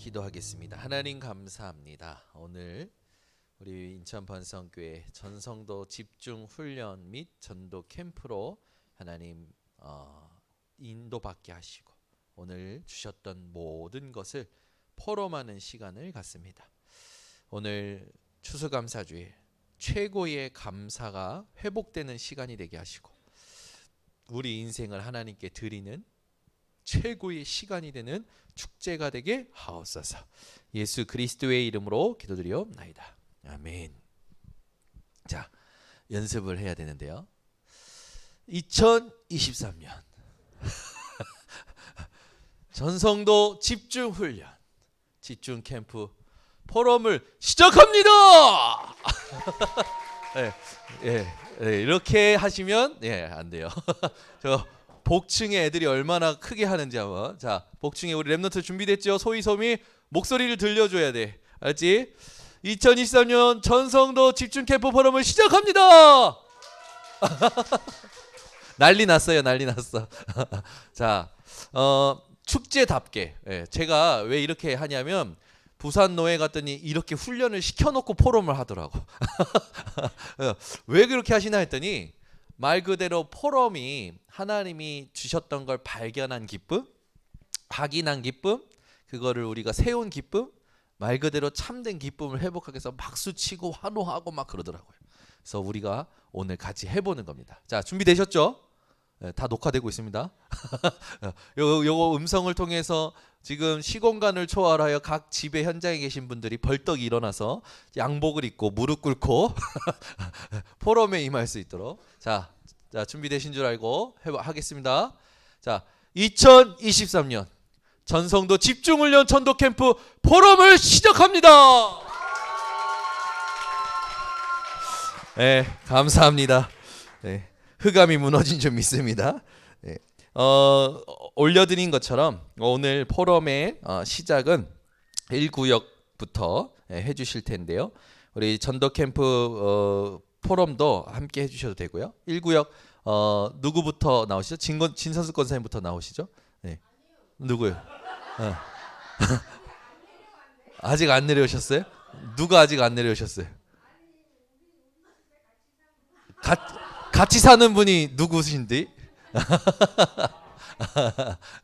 기도하겠습니다. 하나님 감사합니다. 오늘 우리 인천 번성교회 전성도 집중 훈련 및 전도 캠프로 하나님 인도받게 하시고 오늘 주셨던 모든 것을 포럼하는 시간을 갖습니다. 오늘 추수감사주일 최고의 감사가 회복되는 시간이 되게 하시고 우리 인생을 하나님께 드리는 최고의 시간이 되는 축제가 되게 하옵소서. 예수 그리스도의 이름으로 기도드리옵나이다. 아멘. 자, 연습을 해야 되는데요. 2023년 전성도 집중훈련 집중캠프 포럼을 시작합니다. 이렇게 하시면 안 돼요. 저 복층의 애들이 얼마나 크게 하는지 한번. 자, 복층에 우리 랩노트 준비됐죠? 소희소미 목소리를 들려줘야 돼. 알지? 2023년 전성도 집중 캠프 포럼을 시작합니다. 난리 났어요. 난리 났어. 자, 축제답게 제가 왜 이렇게 하냐면 부산 노예 갔더니 이렇게 훈련을 시켜놓고 포럼을 하더라고. 왜 그렇게 하시나 했더니 말 그대로 포럼이 하나님이 주셨던 걸 발견한 기쁨, 확인한 기쁨, 그거를 우리가 세운 기쁨, 말 그대로 참된 기쁨을 회복하기 위해서 박수치고 환호하고 막 그러더라고요. 그래서 우리가 오늘 같이 해보는 겁니다. 자, 준비되셨죠? 다 녹화되고 있습니다. 요거 음성을 통해서 지금 시공간을 초월하여 각 집의 현장에 계신 분들이 벌떡 일어나서 양복을 입고 무릎 꿇고 포럼에 임할 수 있도록. 자, 준비되신 줄 알고 하겠습니다. 자, 2023년 전성도 집중훈련 전도 캠프 포럼을 시작합니다. 네, 감사합니다. 네, 흑암이 무너진 줄 믿습니다. 네, 올려드린 것처럼 오늘 포럼의 시작은 1구역부터 해주실 텐데요. 우리 전도 캠프 포럼도 함께 해주셔도 되고요. 1구역 누구부터 나오시죠? 진선수 권사님부터 나오시죠? 네. 누구요? 아직 안 내려오셨어요? 누가 아직 안 내려오셨어요? 같이 사는 분이 누구신지?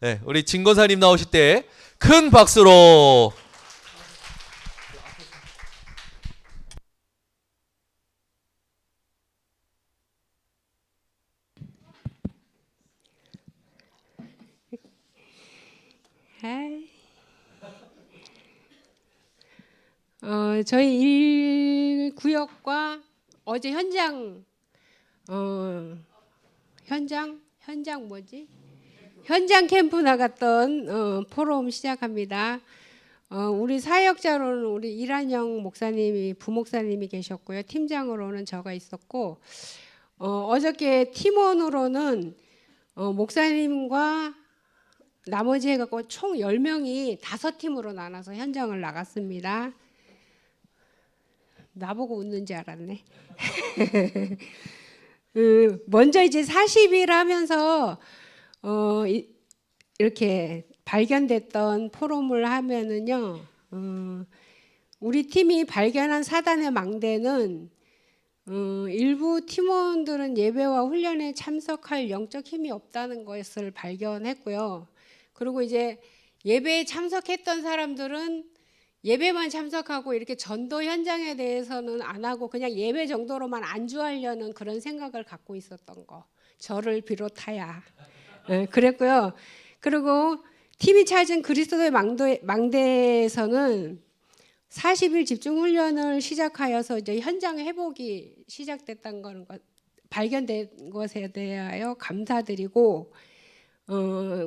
네, 우리 진권사님 나오실 때 큰 박수로. 저희 1구역과 어제 현장 캠프 나갔던 포럼 시작합니다. 우리 사역자로는 우리 이란영 목사님이 부목사님이 계셨고요. 팀장으로는 저가 있었고 어저께 팀원으로는 목사님과 나머지 해갖고 총 10명이 5팀으로 나눠서 현장을 나갔습니다. 나보고 웃는 줄 알았네. 먼저 이제 40일 하면서 이렇게 발견됐던 포럼을 하면은요, 우리 팀이 발견한 사단의 망대는 일부 팀원들은 예배와 훈련에 참석할 영적 힘이 없다는 것을 발견했고요. 그리고 이제 예배에 참석했던 사람들은 예배만 참석하고 이렇게 전도 현장에 대해서는 안 하고 그냥 예배 정도로만 안주하려는 그런 생각을 갖고 있었던 거. 저를 비롯하야. 그랬고요. 그리고 팀이 찾은 그리스도의 망대에서는 40일 집중 훈련을 시작하여서 이제 현장 회복이 시작됐다는 걸 발견된 것에 대하여 감사드리고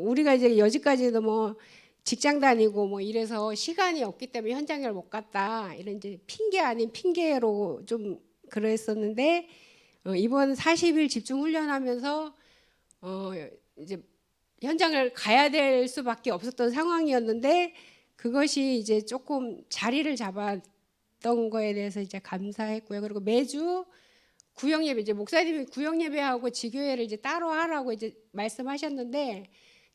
우리가 이제 여지까지도 뭐 직장 다니고 뭐 이래서 시간이 없기 때문에 현장을 못 갔다 이런 이제 핑계 아닌 핑계로 좀 그랬었는데 이번 40일 집중 훈련하면서 이제 현장을 가야 될 수밖에 없었던 상황이었는데 그것이 이제 조금 자리를 잡았던 거에 대해서 이제 감사했고요. 그리고 매주 구역 예배 이제 목사님이 구역 예배하고 지교회를 이제 따로 하라고 이제 말씀하셨는데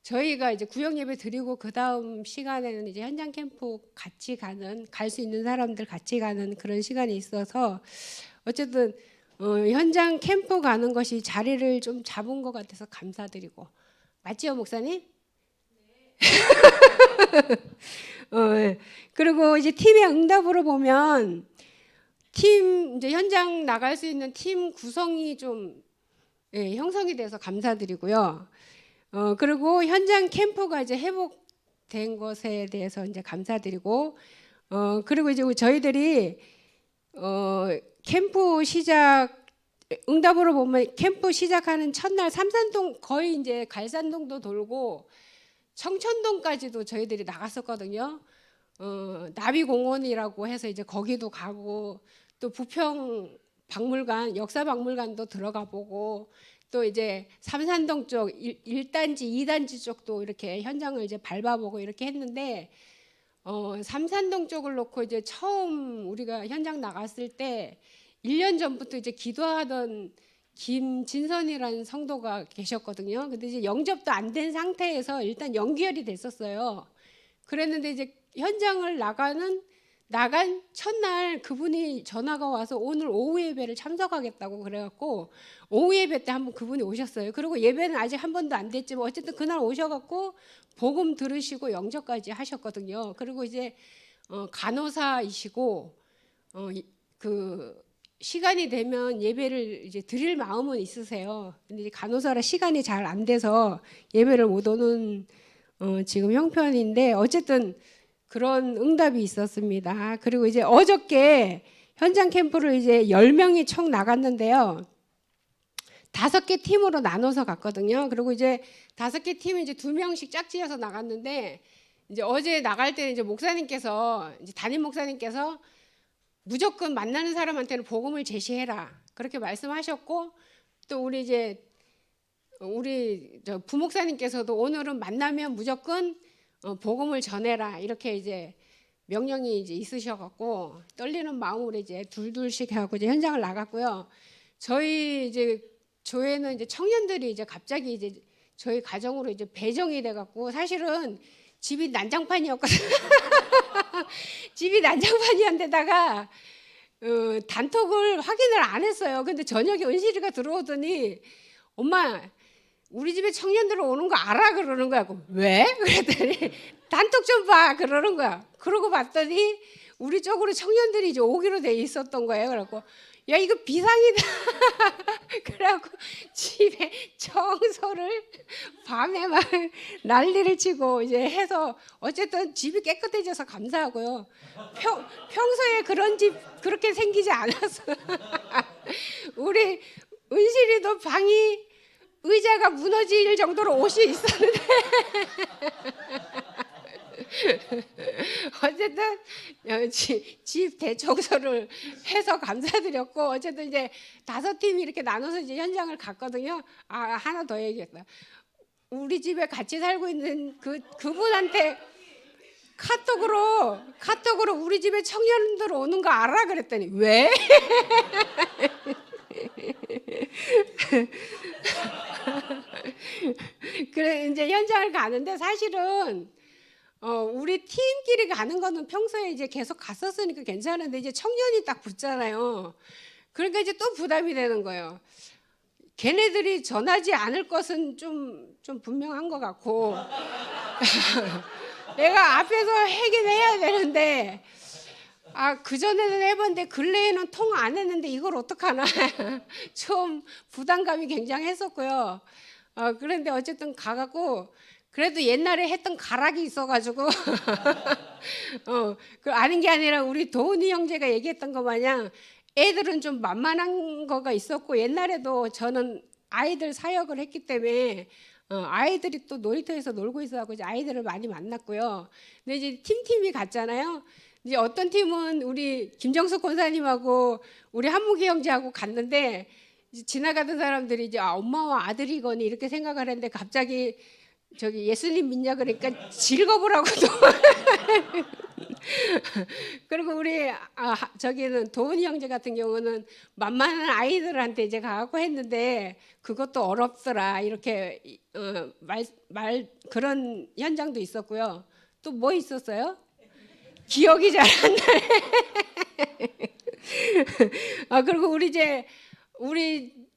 저희가 이제 구역 예배 드리고 그 다음 시간에는 이제 현장 캠프 같이 갈 수 있는 사람들 같이 가는 그런 시간이 있어서 어쨌든 현장 캠프 가는 것이 자리를 좀 잡은 것 같아서 감사드리고, 맞지요 목사님? 예. 그리고 이제 팀의 응답으로 보면 팀 이제 현장 나갈 수 있는 팀 구성이 좀 형성이 돼서 감사드리고요. 그리고 현장 캠프가 이제 회복된 것에 대해서 이제 감사드리고, 그리고 이제 저희들이 캠프 시작 응답으로 보면 캠프 시작하는 첫날 삼산동 거의 이제 갈산동도 돌고 청천동까지도 저희들이 나갔었거든요. 나비공원이라고 해서 이제 거기도 가고, 또 부평 박물관, 역사박물관도 들어가 보고, 또 이제 삼산동 쪽 1단지, 2단지 쪽도 이렇게 현장을 이제 밟아보고 이렇게 했는데, 삼산동 쪽을 놓고 이제 처음 우리가 현장 나갔을 때 1년 전부터 이제 기도하던 김진선이라는 성도가 계셨거든요. 근데 이제 영접도 안 된 상태에서 일단 연기열이 됐었어요. 그랬는데 이제 현장을 나간 첫날 그분이 전화가 와서 오늘 오후 예배를 참석하겠다고 그래갖고 오후 예배 때 한번 그분이 오셨어요. 그리고 예배는 아직 한 번도 안 됐지만 어쨌든 그날 오셔갖고 복음 들으시고 영접까지 하셨거든요. 그리고 이제 간호사이시고 그 시간이 되면 예배를 이제 드릴 마음은 있으세요. 근데 이제 간호사라 시간이 잘 안 돼서 예배를 못 오는 지금 형편인데 어쨌든 그런 응답이 있었습니다. 그리고 이제 어저께 현장 캠프를 이제 10명이 총 나갔는데요. 5개 팀으로 나눠서 갔거든요. 그리고 이제 5개 팀이 이제 2명씩 짝지어서 나갔는데, 이제 어제 나갈 때는 이제 목사님께서, 이제 담임 목사님께서 무조건 만나는 사람한테는 복음을 제시해라 그렇게 말씀하셨고, 또 우리 부목사님께서도 오늘은 만나면 무조건 복음을 전해라 이렇게 이제 명령이 이제 있으셔갖고 떨리는 마음으로 이제 둘둘씩 하고 이제 현장을 나갔고요. 저희 이제 교회는 이제 청년들이 이제 갑자기 이제 저희 가정으로 이제 배정이 돼갖고, 사실은 집이 난장판이었거든요. 집이 난장판이었는데다가 단톡을 확인을 안 했어요. 근데 저녁에 은실이가 들어오더니 엄마 우리 집에 청년들 오는 거 알아? 그러는 거야. 왜? 그랬더니 단톡 좀 봐 그러는 거야. 그러고 봤더니 우리 쪽으로 청년들이 이제 오기로 돼 있었던 거예요. 그래갖고 야 이거 비상이다. 그래갖고 집에 청소를 밤에 막 난리를 치고 이제 해서 어쨌든 집이 깨끗해져서 감사하고요. 평소에 그런 집 그렇게 생기지 않았어. 우리 은실이도 방이 의자가 무너질 정도로 옷이 있었는데 어쨌든 집 대청소를 해서 감사드렸고, 어쨌든 이제 5팀이 이렇게 나눠서 이제 현장을 갔거든요. 하나 더 얘기했다. 우리 집에 같이 살고 있는 그분한테 카톡으로 우리 집에 청년들 오는 거 알아? 그랬더니 왜? 그래 이제 현장을 가는데 사실은 우리 팀끼리 가는 거는 평소에 이제 계속 갔었으니까 괜찮은데 이제 청년이 딱 붙잖아요. 그러니까 이제 또 부담이 되는 거예요. 걔네들이 전하지 않을 것은 좀 분명한 것 같고 내가 앞에서 하긴 해야 되는데 그전에는 해봤는데 근래에는 통 안 했는데 이걸 어떡하나 좀 부담감이 굉장했었고요. 그런데 어쨌든 가갖고 그래도 옛날에 했던 가락이 있어가지고 그 아는 게 아니라 우리 도훈이 형제가 얘기했던 거 마냥 애들은 좀 만만한 거가 있었고, 옛날에도 저는 아이들 사역을 했기 때문에 아이들이 또 놀이터에서 놀고 있어가지고 이제 아이들을 많이 만났고요. 근데 이제 팀이 갔잖아요. 이제 어떤 팀은 우리 김정숙 권사님하고 우리 한무기 형제하고 갔는데 지나가던 사람들이 이제 엄마와 아들이거니 이렇게 생각을 했는데 갑자기 저기 예수님 믿냐 그러니까 즐거우라고 그리고 우리 저기는 도훈이 형제 같은 경우는 만만한 아이들한테 이제 가고 했는데 그것도 어렵더라 이렇게 말 그런 현장도 있었고요. 또 뭐 있었어요? 기억이 잘 안 나. 그리고 우리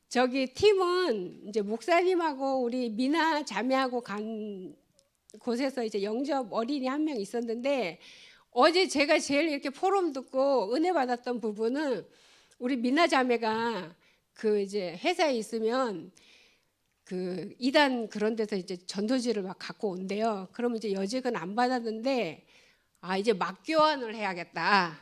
저기 팀은 이제 목사님하고 우리 미나 자매하고 간 곳에서 이제 영접 어린이 한 명 있었는데 어제 제가 제일 이렇게 포럼 듣고 은혜 받았던 부분은 우리 미나 자매가 그 이제 회사에 있으면 그 이단 그런 데서 이제 전도지를 막 갖고 온대요. 그러면 이제 여직은 안 받았는데 이제 막 교환을 해야겠다.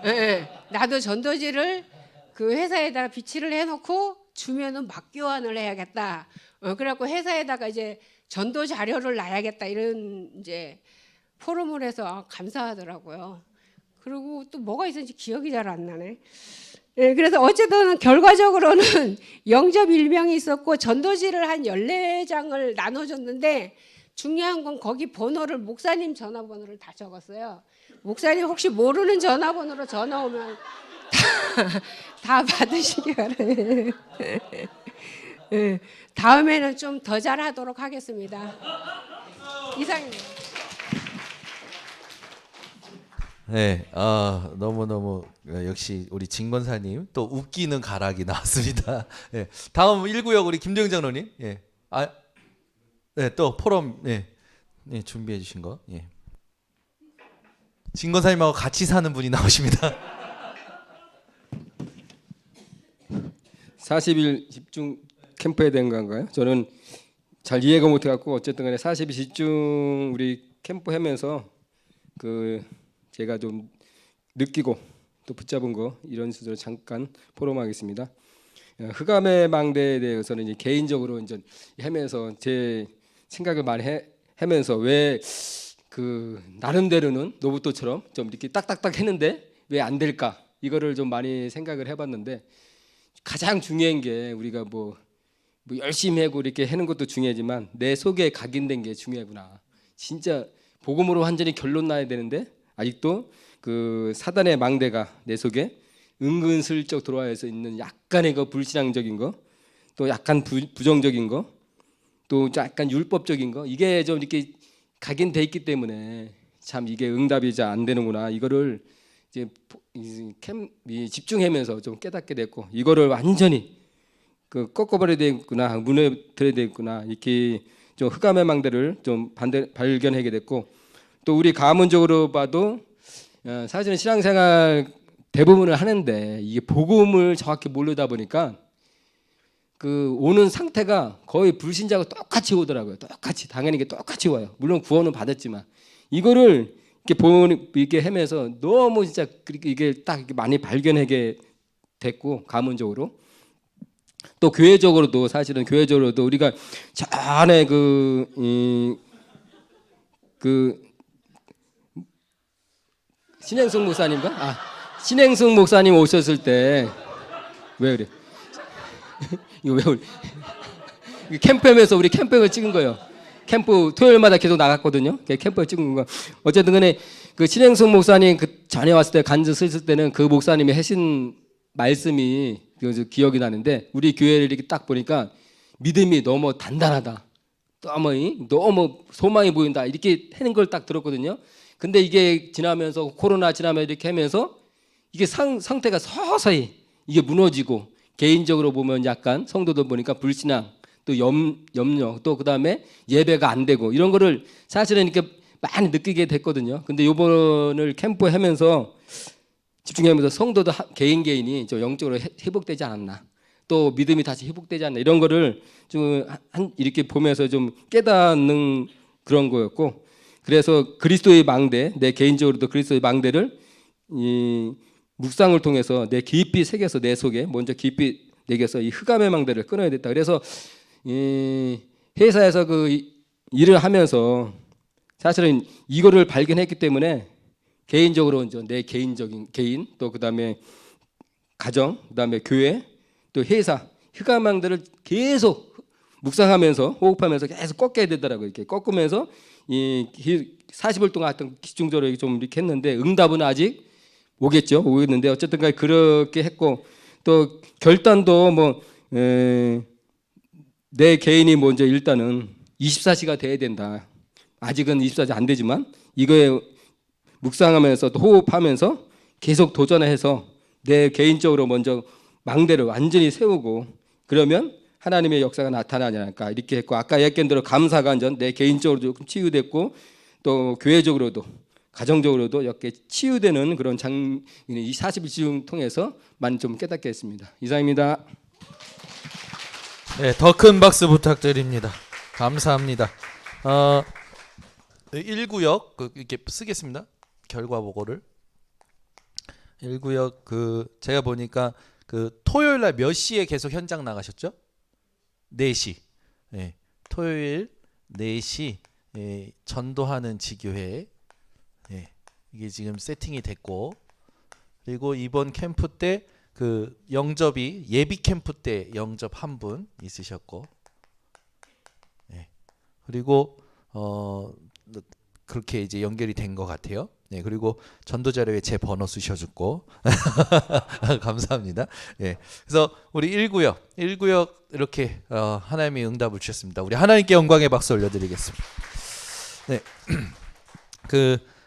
예, 나도 전도지를 그 회사에다가 비치를 해놓고 주면은 막 교환을 해야겠다. 그래갖고 회사에다가 이제 전도 자료를 놔야겠다 이런 이제 포럼을 해서 감사하더라고요. 그리고 또 뭐가 있었는지 기억이 잘 안 나네. 예, 그래서 어쨌든 결과적으로는 영접 일명이 있었고 전도지를 한 14장을 나눠줬는데 중요한 건 거기 번호를 목사님 전화번호를 다 적었어요. 목사님 혹시 모르는 전화번호로 전화 오면 다 받으시기 바랍니다. 예, 다음에는 좀 더 잘하도록 하겠습니다. 이상입니다. 네, 너무너무 역시 우리 진권사님 또 웃기는 가락이 나왔습니다. 예, 다음 1구역 우리 김정영 장로님. 예, 네, 또 포럼 준비해 주신 거. 예. 진권사님하고 같이 사는 분이 나오십니다. 40일 집중 캠프에 된 건가요? 저는 잘 이해가 못해 갖고 어쨌든 간에 40일 집중 우리 캠프 하면서 그 제가 좀 느끼고 또 붙잡은 거 이런 식으로 잠깐 포럼하겠습니다. 흑암의 망대에 대해서는 이제 개인적으로 이제 하면서 제 생각을 많이 하면서 왜 그 나름대로는 로봇도처럼 좀 이렇게 딱딱딱 했는데 왜 안 될까 이거를 좀 많이 생각을 해봤는데 가장 중요한 게 우리가 뭐 열심히 하고 이렇게 하는 것도 중요하지만 내 속에 각인된 게 중요하구나. 진짜 복음으로 완전히 결론 나야 되는데 아직도 그 사단의 망대가 내 속에 은근슬쩍 들어와서 있는 약간의 그 불신앙적인 거, 또 약간 부정적인 거, 또 약간 율법적인 거 이게 좀 이렇게 각인돼 있기 때문에 참 이게 응답이 잘 안 되는구나. 이거를 이제 집중하면서 좀 깨닫게 됐고 이거를 완전히 그 꺾어버려야 되겠구나, 무너뜨려야 되겠구나 이렇게 좀 흑암의 망대를 좀 발견하게 됐고 또 우리 가문적으로 봐도 사실은 신앙생활 대부분을 하는데 이게 복음을 정확히 모르다 보니까 그 오는 상태가 거의 불신자하고 똑같이 오더라고요. 똑같이 당연히 이게 똑같이 와요. 물론 구원은 받았지만 이거를 이렇게 하면서 너무 진짜 이게 딱 이렇게 많이 발견하게 됐고 가문적으로 또 교회적으로도 사실은 교회적으로도 우리가 전에 그 신행승 목사님과 신행승 목사님 오셨을 때 왜 그래? 이거 왜 우리 캠프하면서 우리 캠프를 찍은 거예요. 캠프 토요일마다 계속 나갔거든요. 캠프를 찍은 거. 어쨌든 간에 그 신행승 목사님 그 전에 왔을 때 간증 쓰실 때는 그 목사님이 하신 말씀이 기억이 나는데 우리 교회를 이렇게 딱 보니까 믿음이 너무 단단하다. 너무 소망이 보인다. 이렇게 하는 걸 딱 들었거든요. 근데 이게 지나면서 코로나 지나면서 이렇게 하면서 이게 상태가 서서히 이게 무너지고 개인적으로 보면 약간 성도들 보니까 불신앙 또 염려 또 그다음에 예배가 안 되고 이런 거를 사실은 이렇게 많이 느끼게 됐거든요. 근데 요번을 캠프 하면서 집중하면서 성도도 개인이 좀 영적으로 회복되지 않았나 또 믿음이 다시 회복되지 않나 이런 거를 좀 이렇게 보면서 좀 깨닫는 그런 거였고 그래서 그리스도의 망대 내 개인적으로도 그리스도의 망대를 이 묵상을 통해서 내 깊이 새겨서 내 속에 먼저 깊이 내겨서 이 흑암의 망대를 끊어야 됐다. 그래서 이 회사에서 그 일을 하면서 사실은 이거를 발견했기 때문에 개인적으로 이제 내 개인 또 그다음에 가정 그다음에 교회 또 회사 흑암의 망대를 계속 묵상하면서 호흡하면서 계속 꺾여야 되더라고요. 이렇게 꺾으면서 이 40일 동안 했던 집중적으로 좀 이렇게 했는데 응답은 아직 오겠는데 어쨌든 간에 그렇게 했고 또 결단도 뭐 내 개인이 먼저 일단은 24시가 돼야 된다. 아직은 24시 안 되지만 이거에 묵상하면서 또 호흡하면서 계속 도전해서 내 개인적으로 먼저 망대를 완전히 세우고 그러면 하나님의 역사가 나타나지 않을까 이렇게 했고 아까 얘기한 대로 감사가 완전 내 개인적으로 조금 치유됐고 또 교회적으로도 가정적으로도 이렇게 치유되는 그런 이 40일 통해서 많이 좀 깨닫게 했습니다. 이상입니다. 네, 더 큰 박수 부탁드립니다. 감사합니다. 1구역 이렇게 쓰겠습니다. 결과 보고를 1구역 제가 보니까 토요일 날 몇 시에 계속 현장 나가셨죠? 4시. 네, 토요일 4시 전도하는 지교회. 이게 지금 세팅이 됐고 그리고 이번 캠프 때 영접이 예비 캠프 때 영접 한 분 있으셨고 그리고 그렇게 이제 연결이 된 것 같아요. 네, 그리고 전도 자료에 제 번호 쓰셔줬고 감사합니다. 예, 그래서 우리 1구역 이렇게 하나님이 응답을 주셨습니다. 우리 하나님께 영광의 박수 올려드리겠습니다. 네,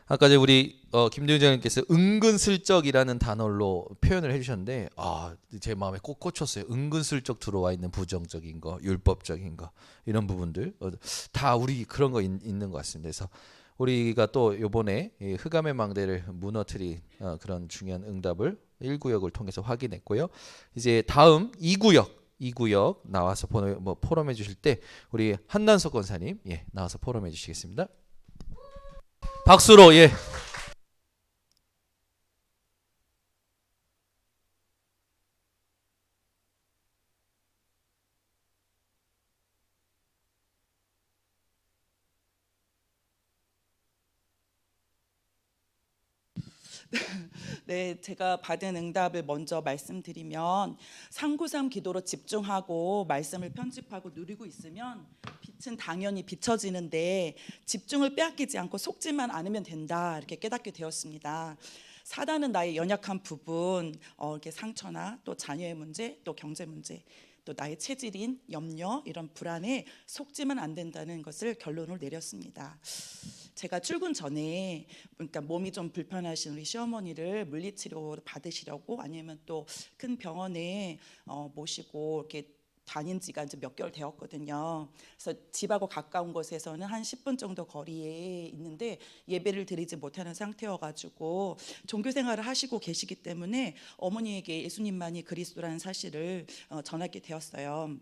아까 우리 김대훈 장님께서 은근슬쩍이라는 단어로 표현을 해주셨는데 제 마음에 꼭 꽂혔어요. 은근슬쩍 들어와 있는 부정적인 거, 율법적인 거 이런 부분들 다 우리 그런 거 있는 것 같습니다. 그래서 우리가 또 이번에 흑암의 망대를 무너뜨린 그런 중요한 응답을 1구역을 통해서 확인했고요. 이제 다음 2구역 나와서 포럼해 주실 때 우리 한난석 권사님 나와서 포럼해 주시겠습니다. 박수로 네, 제가 받은 응답을 먼저 말씀드리면 393 기도로 집중하고 말씀을 편집하고 누리고 있으면 빛은 당연히 비춰지는데 집중을 빼앗기지 않고 속지만 않으면 된다 이렇게 깨닫게 되었습니다. 사단은 나의 연약한 부분, 이렇게 상처나 또 자녀의 문제, 또 경제 문제, 또 나의 체질인 염려 이런 불안에 속지만 안 된다는 것을 결론을 내렸습니다. 제가 출근 전에 그러니까 몸이 좀 불편하신 우리 시어머니를 물리치료 받으시려고 아니면 또 큰 병원에 모시고 이렇게 다닌 지가 이제 몇 개월 되었거든요. 그래서 집하고 가까운 곳에서는 한 10분 정도 거리에 있는데 예배를 드리지 못하는 상태여가지고 종교 생활을 하시고 계시기 때문에 어머니에게 예수님만이 그리스도라는 사실을 전하게 되었어요.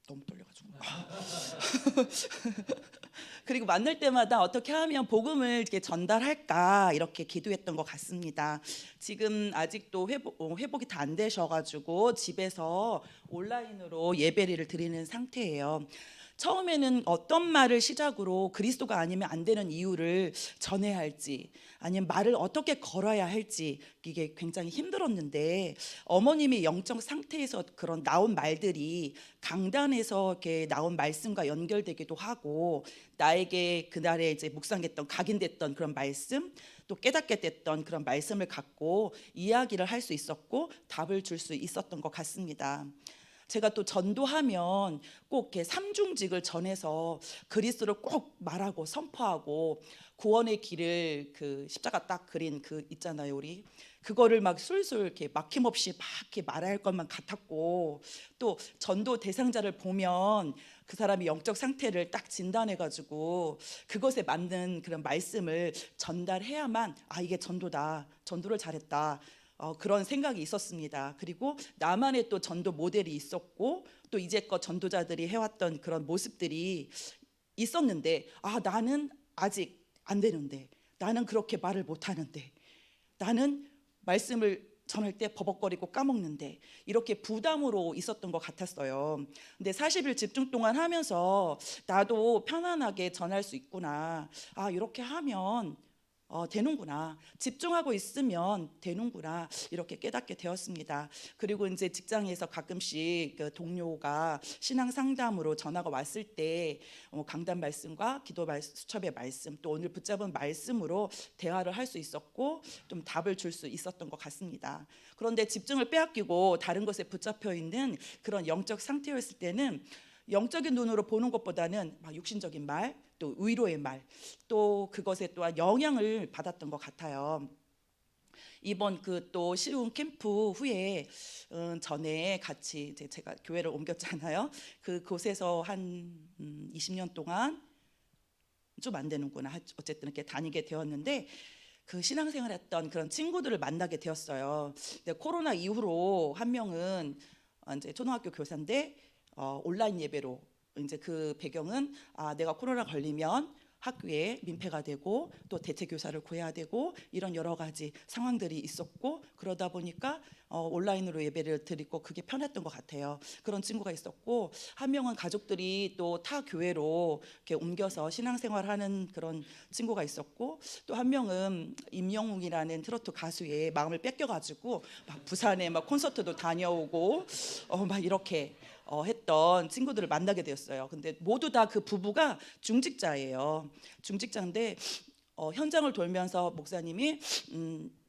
너무 떨려가지고. 그리고 만날 때마다 어떻게 하면 복음을 이렇게 전달할까 이렇게 기도했던 것 같습니다. 지금 아직도 회복이 다 안 되셔가지고 집에서 온라인으로 예배를 드리는 상태예요. 처음에는 어떤 말을 시작으로 그리스도가 아니면 안 되는 이유를 전해야 할지 아니면 말을 어떻게 걸어야 할지 이게 굉장히 힘들었는데 어머님의 영적 상태에서 그런 나온 말들이 강단에서 이렇게 나온 말씀과 연결되기도 하고 나에게 그날에 이제 묵상했던 각인됐던 그런 말씀 또 깨닫게 됐던 그런 말씀을 갖고 이야기를 할 수 있었고 답을 줄 수 있었던 것 같습니다. 제가 또 전도하면 꼭 이렇게 삼중직을 전해서 그리스도를 꼭 말하고 선포하고 구원의 길을 십자가 딱 그린 있잖아요, 우리 그거를 막 술술 이렇게 막힘없이 막 이렇게 말할 것만 같았고 또 전도 대상자를 보면 그 사람의 영적 상태를 딱 진단해가지고 그것에 맞는 그런 말씀을 전달해야만 이게 전도다, 전도를 잘했다. 그런 생각이 있었습니다. 그리고 나만의 또 전도 모델이 있었고 또 이제껏 전도자들이 해왔던 그런 모습들이 있었는데 나는 아직 안 되는데 나는 그렇게 말을 못하는데 나는 말씀을 전할 때 버벅거리고 까먹는데 이렇게 부담으로 있었던 것 같았어요. 근데 40일 집중 동안 하면서 나도 편안하게 전할 수 있구나. 이렇게 하면 되는구나. 집중하고 있으면 되는구나. 이렇게 깨닫게 되었습니다. 그리고 이제 직장에서 가끔씩 그 동료가 신앙 상담으로 전화가 왔을 때 강단 말씀과 기도 수첩의 말씀, 또 오늘 붙잡은 말씀으로 대화를 할 수 있었고 좀 답을 줄 수 있었던 것 같습니다. 그런데 집중을 빼앗기고 다른 것에 붙잡혀 있는 그런 영적 상태였을 때는 영적인 눈으로 보는 것보다는 막 육신적인 말, 또 위로의 말, 또 그것에 또한 영향을 받았던 것 같아요. 이번 그 또 시운 캠프 후에 전에 같이 이제 제가 교회를 옮겼잖아요. 그곳에서 한 20년 동안 좀 안 되는구나. 어쨌든 이렇게 다니게 되었는데 그 신앙생활했던 그런 친구들을 만나게 되었어요. 근데 코로나 이후로 한 명은 이제 초등학교 교사인데 온라인 예배로 이제 그 배경은 내가 코로나 걸리면 학교에 민폐가 되고 또 대체 교사를 구해야 되고 이런 여러 가지 상황들이 있었고 그러다 보니까 온라인으로 예배를 드리고 그게 편했던 것 같아요. 그런 친구가 있었고 한 명은 가족들이 또 타 교회로 이렇게 옮겨서 신앙생활하는 그런 친구가 있었고 또 한 명은 임영웅이라는 트로트 가수의 마음을 뺏겨가지고 막 부산에 막 콘서트도 다녀오고 막 이렇게 했던 친구들을 만나게 되었어요. 근데 모두 다 그 부부가 중직자예요. 중직자인데 현장을 돌면서 목사님이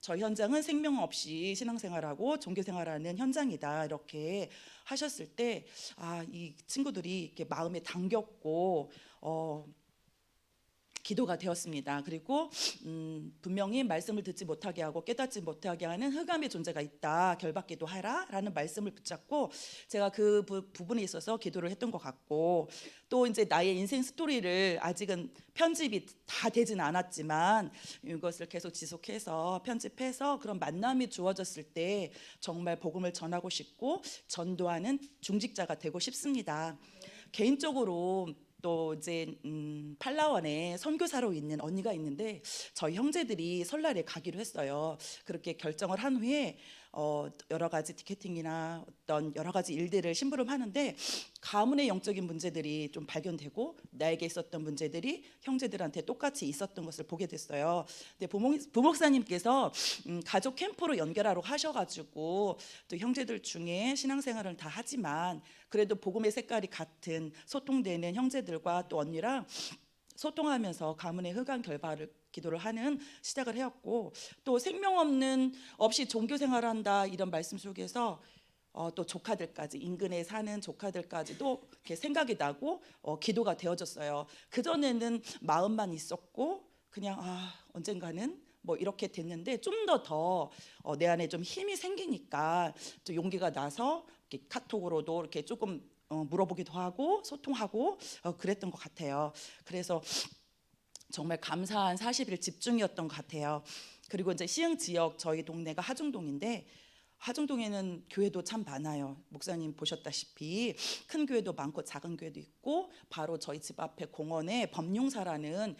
저 현장은 생명 없이 신앙생활하고 종교생활하는 현장이다 이렇게 하셨을 때 이 친구들이 이렇게 마음에 담겼고 기도가 되었습니다. 그리고 분명히 말씀을 듣지 못하게 하고 깨닫지 못하게 하는 흑암의 존재가 있다. 결박기도 하라라는 말씀을 붙잡고 제가 그 부분에 있어서 기도를 했던 것 같고 또 이제 나의 인생 스토리를 아직은 편집이 다 되진 않았지만 이것을 계속 지속해서 편집해서 그런 만남이 주어졌을 때 정말 복음을 전하고 싶고 전도하는 중직자가 되고 싶습니다. 개인적으로 또 이제 팔라원에 선교사로 있는 언니가 있는데 저희 형제들이 설날에 가기로 했어요. 그렇게 결정을 한 후에 여러 가지 티켓팅이나 어떤 여러 가지 일들을 심부름하는데 가문의 영적인 문제들이 좀 발견되고 나에게 있었던 문제들이 형제들한테 똑같이 있었던 것을 보게 됐어요. 근데 부목사님께서 가족 캠프로 연결하러 하셔가지고 또 형제들 중에 신앙생활을 다 하지만 그래도 복음의 색깔이 같은 소통되는 형제들과 또 언니랑 소통하면서 가문의 흑암 결박을 기도를 하는 시작을 해왔고 또 생명 없이 종교 생활한다 이런 말씀 속에서 또 조카들까지 인근에 사는 조카들까지도 이렇게 생각이 나고 기도가 되어졌어요. 그 전에는 마음만 있었고 그냥 언젠가는 뭐 이렇게 됐는데 좀 더 내 안에 좀 힘이 생기니까 또 용기가 나서 이렇게 카톡으로도 이렇게 조금 물어보기도 하고 소통하고 그랬던 것 같아요. 그래서 정말 감사한 40일 집중이었던 것 같아요. 그리고 이제 시흥 지역 저희 동네가 하중동인데 하중동에는 교회도 참 많아요. 목사님 보셨다시피 큰 교회도 많고 작은 교회도 있고 바로 저희 집 앞에 공원에 법룡사라는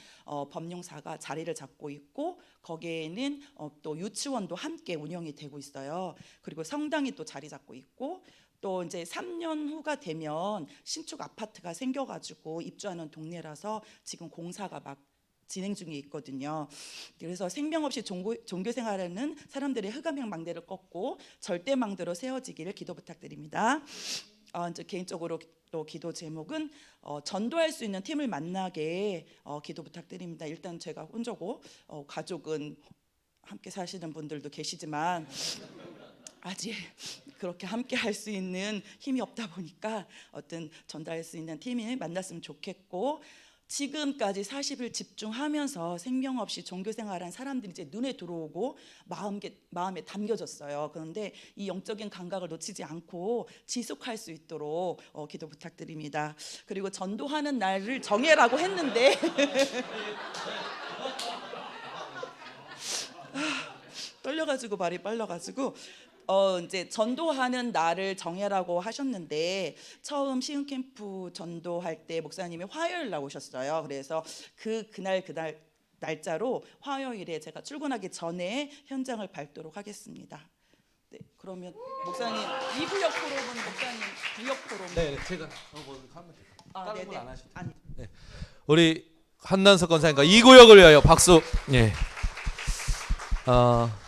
법룡사가 자리를 잡고 있고 거기에는 또 유치원도 함께 운영이 되고 있어요. 그리고 성당이 또 자리 잡고 있고 또 이제 3년 후가 되면 신축 아파트가 생겨가지고 입주하는 동네라서 지금 공사가 막 진행 중에 있거든요. 그래서 생명 없이 종교 생활하는 사람들의 흑암형 망대를 꺾고 절대망대로 세워지기를 기도 부탁드립니다. 이제 개인적으로 또 기도 제목은 전도할 수 있는 팀을 만나게 기도 부탁드립니다. 일단 제가 혼자고 가족은 함께 사시는 분들도 계시지만 아직 그렇게 함께 할 수 있는 힘이 없다 보니까 어떤 전달할 수 있는 팀이 만났으면 좋겠고 지금까지 40일 집중하면서 생명 없이 종교 생활한 사람들이 이제 눈에 들어오고 마음에 담겨졌어요. 그런데 이 영적인 감각을 놓치지 않고 지속할 수 있도록 기도 부탁드립니다. 그리고 전도하는 날을 정해라고 했는데 떨려가지고 말이 빨라가지고 이제 전도하는 날을 정해라고 하셨는데 처음 시흥 캠프 전도할 때 목사님이 화요일 나오셨어요. 그래서 그날 날짜로 화요일에 제가 출근하기 전에 현장을 밟도록 하겠습니다. 네, 그러면 목사님 2구역 포럼은 목사님 9역 포럼. 네, 제가 하면 돼요. 다른 건 안 하시죠. 아니. 우리 한난석 권사님과 2구역을 위하여 박수. 예.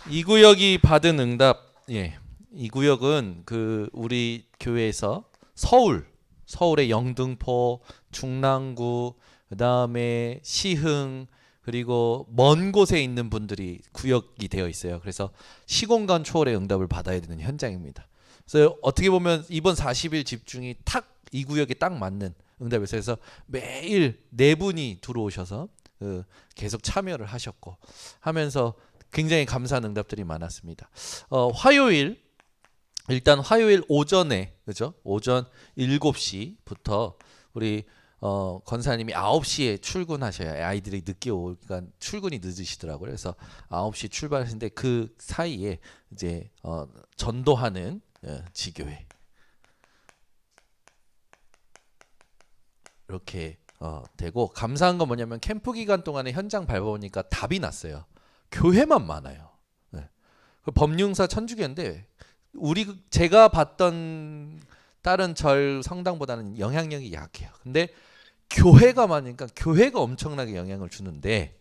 이 구역이 받은 응답, 예, 이 구역은 그 우리 교회에서 서울의 영등포, 중랑구, 그다음에 시흥, 그리고 먼 곳에 있는 분들이 구역이 되어 있어요. 그래서 시공간 초월의 응답을 받아야 되는 현장입니다. 그래서 어떻게 보면 이번 40일 집중이 탁 이 구역에 딱 맞는 응답이었어요. 그래서 매일 네 분이 들어오셔서 계속 참여를 하셨고 하면서 굉장히 감사한 응답들이 많았습니다. 일단 화요일 오전에, 그죠? 오전 7시부터 우리 권사님이 9시에 출근하셔야 아이들이 늦게 오니까 출근이 늦으시더라고요. 그래서 9시 출발하시는데 그 사이에 이제 전도하는 지교회 이렇게 되고, 감사한 건 뭐냐면 캠프 기간 동안에 현장 밟아보니까 답이 났어요. 교회만 많아요. 네. 그 법륜사 천주교인데 제가 봤던 다른 절 성당보다는 영향력이 약해요. 근데 교회가 많으니까 교회가 엄청나게 영향을 주는데,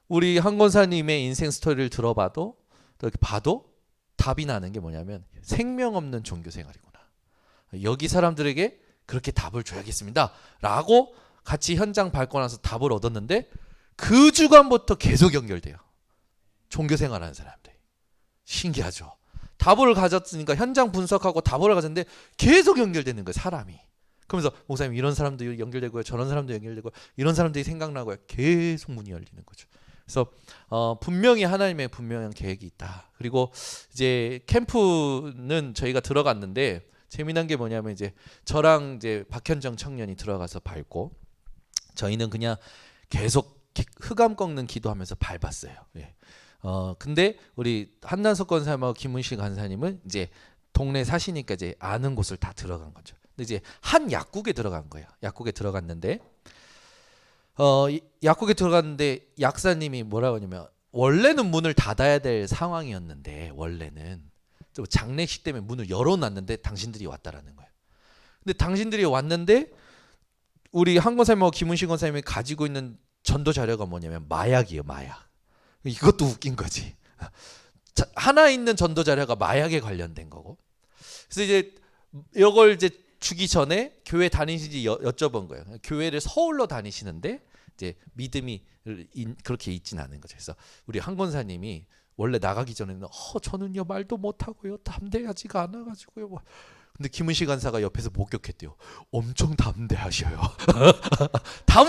우리 한 권사님의 인생 스토리를 들어봐도 또 이렇게 봐도 답이 나는 게 뭐냐면 생명 없는 종교 생활이구나. 여기 사람들에게 그렇게 답을 줘야겠습니다 라고 같이 현장 밟고 나서 답을 얻었는데 그 주간부터 계속 연결돼요. 종교 생활하는 사람들이. 신기하죠. 답을 가졌으니까 현장 분석하고 답을 가졌는데 계속 연결되는 거예요, 사람이. 그러면서 목사님 이런 사람도 연결되고요, 저런 사람도 연결되고, 이런 사람들이 생각나고요. 계속 문이 열리는 거죠. 그래서 분명히 하나님의 분명한 계획이 있다. 그리고 이제 캠프는 저희가 들어갔는데 재미난 게 뭐냐면 이제 저랑 이제 박현정 청년이 들어가서 밟고 저희는 그냥 계속 흑암 꺾는 기도하면서 밟았어요. 예. 근데 우리 한난석 권사님하고 김은식 간사님은 이제 동네 사시니까 이제 아는 곳을 다 들어간 거죠. 근데 이제 한 약국에 들어간 거예요. 약국에 들어갔는데 약국에 들어갔는데 약사님이 뭐라고 하냐면, 원래는 문을 닫아야 될 상황이었는데, 원래는 장례식 때문에 문을 열어놨는데 당신들이 왔다라는 거예요. 근데 당신들이 왔는데 우리 한 권사님하고 김은식 권사님이 가지고 있는 전도 자료가 뭐냐면 마약이에요, 마약. 이것도 웃긴 거지. 하나 있는 전도 자료가 마약에 관련된 거고. 그래서 이제 이걸 이제 주기 전에 교회 다니시는지 여쭤본 거예요. 교회를 서울로 다니시는데 이제 믿음이 그렇게 있진 않은 거죠. 그래서 우리 한 권사님이 원래 나가기 전에는 저는요 말도 못하고요 담대하지가 않아가지고요. 근데 김은식 간사가 옆에서 목격했대요. 엄청 담대하셔요. 다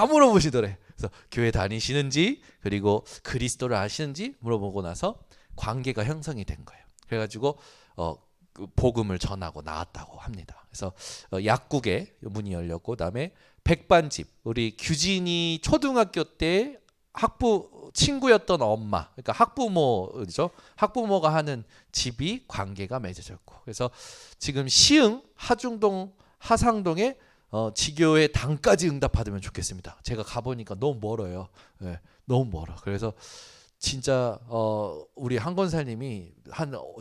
물어보시더래. 그래서 교회 다니시는지, 그리고 그리스도를 아시는지 물어보고 나서 관계가 형성이 된 거예요. 그래가지고 그 복음을 전하고 나왔다고 합니다. 그래서 약국에 문이 열렸고, 그다음에 백반집, 우리 규진이 초등학교 때 친구였던 엄마, 그러니까 학부모죠. 학부모가 하는 집이 관계가 맺어졌고, 그래서 지금 시흥 하중동 하상동에 지교의 당까지 응답받으면 좋겠습니다. 제가 가보니까 너무 멀어요. 네, 너무 멀어. 그래서 진짜 우리 한 권사님이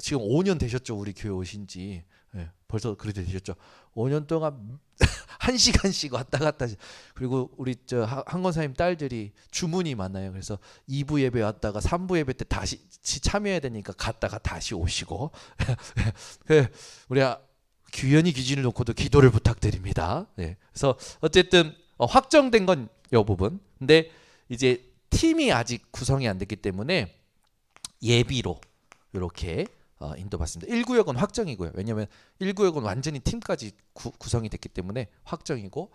지금 5년 되셨죠, 우리 교회 오신지. 네, 벌써 그렇게 되셨죠. 5년 동안 1시간씩 왔다 갔다. 그리고 우리 한 권사님 딸들이 주문이 많아요. 그래서 2부 예배 왔다가 3부 예배 때 다시 참여해야 되니까 갔다가 다시 오시고. 우리 규현이 기준을 놓고도 기도를 부탁드립니다. 네, 그래서 어쨌든 확정된 건 이 부분. 근데 이제 팀이 아직 구성이 안 됐기 때문에 예비로 이렇게 인도받습니다. 1구역은 확정이고요. 왜냐하면 1구역은 완전히 팀까지 구성이 됐기 때문에 확정이고,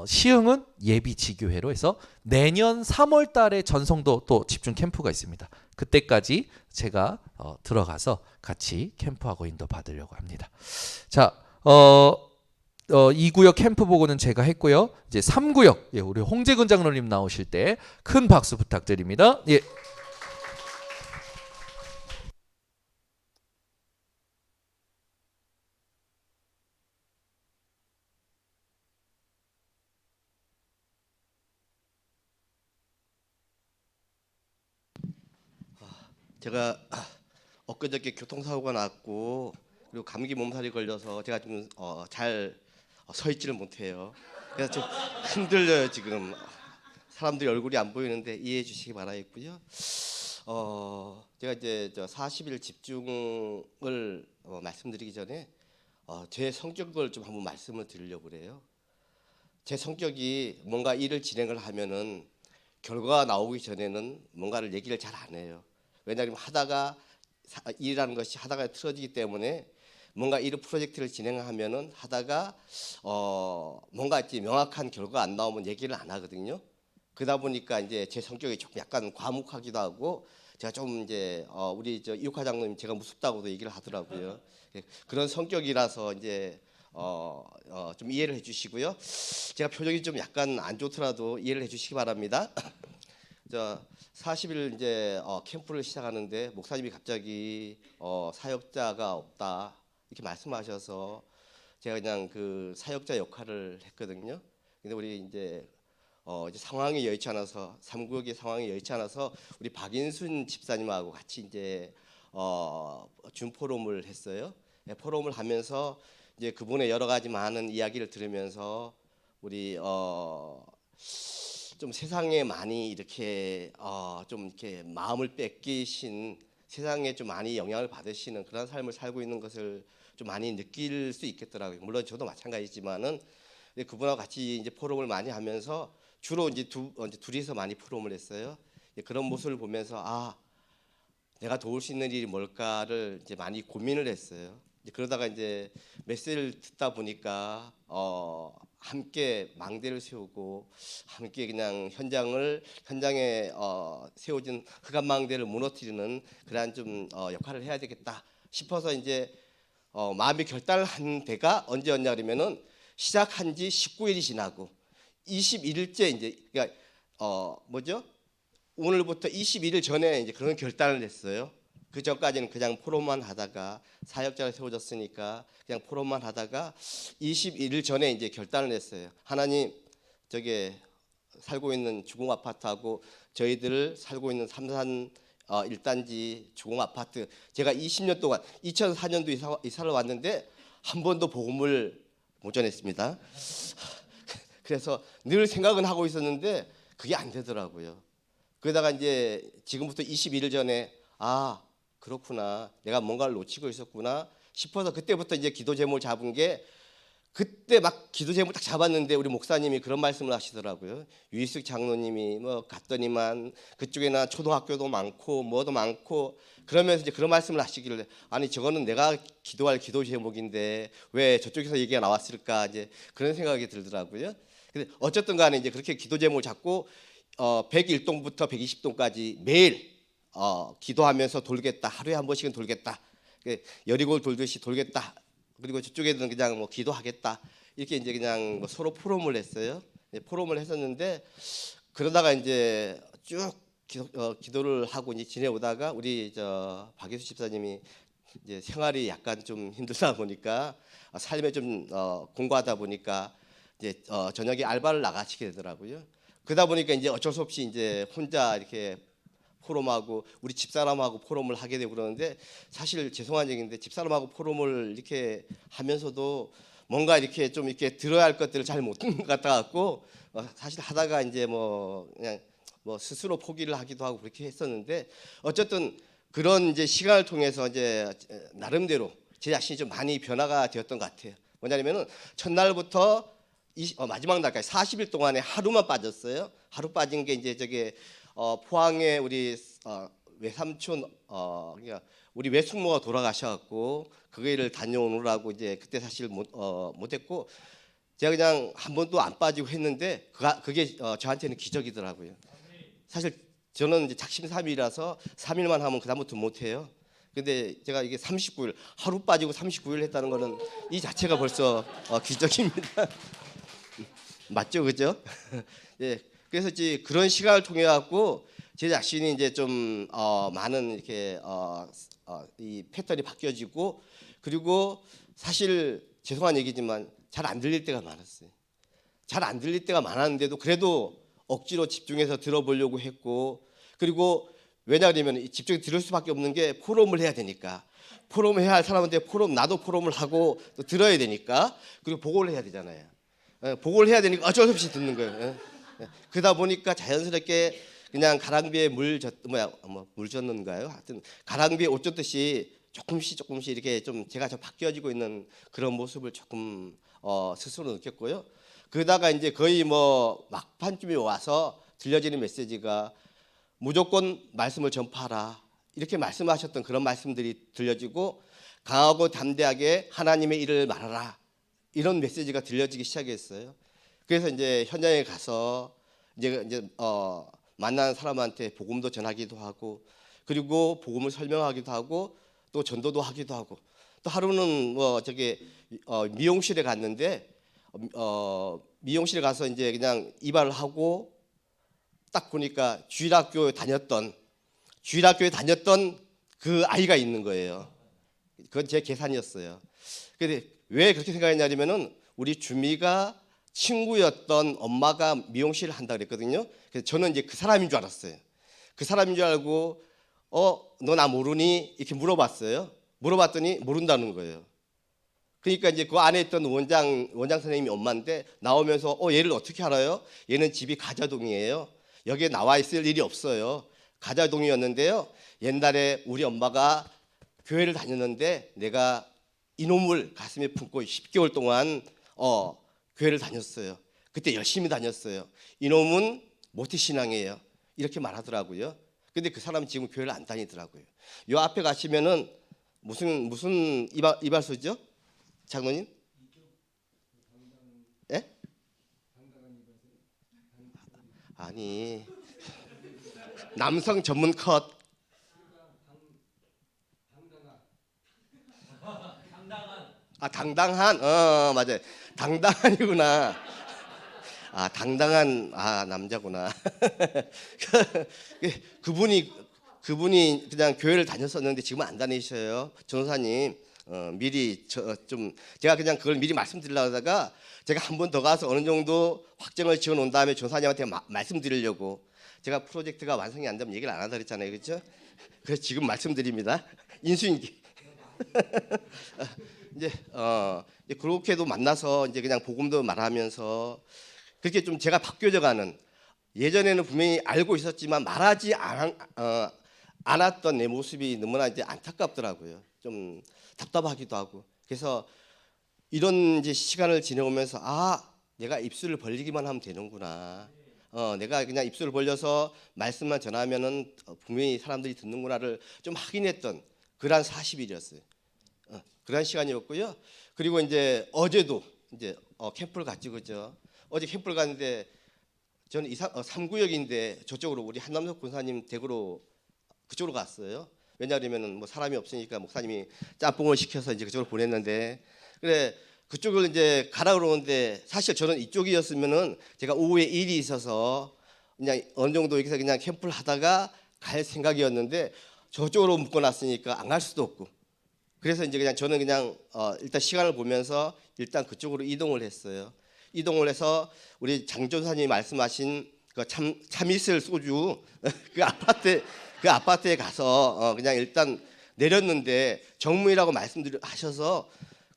시흥은 예비 지교회로 해서 내년 3월 달에 전성도 또 집중 캠프가 있습니다. 그때까지 제가 들어가서 같이 캠프하고 인도받으려고 합니다. 자, 2구역 캠프 보고는 제가 했고요. 이제 3구역, 예, 우리 홍재근 장로님 나오실 때 큰 박수 부탁드립니다. 예. 제가 엊그저께 교통사고가 났고, 그리고 감기 몸살이 걸려서 제가 좀 잘 서 있지를 못해요. 그래서 좀 힘들려요 지금. 사람들이 얼굴이 안 보이는데 이해해 주시기 바라겠고요. 제가 이제 40일 집중을 말씀드리기 전에 제 성격을 좀 한번 말씀을 드리려고 그래요. 제 성격이 뭔가 일을 진행을 하면은 결과가 나오기 전에는 뭔가를 얘기를 잘 안 해요. 왜냐하면 일이라는 것이 하다가 틀어지기 때문에 뭔가 이 프로젝트를 진행하면은 하다가 뭔가 이제 명확한 결과가 안 나오면 얘기를 안 하거든요. 그러다 보니까 이제 제 성격이 조금 약간 과묵하기도 하고 제가 좀 이제 우리 이육화 장로님 제가 무섭다고도 얘기를 하더라고요. 그런 성격이라서 이제 좀 이해를 해주시고요. 제가 표정이 좀 약간 안 좋더라도 이해를 해주시기 바랍니다. 40일 이제 캠프를 시작하는데 목사님이 갑자기 사역자가 없다 이렇게 말씀하셔서 제가 그냥 그 사역자 역할을 했거든요. 근데 우리 이제 상황이 여의치 않아서 삼국의 상황이 여의치 않아서 우리 박인순 집사님하고 같이 이제 준 포럼을 했어요. 네, 포럼을 하면서 이제 그분의 여러 가지 많은 이야기를 들으면서 우리 좀 세상에 많이 이렇게 좀 이렇게 마음을 뺏기신 세상에 좀 많이 영향을 받으시는 그런 삶을 살고 있는 것을 좀 많이 느낄 수 있겠더라고요. 물론 저도 마찬가지지만은 그분하고 같이 이제 포럼을 많이 하면서 주로 이제 둘이서 많이 포럼을 했어요. 그런 모습을 보면서 내가 도울 수 있는 일이 뭘까를 이제 많이 고민을 했어요. 그러다가 이제 메시지를 듣다 보니까 함께 망대를 세우고 함께 그냥 현장에 세워진 흑암 망대를 무너뜨리는 그러한 좀 역할을 해야 되겠다 싶어서 이제 마음의 결단을 한 데가 언제였냐 그러면은 시작한 지 19일이 지나고 21일째 이제 그러니까 오늘부터 21일 전에 이제 그런 결단을 했어요. 그 전까지는 그냥 포럼만 하다가 사역자가 세워졌으니까 그냥 포럼만 하다가 21일 전에 이제 결단을 했어요. 하나님, 저게 살고 있는 주공 아파트하고 저희들 살고 있는 삼산 1단지 주공 아파트 제가 20년 동안 2004년도 이사를 왔는데 한 번도 복음을 못 전했습니다. 그래서 늘 생각은 하고 있었는데 그게 안 되더라고요. 그러다가 이제 지금부터 21일 전에 그렇구나. 내가 뭔가를 놓치고 있었구나 싶어서 그때부터 이제 기도 제목을 잡은 게 그때 막 기도 제목을 딱 잡았는데 우리 목사님이 그런 말씀을 하시더라고요. 유희숙 장로님이 갔더니만 그쪽에나 초등학교도 많고 뭐도 많고 그러면서 이제 그런 말씀을 하시길래 아니 저거는 내가 기도할 기도 제목인데 왜 저쪽에서 얘기가 나왔을까 이제 그런 생각이 들더라고요. 근데 어쨌든 간에 이제 그렇게 기도 제목을 잡고 101동부터 120동까지 매일 기도하면서 돌겠다. 하루에 한 번씩은 돌겠다. 여리고를 돌듯이 돌겠다. 그리고 저쪽에는 그냥 기도하겠다. 이렇게 이제 그냥 서로 포럼을 했어요. 포럼을 했었는데 그러다가 이제 쭉 기도를 하고 이제 지내오다가 우리 박예수 집사님이 이제 생활이 약간 좀 힘들다 보니까 삶에 좀 공부하다 보니까 이제 저녁에 알바를 나가시게 되더라고요. 그러다 보니까 이제 어쩔 수 없이 이제 혼자 이렇게 포럼하고 우리 집사람하고 포럼을 하게 되고 그러는데 사실 죄송한 얘기인데 집사람하고 포럼을 이렇게 하면서도 뭔가 이렇게 좀 이렇게 들어야 할 것들을 잘 못 듣는 것 같아 갖고 사실 하다가 이제 그냥 스스로 포기를 하기도 하고 그렇게 했었는데 어쨌든 그런 이제 시간을 통해서 이제 나름대로 제 자신이 좀 많이 변화가 되었던 것 같아요. 뭐냐면은 첫날부터 마지막 날까지 40일 동안에 하루만 빠졌어요. 하루 빠진 게 이제 포항에 우리 외삼촌 그러니까 우리 외숙모가 돌아가셔갖고 그 일을 다녀오느라고 이제 그때 사실 못했고 제가 그냥 한 번도 안 빠지고 했는데 그게 저한테는 기적이더라고요. 사실 저는 이제 작심삼일이라서 3일만 하면 그다음부터 못해요. 근데 제가 이게 39일 하루 빠지고 39일 했다는 거는 이 자체가 벌써 기적입니다. 맞죠, 그죠? 예. 그래서 이제 그런 시간을 통해 갖고 제 자신이 이제 좀 많은 이렇게 이 패턴이 바뀌어지고 그리고 사실 죄송한 얘기지만 잘 안 들릴 때가 많았어요. 잘 안 들릴 때가 많았는데도 그래도 억지로 집중해서 들어보려고 했고 그리고 왜냐하면 집중해서 들을 수밖에 없는 게 포럼을 해야 되니까 포럼을 해야 할 사람한테 나도 포럼을 하고 또 들어야 되니까 그리고 보고를 해야 되잖아요. 보고를 해야 되니까 어쩔 수 없이 듣는 거예요. 그러다 보니까 자연스럽게 그냥 가랑비에 물 젓는가요? 하여튼 가랑비에 옷 젓듯이 조금씩 이렇게 좀 제가 좀 바뀌어지고 있는 그런 모습을 조금 스스로 느꼈고요. 그러다가 이제 거의 뭐 막판쯤에 와서 들려지는 메시지가 무조건 말씀을 전파하라 이렇게 말씀하셨던 그런 말씀들이 들려지고 강하고 담대하게 하나님의 일을 말하라 이런 메시지가 들려지기 시작했어요. 그래서 이제 현장에 가서 이제 만나는 사람한테 복음도 전하기도 하고 그리고 복음을 설명하기도 하고 또 전도도 하기도 하고 또 하루는 뭐 미용실에 갔는데 미용실에 가서 이제 그냥 이발을 하고 딱 보니까 주일학교에 다녔던 그 아이가 있는 거예요. 그건 제 계산이었어요. 근데 왜 그렇게 생각했냐면은 우리 주미가 친구였던 엄마가 미용실을 한다 그랬거든요. 그래서 저는 이제 그 사람인 줄 알았어요. 그 사람인 줄 알고 너 나 모르니? 이렇게 물어봤어요. 물어봤더니 모른다는 거예요. 그러니까 이제 그 안에 있던 원장 선생님이 엄마인데 나오면서 얘를 어떻게 알아요? 얘는 집이 가자동이에요. 여기에 나와 있을 일이 없어요. 가자동이었는데요. 옛날에 우리 엄마가 교회를 다녔는데 내가 이놈을 가슴에 품고 10개월 동안 교회를 다녔어요. 그때 열심히 다녔어요. 이놈은 모태신앙이에요. 이렇게 말하더라고요. 근데 그 사람은 지금 교회를 안 다니더라고요. 요 앞에 가시면은 무슨 이발소죠? 장로님? 예? 아니 남성 전문 컷. 당당한 맞아요. 당당한이구나. 당당한 남자구나. 그분이 그냥 교회를 다녔었는데 지금은 안 다니셔요. 전도사님 미리 제가 그냥 그걸 미리 말씀드리려고 하다가 제가 한 번 더 가서 어느 정도 확정을 지어 놓은 다음에 전도사님한테 말씀드리려고 제가 프로젝트가 완성이 안 되면 얘기를 안 하다 그랬잖아요. 그렇죠? 그래서 지금 말씀드립니다. 인수인계. 이제 그렇게도 만나서 이제 그냥 복음도 말하면서 그렇게 좀 제가 바뀌어져가는 예전에는 분명히 알고 있었지만 말하지 않았던 내 모습이 너무나 이제 안타깝더라고요. 좀 답답하기도 하고 그래서 이런 이제 시간을 지내오면서 내가 입술을 벌리기만 하면 되는구나. 내가 그냥 입술을 벌려서 말씀만 전하면은 분명히 사람들이 듣는구나를 좀 확인했던 그러한 40일이었어요. 그런 시간이었고요. 그리고 이제 어제도 이제 캠프를 갔지 그죠. 어제 캠프를 갔는데 저는 3구역인데 저쪽으로 우리 한남석 군사님 댁으로 그쪽으로 갔어요. 왜냐하면은 뭐 사람이 없으니까 목사님이 짬뽕을 시켜서 이제 그쪽으로 보냈는데 그래 그쪽을 이제 가라 그러는데 사실 저는 이쪽이었으면은 제가 오후에 일이 있어서 그냥 어느 정도 이렇게 해서 그냥 캠프를 하다가 갈 생각이었는데 저쪽으로 묶어놨으니까 안 갈 수도 없고 그래서 이제 그냥 저는 그냥 일단 시간을 보면서 일단 그쪽으로 이동을 했어요. 이동을 해서 우리 장전사님이 말씀하신 그 참이슬 소주 그 아파트에 가서 그냥 일단 내렸는데 정문이라고 말씀하셔서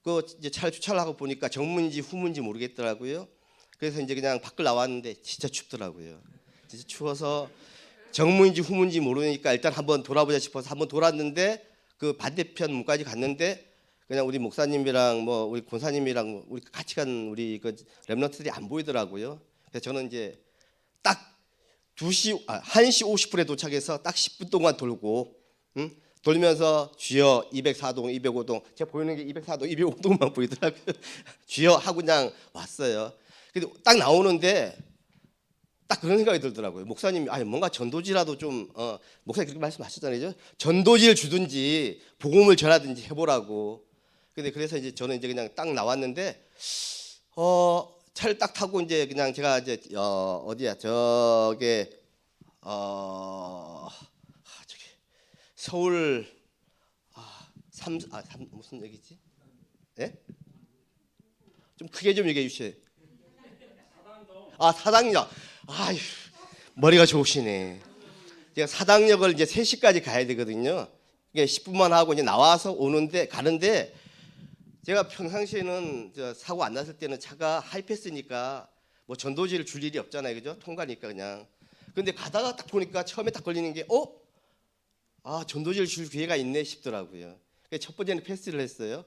그 이제 차를 주차를 하고 보니까 정문인지 후문인지 모르겠더라고요. 그래서 이제 그냥 밖을 나왔는데 진짜 춥더라고요. 진짜 추워서 정문인지 후문인지 모르니까 일단 한번 돌아보자 싶어서 한번 돌았는데 그 반대편 문까지 갔는데 그냥 우리 목사님이랑 뭐 우리 권사님이랑 우리 같이 간 우리 그 렘넌트들이 안 보이더라고요. 그래서 저는 이제 딱 1시 50분에 도착해서 딱 10분 동안 돌고 돌면서 주여 204동 205동 제가 보이는 게 204동 205동만 보이더라고요. 주여 하고 그냥 왔어요. 근데 딱 나오는데 딱 그런 생각이 들더라고요. 목사님이 뭔가 전도지라도 좀 목사님 그렇게 말씀하셨잖아요. 전도지를 주든지 복음을 전하든지 해보라고. 근데 그래서 이제 저는 이제 그냥 딱 나왔는데 차를 딱 타고 이제 그냥 제가 이제 어디야 저게 저기 서울 무슨 얘기지? 예? 좀 크게 좀 얘기해 주세요. 사당역. 머리가 좋으시네. 제가 사당역을 이제 3시까지 가야 되거든요. 이게 10분만 하고 이제 나와서 가는데 제가 평상시에는 사고 안 났을 때는 차가 하이패스니까 뭐 전도지를 줄 일이 없잖아요, 그죠? 통과니까 그냥. 근데 가다가 딱 보니까 처음에 딱 걸리는 게 전도지를 줄 기회가 있네 싶더라고요. 그래서 첫 번째는 패스를 했어요.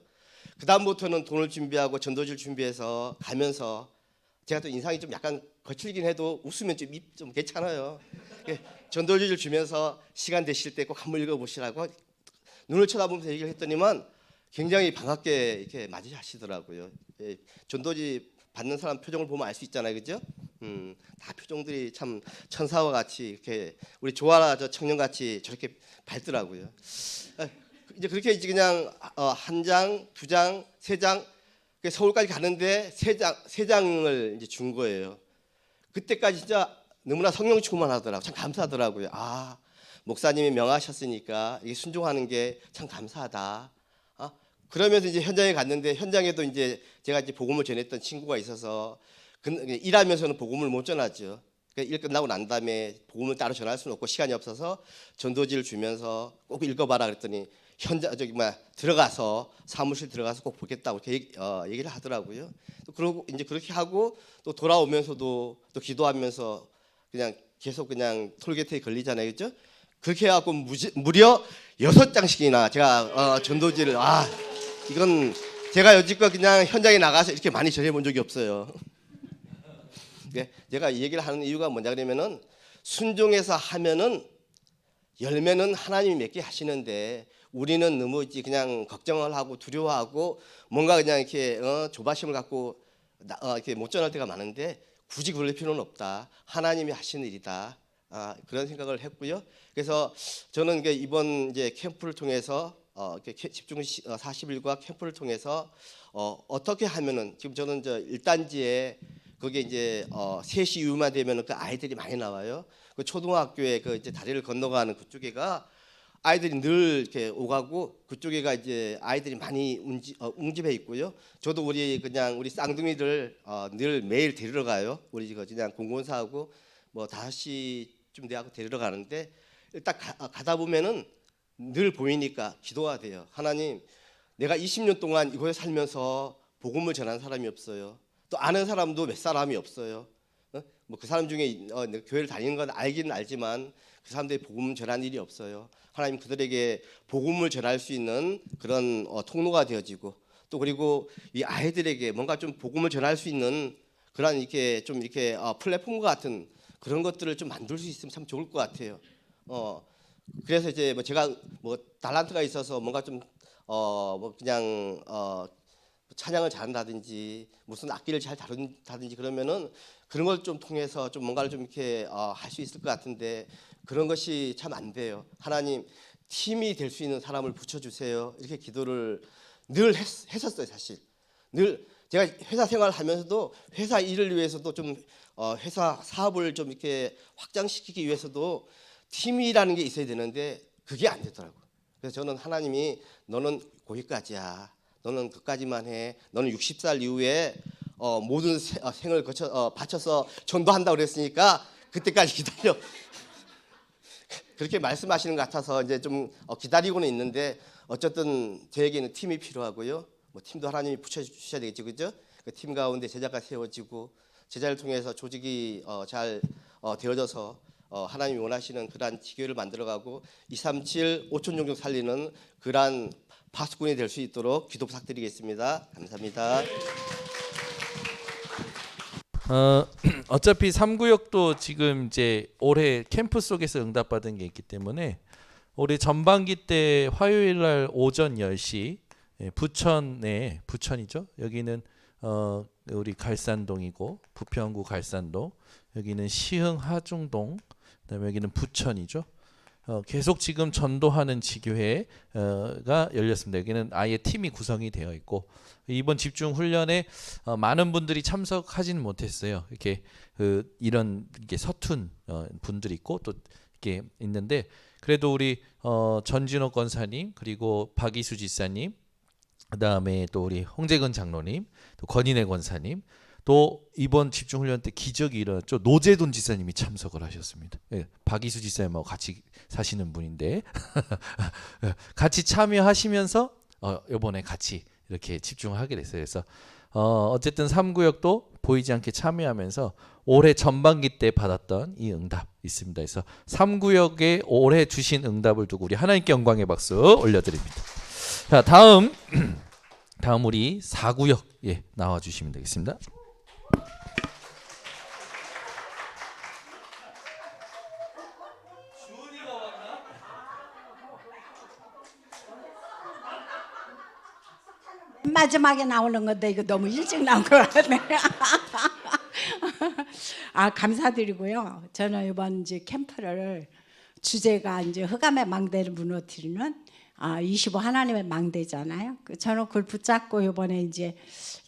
그 다음부터는 돈을 준비하고 전도지를 준비해서 가면서 제가 또 인상이 좀 약간 거칠긴 해도 웃으면 좀 괜찮아요. 전도지를 주면서 시간 되실 때 꼭 한번 읽어보시라고 눈을 쳐다보면서 얘기를 했더니만 굉장히 반갑게 이렇게 맞이하시더라고요. 전도지 받는 사람 표정을 보면 알 수 있잖아요, 그죠? 다 표정들이 참 천사와 같이 이렇게 우리 조아라 저 청년같이 저렇게 밝더라고요. 이제 그렇게 이제 그냥 한 장, 두 장, 세 장 서울까지 가는데 세 장을 이제 준 거예요. 그때까지 진짜 너무나 성령 충만하더라고. 참 감사하더라고요. 목사님이 명하셨으니까 이게 순종하는 게 참 감사하다. 그러면서 이제 현장에 갔는데 현장에도 이제 제가 이제 복음을 전했던 친구가 있어서 일하면서는 복음을 못 전하죠. 일 끝나고 난 다음에 복음을 따로 전할 수는 없고 시간이 없어서 전도지를 주면서 꼭 읽어봐라 그랬더니 들어가서 사무실 들어가서 꼭 보겠다고 이렇게 얘기를 하더라고요. 또 그러고 이제 그렇게 하고 또 돌아오면서도 또 기도하면서 그냥 계속 그냥 톨게이트에 걸리잖아요, 그렇죠? 그렇게 해갖고 무려 6장씩이나 제가 전도지를 이건 제가 여지껏 그냥 현장에 나가서 이렇게 많이 전해본 적이 없어요. 제가 이 얘기를 하는 이유가 뭐냐 그러면은 순종해서 하면은 열매는 하나님이 맺게 하시는데 우리는 너무 그냥 걱정을 하고 두려워하고 뭔가 그냥 이렇게 조바심을 갖고 이렇게 못 전할 때가 많은데 굳이 그럴 필요는 없다. 하나님이 하시는 일이다. 그런 생각을 했고요. 그래서 저는 이번 이제 캠프를 통해서 집중 40일과 캠프를 통해서 어떻게 하면은 지금 저는 저 1단지에 거기에 이제 3시 이후만 되면은 그 아이들이 많이 나와요. 그 초등학교에 그 이제 다리를 건너가는 그쪽에가 아이들이 늘 이렇게 오가고 그쪽에가 이제 아이들이 많이 웅집해 있고요. 저도 우리 쌍둥이들 늘 매일 데리러 가요. 우리 그냥 공공사하고 뭐 5시쯤 돼하고 데리러 가는데 딱 가다 보면은 늘 보이니까 기도가 돼요. 하나님, 내가 20년 동안 이곳에 살면서 복음을 전한 사람이 없어요. 또 아는 사람도 몇 사람이 없어요. 뭐 그 사람 중에 교회를 다니는 건 알기는 알지만 그 사람들이 복음 전한 일이 없어요. 하나님 그들에게 복음을 전할 수 있는 그런 통로가 되어지고 또 그리고 이 아이들에게 뭔가 좀 복음을 전할 수 있는 그런 이렇게 좀 이렇게 플랫폼 같은 그런 것들을 좀 만들 수 있으면 참 좋을 것 같아요. 그래서 이제 뭐 제가 뭐 달란트가 있어서 뭔가 좀 뭐 그냥 찬양을 잘한다든지 무슨 악기를 잘 다룬다든지 그러면은 그런 걸 좀 통해서 좀 뭔가를 좀 이렇게 할 수 있을 것 같은데 그런 것이 참 안 돼요. 하나님 팀이 될 수 있는 사람을 붙여주세요. 이렇게 기도를 늘 했었어요. 사실 늘 제가 회사 생활을 하면서도 회사 일을 위해서도 좀 회사 사업을 좀 이렇게 확장시키기 위해서도 팀이라는 게 있어야 되는데 그게 안 되더라고요. 그래서 저는 하나님이 너는 거기까지야. 너는 그까지만 해. 너는 60살 이후에 모든 생을 바쳐서 전도한다고 그랬으니까 그때까지 기다려. 그렇게 말씀하시는 것 같아서 이제 좀 기다리고는 있는데 어쨌든 저에게는 팀이 필요하고요. 뭐 팀도 하나님이 붙여주셔야 되겠죠, 그죠? 그 팀 가운데 제자가 세워지고 제자를 통해서 조직이 잘 되어져서 하나님이 원하시는 그러한 지교회를 만들어가고 237 5천 종족 살리는 그러한 파수꾼이 될 수 있도록 기도 부탁드리겠습니다. 감사합니다. 어차피 3구역도 지금 이제 올해 캠프 속에서 응답받은 게 있기 때문에 올해 전반기 때 화요일 날 오전 10시 부천이죠. 여기는 우리 갈산동이고 부평구 갈산동, 여기는 시흥 하중동, 그다음에 여기는 부천이죠. 계속 지금 전도하는 지교회가 열렸습니다. 여기는 아예 팀이 구성이 되어 있고 이번 집중 훈련에 많은 분들이 참석하지는 못했어요. 이렇게 이런 이렇게 서툰 분들이 있고 또 이렇게 있는데 그래도 우리 전진호 권사님 그리고 박이수 지사님 그다음에 또 우리 홍재근 장로님 또 권인혜 권사님 또 이번 집중훈련 때 기적이 일어났죠. 노재돈 지사님이 참석을 하셨습니다. 예, 박이수 지사님하고 같이 사시는 분인데 같이 참여하시면서 이번에 같이 이렇게 집중하게 됐어요. 그래서 어쨌든 3구역도 보이지 않게 참여하면서 올해 전반기 때 받았던 이 응답 있습니다. 그래서 3구역에 올해 주신 응답을 두고 우리 하나님께 영광의 박수 올려드립니다. 자, 다음 우리 4구역 나와 주시면 되겠습니다. 마지막에 나오는 건데 이거 너무 일찍 나온 것 같네. 아, 감사드리고요. 저는 이번 이제 캠프를 주제가 이제 흑암의 망대를 무너뜨리는 25 하나님의 망대잖아요. 저는 그걸 붙잡고 이번에 이제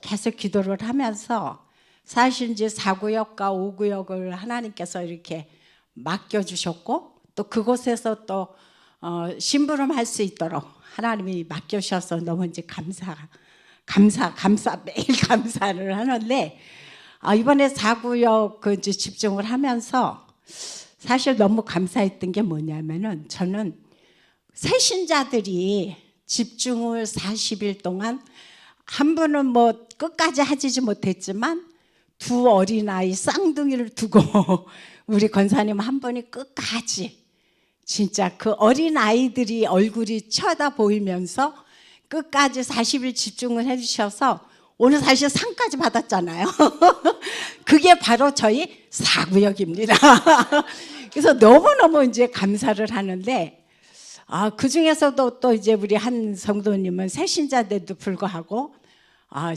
계속 기도를 하면서 사실 이제 4구역과 5구역을 하나님께서 이렇게 맡겨주셨고 또 그곳에서 또 심부름할 수 있도록 하나님이 맡겨주셔서 너무 이제 매일 감사를 하는데 이번에 4구역 그 이제 집중을 하면서 사실 너무 감사했던 게 뭐냐면은 저는 새신자들이 집중을 40일 동안 한 분은 뭐 끝까지 하지 못했지만 두 어린아이 쌍둥이를 두고 우리 권사님 한 분이 끝까지 진짜 그 어린아이들이 얼굴이 쳐다 보이면서 끝까지 40일 집중을 해주셔서 오늘 사실 상까지 받았잖아요. 그게 바로 저희 4구역입니다. 그래서 너무너무 이제 감사를 하는데 그 중에서도 또 이제 우리 한 성도님은 새신자인데도 불구하고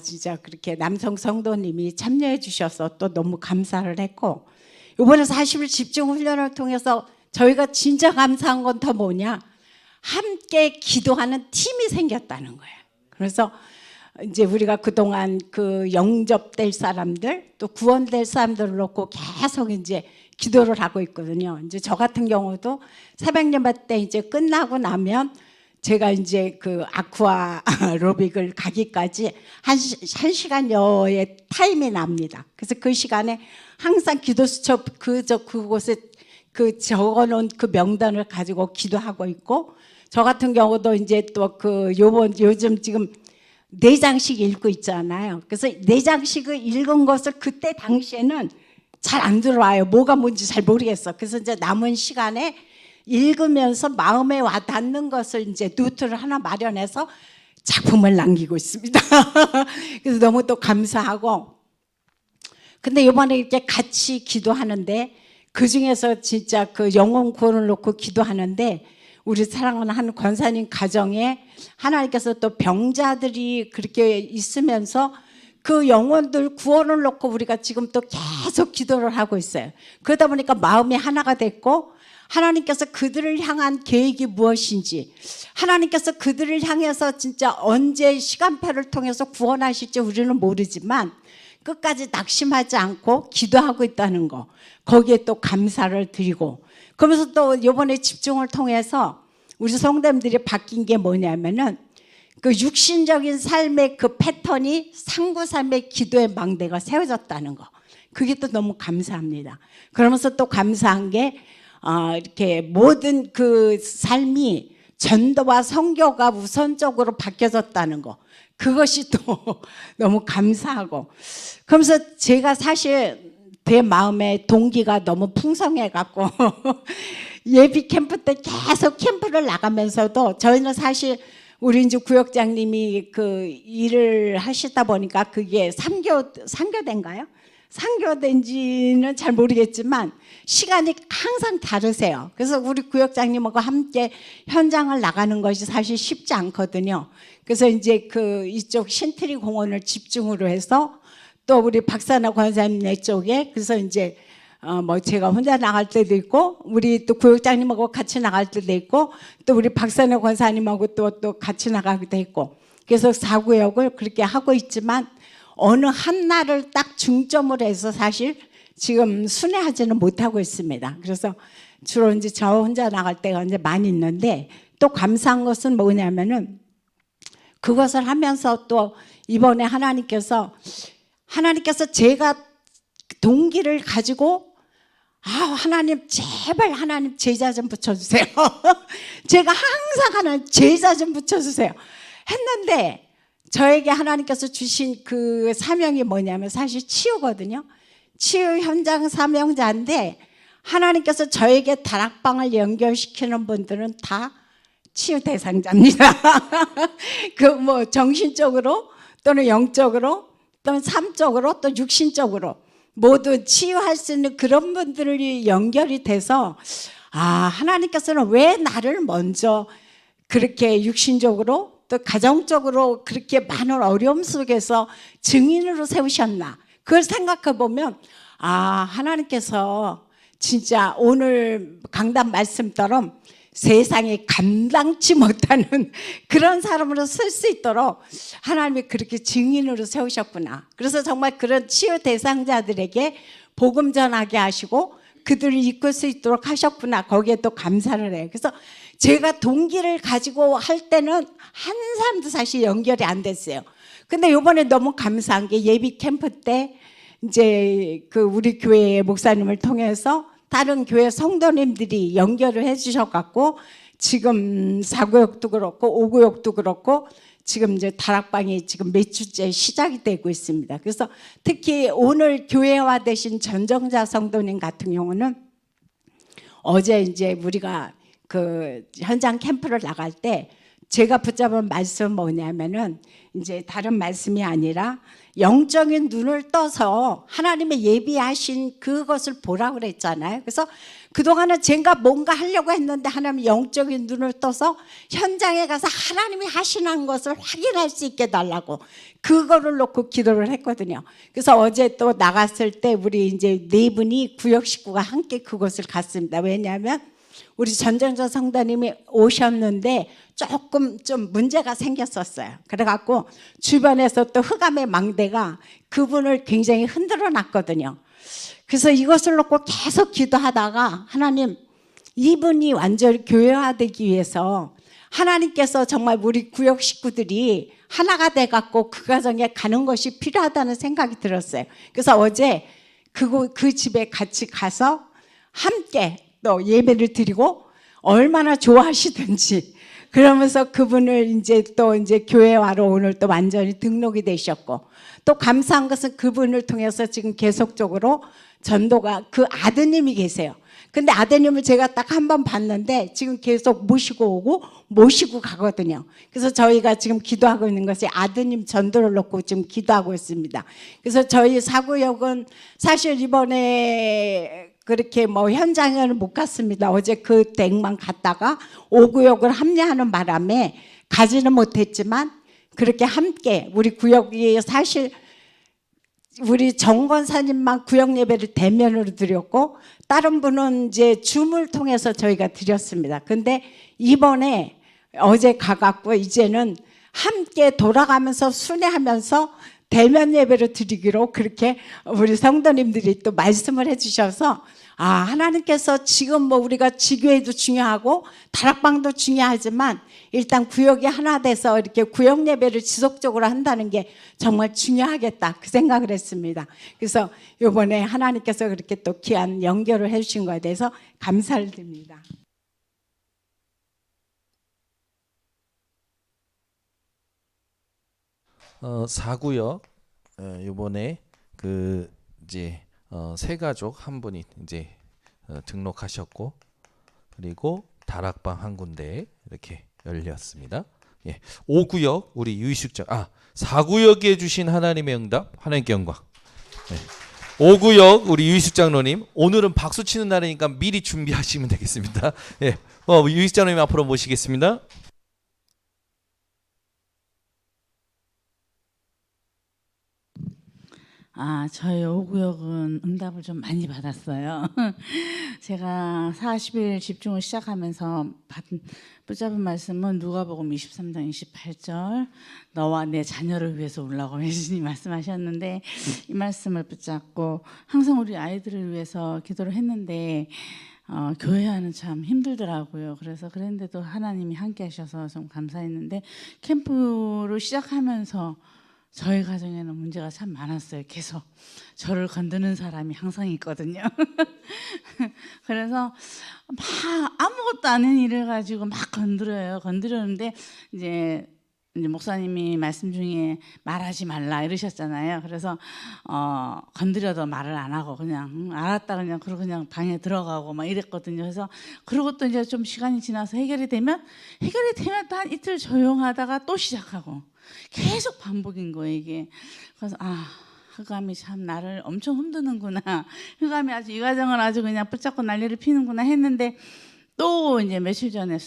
진짜 그렇게 남성 성도님이 참여해 주셔서 또 너무 감사를 했고 이번에 40일 집중 훈련을 통해서 저희가 진짜 감사한 건 더 뭐냐 함께 기도하는 팀이 생겼다는 거예요. 그래서 이제 우리가 그동안 그 영접될 사람들 또 구원될 사람들을 놓고 계속 이제 기도를 하고 있거든요. 이제 저 같은 경우도 새벽 예배 때 이제 끝나고 나면 제가 이제 그 아쿠아 로빅을 가기까지 한 시간여의 타임이 납니다. 그래서 그 시간에 항상 기도 수첩 그곳에 그 적어놓은 그 명단을 가지고 기도하고 있고 저 같은 경우도 이제 또 그 요즘 지금 4장씩 읽고 있잖아요. 그래서 4장씩을 읽은 것을 그때 당시에는 잘 안 들어와요. 뭐가 뭔지 잘 모르겠어. 그래서 이제 남은 시간에 읽으면서 마음에 와 닿는 것을 이제 노트를 하나 마련해서 작품을 남기고 있습니다. 그래서 너무 또 감사하고 근데 이번에 이렇게 같이 기도하는데 그 중에서 진짜 그 영혼 구원을 놓고 기도하는데 우리 사랑하는 한 권사님 가정에 하나님께서 또 병자들이 그렇게 있으면서 그 영혼들 구원을 놓고 우리가 지금 또 계속 기도를 하고 있어요. 그러다 보니까 마음이 하나가 됐고 하나님께서 그들을 향한 계획이 무엇인지 하나님께서 그들을 향해서 진짜 언제 시간표를 통해서 구원하실지 우리는 모르지만 끝까지 낙심하지 않고 기도하고 있다는 거 거기에 또 감사를 드리고 그러면서 또 이번에 집중을 통해서 우리 성도님들이 바뀐 게 뭐냐면은 그 육신적인 삶의 그 패턴이 상구 삶의 기도의 망대가 세워졌다는 거 그게 또 너무 감사합니다. 그러면서 또 감사한 게 이렇게 모든 그 삶이 전도와 선교가 우선적으로 바뀌어졌다는 거 그것이 또 너무 감사하고 그러면서 제가 사실 제 마음에 동기가 너무 풍성해 갖고 예비 캠프 때 계속 캠프를 나가면서도 저희는 사실 우리 이제 구역장님이 그 일을 하시다 보니까 그게 상교대인가요? 상교대인지는 잘 모르겠지만 시간이 항상 다르세요. 그래서 우리 구역장님하고 함께 현장을 나가는 것이 사실 쉽지 않거든요. 그래서 이제 그 이쪽 신트리 공원을 집중으로 해서 또 우리 박사나 권사님 쪽에 그래서 이제 뭐 제가 혼자 나갈 때도 있고 우리 또 구역장님하고 같이 나갈 때도 있고 또 우리 박사나 권사님하고 또 같이 나가기도 했고 그래서 4구역을 그렇게 하고 있지만 어느 한 날을 딱 중점으로 해서 사실 지금 순회하지는 못하고 있습니다. 그래서 주로 이제 저 혼자 나갈 때가 이제 많이 있는데 또 감사한 것은 뭐냐면은 그것을 하면서 또 이번에 하나님께서 제가 동기를 가지고 하나님 제발 하나님 제자 좀 붙여주세요. 제가 항상 하나님 제자 좀 붙여주세요 했는데 저에게 하나님께서 주신 그 사명이 뭐냐면 사실 치유거든요. 치유 현장 사명자인데 하나님께서 저에게 다락방을 연결시키는 분들은 다 치유 대상자입니다. 그 뭐 정신적으로 또는 영적으로 또는 삶적으로 또 육신적으로 모두 치유할 수 있는 그런 분들이 연결이 돼서 아, 하나님께서는 왜 나를 먼저 그렇게 육신적으로 또 가정적으로 그렇게 많은 어려움 속에서 증인으로 세우셨나? 그걸 생각해 보면 아, 하나님께서 진짜 오늘 강단 말씀처럼 세상에 감당치 못하는 그런 사람으로 쓸 수 있도록 하나님이 그렇게 증인으로 세우셨구나. 그래서 정말 그런 치유 대상자들에게 복음 전하게 하시고 그들을 이끌 수 있도록 하셨구나. 거기에 또 감사를 해요. 그래서 제가 동기를 가지고 할 때는 한 사람도 사실 연결이 안 됐어요. 근데 이번에 너무 감사한 게 예비 캠프 때 이제 그 우리 교회 목사님을 통해서 다른 교회 성도님들이 연결을 해주셔갖고 지금 4구역도 그렇고 5구역도 그렇고 지금 이제 다락방이 지금 몇 주째 시작이 되고 있습니다. 그래서 특히 오늘 교회화 되신 전정자 성도님 같은 경우는 어제 이제 우리가 그 현장 캠프를 나갈 때 제가 붙잡은 말씀은 뭐냐면은 이제 다른 말씀이 아니라 영적인 눈을 떠서 하나님의 예비하신 그것을 보라고 그랬잖아요. 그래서 그동안은 제가 뭔가 하려고 했는데 하나님 영적인 눈을 떠서 현장에 가서 하나님이 하시는 것을 확인할 수 있게 달라고 그거를 놓고 기도를 했거든요. 그래서 어제 또 나갔을 때 우리 이제 네 분이 구역 식구가 함께 그곳을 갔습니다. 왜냐하면 우리 전정자 성도님이 오셨는데 조금 좀 문제가 생겼었어요. 그래갖고 주변에서 또 흑암의 망대가 그분을 굉장히 흔들어 놨거든요. 그래서 이것을 놓고 계속 기도하다가 하나님, 이분이 완전히 교회화되기 위해서 하나님께서 정말 우리 구역 식구들이 하나가 돼갖고 그 가정에 가는 것이 필요하다는 생각이 들었어요. 그래서 어제 그 집에 같이 가서 함께 또 예배를 드리고 얼마나 좋아하시든지 그러면서 그분을 이제 또 이제 교회화로 오늘 또 완전히 등록이 되셨고 또 감사한 것은 그분을 통해서 지금 계속적으로 전도가 그 아드님이 계세요. 근데 아드님을 제가 딱 한 번 봤는데 지금 계속 모시고 오고 모시고 가거든요. 그래서 저희가 지금 기도하고 있는 것이 아드님 전도를 놓고 지금 기도하고 있습니다. 그래서 저희 사구역은 사실 이번에 그렇게 뭐 현장을 못 갔습니다. 어제 그 댁만 갔다가 5구역을 합류하는 바람에 가지는 못했지만 그렇게 함께 우리 구역이 사실 우리 정 권사님만 구역 예배를 대면으로 드렸고 다른 분은 이제 줌을 통해서 저희가 드렸습니다. 근데 이번에 어제 가갖고 이제는 함께 돌아가면서 순회하면서 대면 예배를 드리기로 그렇게 우리 성도님들이 또 말씀을 해주셔서 아, 하나님께서 지금 뭐 우리가 지교회도 중요하고 다락방도 중요하지만 일단 구역이 하나 돼서 이렇게 구역 예배를 지속적으로 한다는 게 정말 중요하겠다 그 생각을 했습니다. 그래서 이번에 하나님께서 그렇게 또 귀한 연결을 해주신 거에 대해서 감사를 드립니다. 사구역 이번에 그 이제 세 가족 한 분이 이제 등록하셨고 그리고 다락방 한 군데 이렇게 열렸습니다. 예, 5구역 우리 유희숙장 4구역에 주신 하나님의 응답 하나님께 영광. 예. 5구역 우리 유희숙 장로님 오늘은 박수 치는 날이니까 미리 준비하시면 되겠습니다. 예, 유희숙 장로님 앞으로 모시겠습니다. 저희 5구역은 응답을 좀 많이 받았어요. 제가 40일 집중을 시작하면서 붙잡은 말씀은 누가복음 23장 28절 너와 내 자녀를 위해서 울라고 예수님이 말씀하셨는데 이 말씀을 붙잡고 항상 우리 아이들을 위해서 기도를 했는데 교회하는 참 힘들더라고요. 그래서 그랬는데도 하나님이 함께 하셔서 좀 감사했는데 캠프를 시작하면서 저희 가정에는 문제가 참 많았어요. 계속 저를 건드는 사람이 항상 있거든요. 그래서 막 아무것도 아닌 일을 가지고 막 건드려요. 건드렸는데 이제 이제 목사님이 말씀 중에 말하지 말라 이러셨잖아요. 그래서 건드려도 말을 안 하고 그냥 알았다 그냥 그러고 그냥 방에 들어가고 막 이랬거든요. 그래서 그러고 또 이제 좀 시간이 지나서 해결이 되면 또 한 이틀 조용하다가 또 시작하고 계속 반복인 거예요 이게. 그래서 흑암이 참 나를 엄청 흔드는구나. 흑암이 아주 이 과정을 아주 그냥 붙잡고 난리를 피는구나 했는데 또 이제 며칠 전에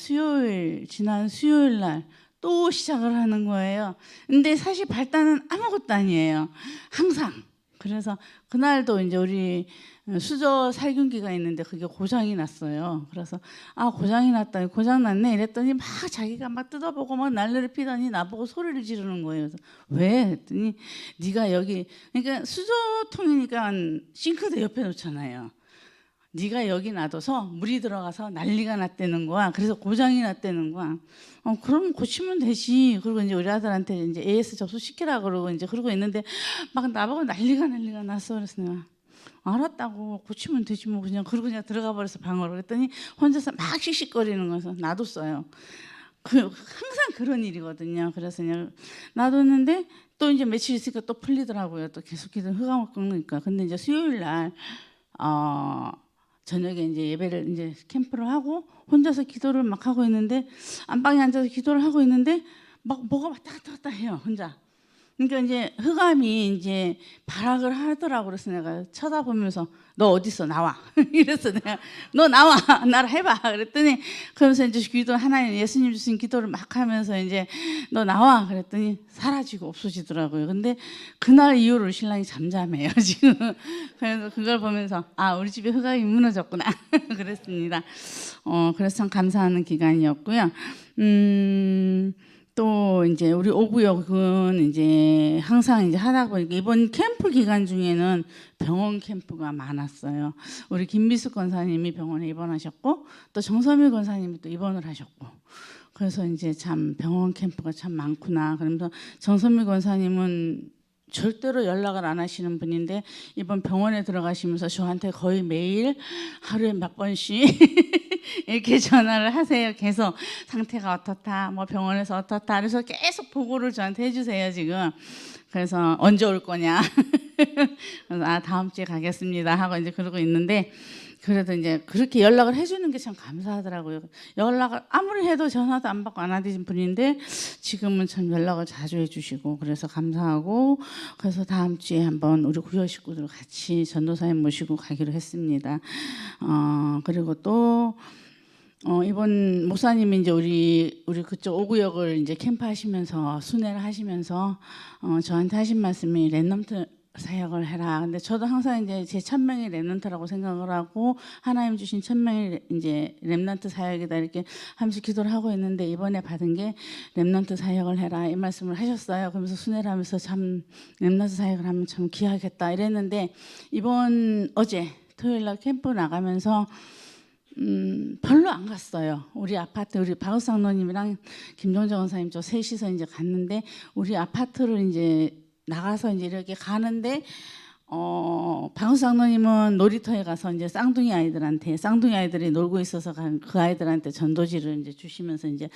지난 수요일 날 또 시작을 하는 거예요. 근데 사실 발단은 아무것도 아니에요. 항상. 그래서 그날도 이제 우리 수저 살균기가 있는데 그게 고장이 났어요. 그래서 고장이 났다. 고장 났네 이랬더니 막 자기가 막 뜯어보고 막 난리를 피더니 나보고 소리를 지르는 거예요. 그래서 왜? 했더니 네가 여기 그러니까 수저통이니까 싱크대 옆에 놓잖아요. 네가 여기 놔둬서 물이 들어가서 난리가 났다는 거야. 그래서 고장이 났다는 거야. 그럼 고치면 되지. 그리고 이제 우리 아들한테 이제 AS 접수시키라 그러고 이제 그러고 있는데 막 나보고 난리가 났어. 그래서 내가 알았다고 고치면 되지 뭐 그냥 그러고 그냥 들어가 버려서 방으로 그랬더니 혼자서 막 씩씩거리는 거여서 놔뒀어요. 항상 그런 일이거든요. 그래서 그냥 놔뒀는데 또 이제 며칠 있으니까 또 풀리더라고요. 또 계속 흑암을 꺾으니까. 근데 이제 수요일 날 저녁에 이제 예배를 이제 캠프를 하고 혼자서 기도를 막 하고 있는데 안방에 앉아서 기도를 하고 있는데 막 뭐가 왔다 갔다 해요 혼자. 그러니까 이제 흑암이 이제 발악을 하더라고. 그래서 내가 쳐다보면서 너 어디 있어 나와. 이래서 내가 너 나와 나를 해봐. 그랬더니 그러면서 이제 기도 하나님 예수님 주신 기도를 막 하면서 이제 너 나와. 그랬더니 사라지고 없어지더라고요. 근데 그날 이후로 신랑이 잠잠해요 지금. 그래서 그걸 보면서 우리 집에 흑암이 무너졌구나. 그랬습니다. 그래서 참 감사하는 기간이었고요. 또 이제 우리 5구역은 이제 항상 이제 하다 보니까 이번 캠프 기간 중에는 병원 캠프가 많았어요. 우리 김미숙 권사님이 병원에 입원하셨고 또 정서미 권사님이 또 입원을 하셨고 그래서 이제 참 병원 캠프가 참 많구나. 그러면서 정서미 권사님은 절대로 연락을 안 하시는 분인데 이번 병원에 들어가시면서 저한테 거의 매일 하루에 몇 번씩 이렇게 전화를 하세요. 계속 상태가 어떻다, 뭐 병원에서 어떻다. 그래서 계속 보고를 저한테 해주세요 지금. 그래서 언제 올 거냐. 그래서 다음 주에 가겠습니다 하고 이제 그러고 있는데 그래도 이제 그렇게 연락을 해주는 게 참 감사하더라고요. 연락을 아무리 해도 전화도 안 받고 안 하던 분인데 지금은 참 연락을 자주 해주시고 그래서 감사하고 그래서 다음 주에 한번 우리 구역 식구들 같이 전도사님 모시고 가기로 했습니다. 그리고 또 이번 목사님이 이제 우리 그쪽 5구역을 이제 캠프 하시면서 순회를 하시면서 저한테 하신 말씀이 랜덤트 사역을 해라. 근데 저도 항상 이제 제 1000명이 렘넌트라고 생각을 하고 하나님 주신 1000명이 이제 렘넌트 사역이다 이렇게 하면서 기도를 하고 있는데 이번에 받은 게 렘넌트 사역을 해라 이 말씀을 하셨어요. 그러면서 순회를 하면서 참 렘넌트 사역을 하면 참 귀하겠다 이랬는데 이번 어제 토요일 날 캠프 나가면서 별로 안 갔어요. 우리 아파트 우리 박우상노님이랑 김종정 원사님 저 셋이서 이제 갔는데 우리 아파트를 이제 나가서 이제 이렇게 가는데 방수장로님은 놀이터에 가서 이제 쌍둥이 아이들이 놀고 있어서 그 아이들한테 전도지를 이제 주시면서 이제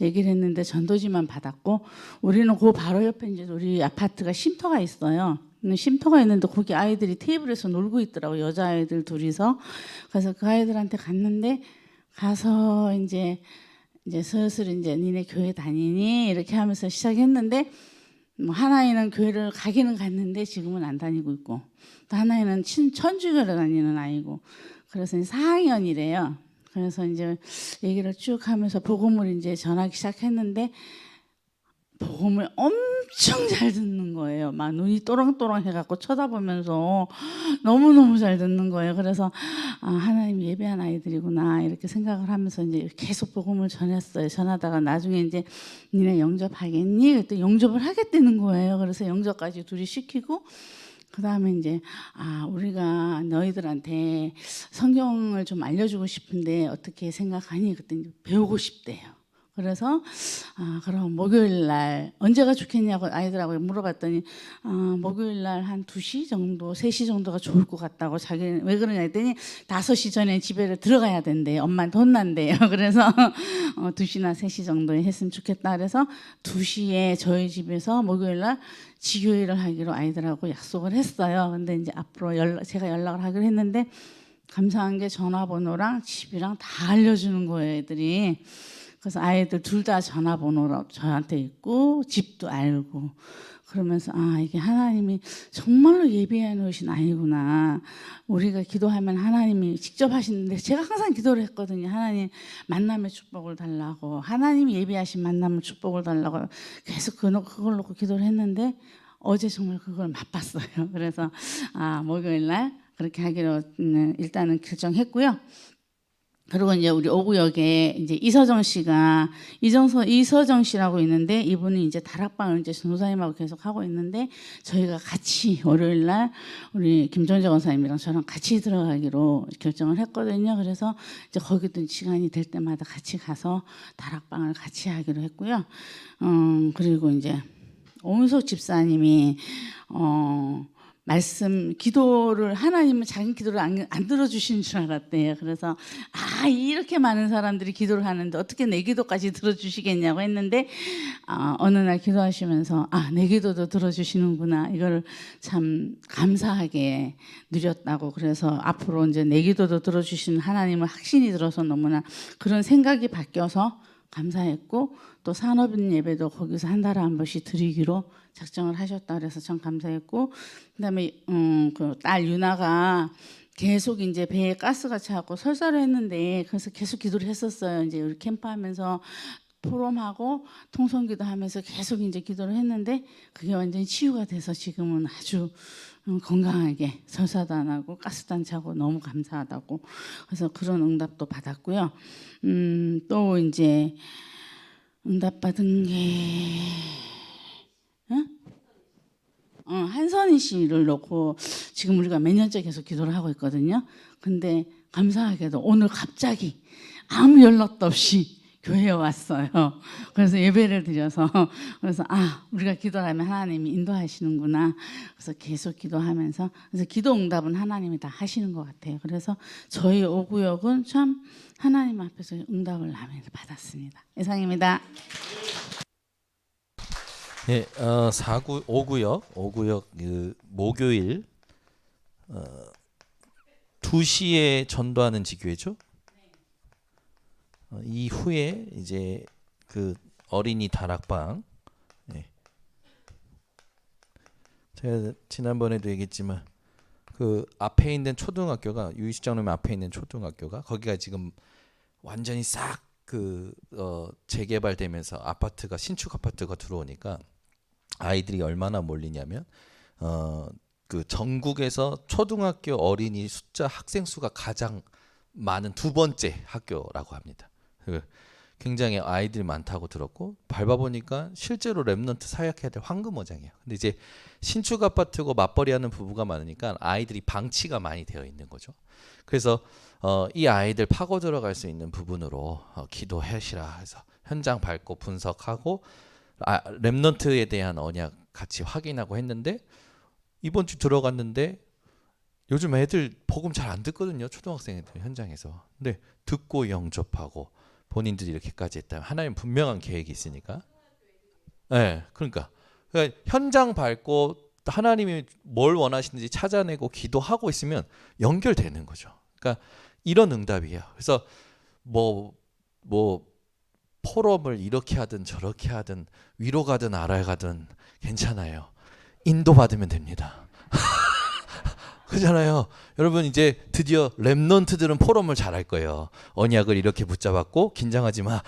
얘기를 했는데 전도지만 받았고 우리는 그 바로 옆에 이제 우리 아파트가 쉼터가 있어요. 쉼터가 있는데 거기 아이들이 테이블에서 놀고 있더라고 여자아이들 둘이서. 그래서 그 아이들한테 갔는데 가서 이제 슬슬 이제 니네 교회 다니니 이렇게 하면서 시작했는데 뭐 하나이는 교회를 가기는 갔는데 지금은 안 다니고 있고 또 하나이는 천주교를 다니는 아이고 그래서 4학년이래요. 그래서 이제 얘기를 쭉 하면서 복음을 이제 전하기 시작했는데 복음을 엄청 잘 듣는 거예요. 막 눈이 또랑또랑 해갖고 쳐다보면서 너무너무 잘 듣는 거예요. 그래서 하나님 예배한 아이들이구나 이렇게 생각을 하면서 이제 계속 복음을 전했어요. 전하다가 나중에 이제 니네 영접하겠니? 그때 영접을 하겠다는 거예요. 그래서 영접까지 둘이 시키고 그 다음에 이제 우리가 너희들한테 성경을 좀 알려주고 싶은데 어떻게 생각하니? 그때 이제 배우고 싶대요. 그래서 그럼 목요일 날 언제가 좋겠냐고 아이들하고 물어봤더니 목요일 날 한 2시 정도, 3시 정도가 좋을 것 같다고. 자기는 왜 그러냐 했더니 5시 전에 집에 들어가야 된대요. 엄마한테 혼난대요. 그래서 2시나 3시 정도에 했으면 좋겠다. 그래서 2시에 저희 집에서 목요일 날 지교회를 하기로 아이들하고 약속을 했어요. 근데 이제 앞으로 제가 연락을 하기로 했는데 감사한 게 전화번호랑 집이랑 다 알려주는 거예요, 애들이. 그래서 아이들 둘 다 전화번호로 저한테 있고 집도 알고 그러면서 이게 하나님이 정말로 예비해 놓으신 아이구나. 우리가 기도하면 하나님이 직접 하시는데 제가 항상 기도를 했거든요. 하나님 만남의 축복을 달라고, 하나님이 예비하신 만남의 축복을 달라고 계속 그걸 놓고 기도를 했는데 어제 정말 그걸 맛봤어요. 그래서 목요일 날 그렇게 하기로 일단은 결정했고요. 그리고 이제 우리 오구역에 이제 이서정 씨가 이서정 씨라고 있는데 이분은 이제 다락방을 이제 전도사님하고 계속 하고 있는데 저희가 같이 월요일 날 우리 김정재 권사님이랑 저랑 같이 들어가기로 결정을 했거든요. 그래서 이제 거기도 시간이 될 때마다 같이 가서 다락방을 같이 하기로 했고요. 그리고 이제 오은석 집사님이 말씀 기도를 하나님은 자기 기도를 안 들어주시는 줄 알았대요. 그래서 이렇게 많은 사람들이 기도를 하는데 어떻게 내 기도까지 들어주시겠냐고 했는데 어느 날 기도하시면서 내 기도도 들어주시는구나, 이걸 참 감사하게 누렸다고. 그래서 앞으로 이제 내 기도도 들어주시는 하나님을 확신이 들어서 너무나 그런 생각이 바뀌어서 감사했고, 또 산업인 예배도 거기서 한 달에 한 번씩 드리기로 작정을 하셨다 그래서 참 감사했고, 그다음에 그 딸 유나가 계속 이제 배에 가스가 차고 설사를 했는데 그래서 계속 기도를 했었어요. 이제 우리 캠프하면서 포럼하고 통성기도 하면서 계속 이제 기도를 했는데 그게 완전히 치유가 돼서 지금은 아주 건강하게 설사도 안 하고 가스도 안 차고 너무 감사하다고. 그래서 그런 응답도 받았고요. 또 이제 응답 받은 게 한선희 씨를 놓고 지금 우리가 몇 년째 계속 기도를 하고 있거든요. 근데 감사하게도 오늘 갑자기 아무 연락도 없이 교회에 왔어요. 그래서 예배를 드려서 그래서 우리가 기도를 하면 하나님이 인도하시는구나. 그래서 계속 기도하면서 그래서 기도 응답은 하나님이 다 하시는 것 같아요. 그래서 저희 오구역은 참 하나님 앞에서 응답을 받았습니다. 이상입니다. 예, 5구역 그 목요일 2시에 전도하는 지교회죠. 이후에 이제 그 어린이 다락방, 제가 지난번에도 얘기했지만 그 앞에 있는 초등학교가 유희시장님 앞에 있는 초등학교가 거기가 지금 완전히 싹 그 재개발되면서 아파트가 신축 아파트가 들어오니까 아이들이 얼마나 몰리냐면 그 전국에서 초등학교 어린이 숫자 학생 수가 가장 많은 2번째 학교라고 합니다. 굉장히 아이들이 많다고 들었고 밟아보니까 실제로 랩넌트 사역해야 될 황금어장이에요. 근데 이제 신축 아파트고 맞벌이하는 부부가 많으니까 아이들이 방치가 많이 되어 있는 거죠. 그래서 이 아이들 파고 들어갈 수 있는 부분으로 기도하시라 해서 현장 밟고 분석하고 랩넌트에 대한 언약 같이 확인하고 했는데 이번 주 들어갔는데 요즘 애들 복음 잘 안 듣거든요. 초등학생 애들 현장에서. 근데 듣고 영접하고 본인들이 이렇게까지 했다면 하나님 분명한 계획이 있으니까. 네, 그러니까 현장 밟고 하나님이 뭘 원하시는지 찾아내고 기도하고 있으면 연결되는 거죠. 그러니까 이런 응답이에요. 그래서 뭐 포럼을 이렇게 하든 저렇게 하든 위로 가든 아래 가든 괜찮아요. 인도받으면 됩니다. 그렇잖아요. 여러분 이제 드디어 랩넌트들은 포럼을 잘할 거예요. 언약을 이렇게 붙잡았고 긴장하지 마.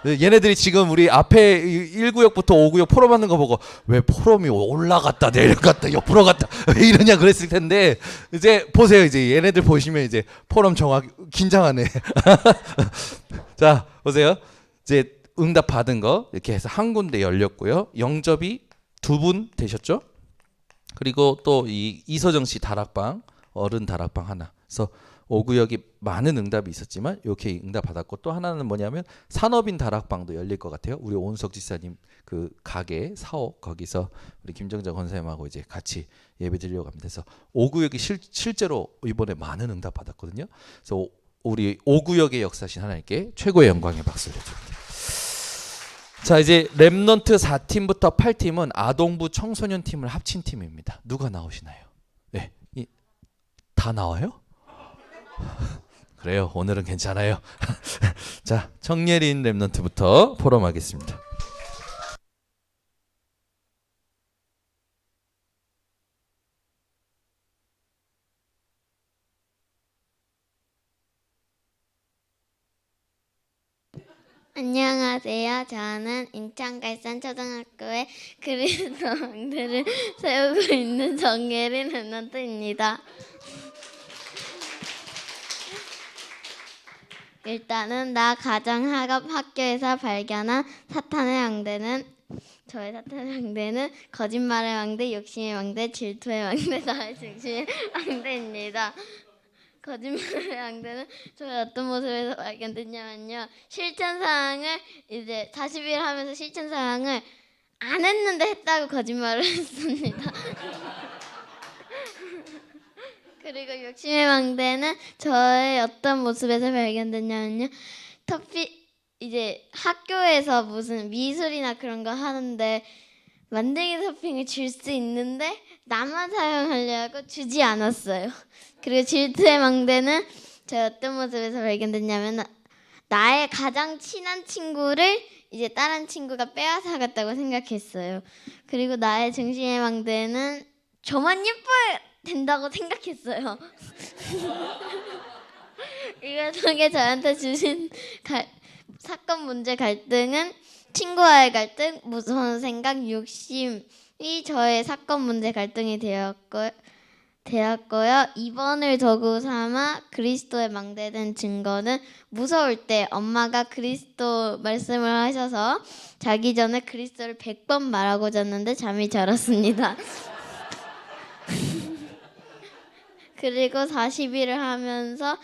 얘네들이 지금 우리 앞에 1구역부터 5구역 포럼 하는 거 보고 왜 포럼이 올라갔다 내려갔다 옆으로 갔다 왜 이러냐 그랬을 텐데 이제 보세요. 이제 얘네들 보시면 이제 포럼 정확 긴장하네. 자 보세요. 이제 응답 받은 거 이렇게 해서 한 군데 열렸고요. 영접이 2분 되셨죠? 그리고 또 이 이서정 씨 다락방 어른 다락방 하나 그래서 5구역이 많은 응답이 있었지만 이렇게 응답 받았고, 또 하나는 뭐냐면 산업인 다락방도 열릴 것 같아요. 우리 오은석 지사님 그 가게 사옥 거기서 우리 김정자 권사님하고 이제 같이 예배 드리려고 합니다. 그래서 5구역이 실제로 이번에 많은 응답 받았거든요. 그래서 우리 5구역의 역사신 하나님께 최고의 영광의 박수를 드립니다. 자, 이제 렘넌트 4팀부터 8팀은 아동부 청소년 팀을 합친 팀입니다. 누가 나오시나요? 네, 다 나와요? 그래요. 오늘은 괜찮아요. 자, 정예린 렘넌트부터 포럼하겠습니다. 안녕하세요. 저는 인천갈산초등학교의 그리스도 왕들을 세우고 있는 정예린 랩런트입니다. 일단은 나 가정학업 학교에서 발견한 사탄의 왕대는, 저의 사탄의 왕대는 거짓말의 왕대, 욕심의 왕대, 질투의 왕대, 나의 중심의 왕대입니다. 거짓말의 왕대는 저의 어떤 모습에서 발견됐냐면요, 실천사항을 이제 40일 하면서 실천사항을 안 했는데 했다고 거짓말을 했습니다. 그리고 욕심의 왕대는 저의 어떤 모습에서 발견됐냐면요, 이제 학교에서 무슨 미술이나 그런 거 하는데 만들기 토핑을 줄 수 있는데 나만 사용하려고 주지 않았어요. 그리고 질투의 망대는 제가 어떤 모습에서 발견됐냐면, 나의 가장 친한 친구를 이제 다른 친구가 빼앗아 갔다고 생각했어요. 그리고 나의 중심의 망대는 저만 예뻐야 된다고 생각했어요. 이걸 통해 저한테 주신 사건 문제 갈등은 친구와의 갈등, 무서운 생각, 욕심이 저의 사건 문제 갈등이 되었고요. 2번을 도구 삼아 그리스도의 망대된 증거는, 무서울 때 엄마가 그리스도 말씀을 하셔서 자기 전에 그리스도를 100번 말하고 잤는데 잠이 잘 왔습니다. 그리고 40일을 하면서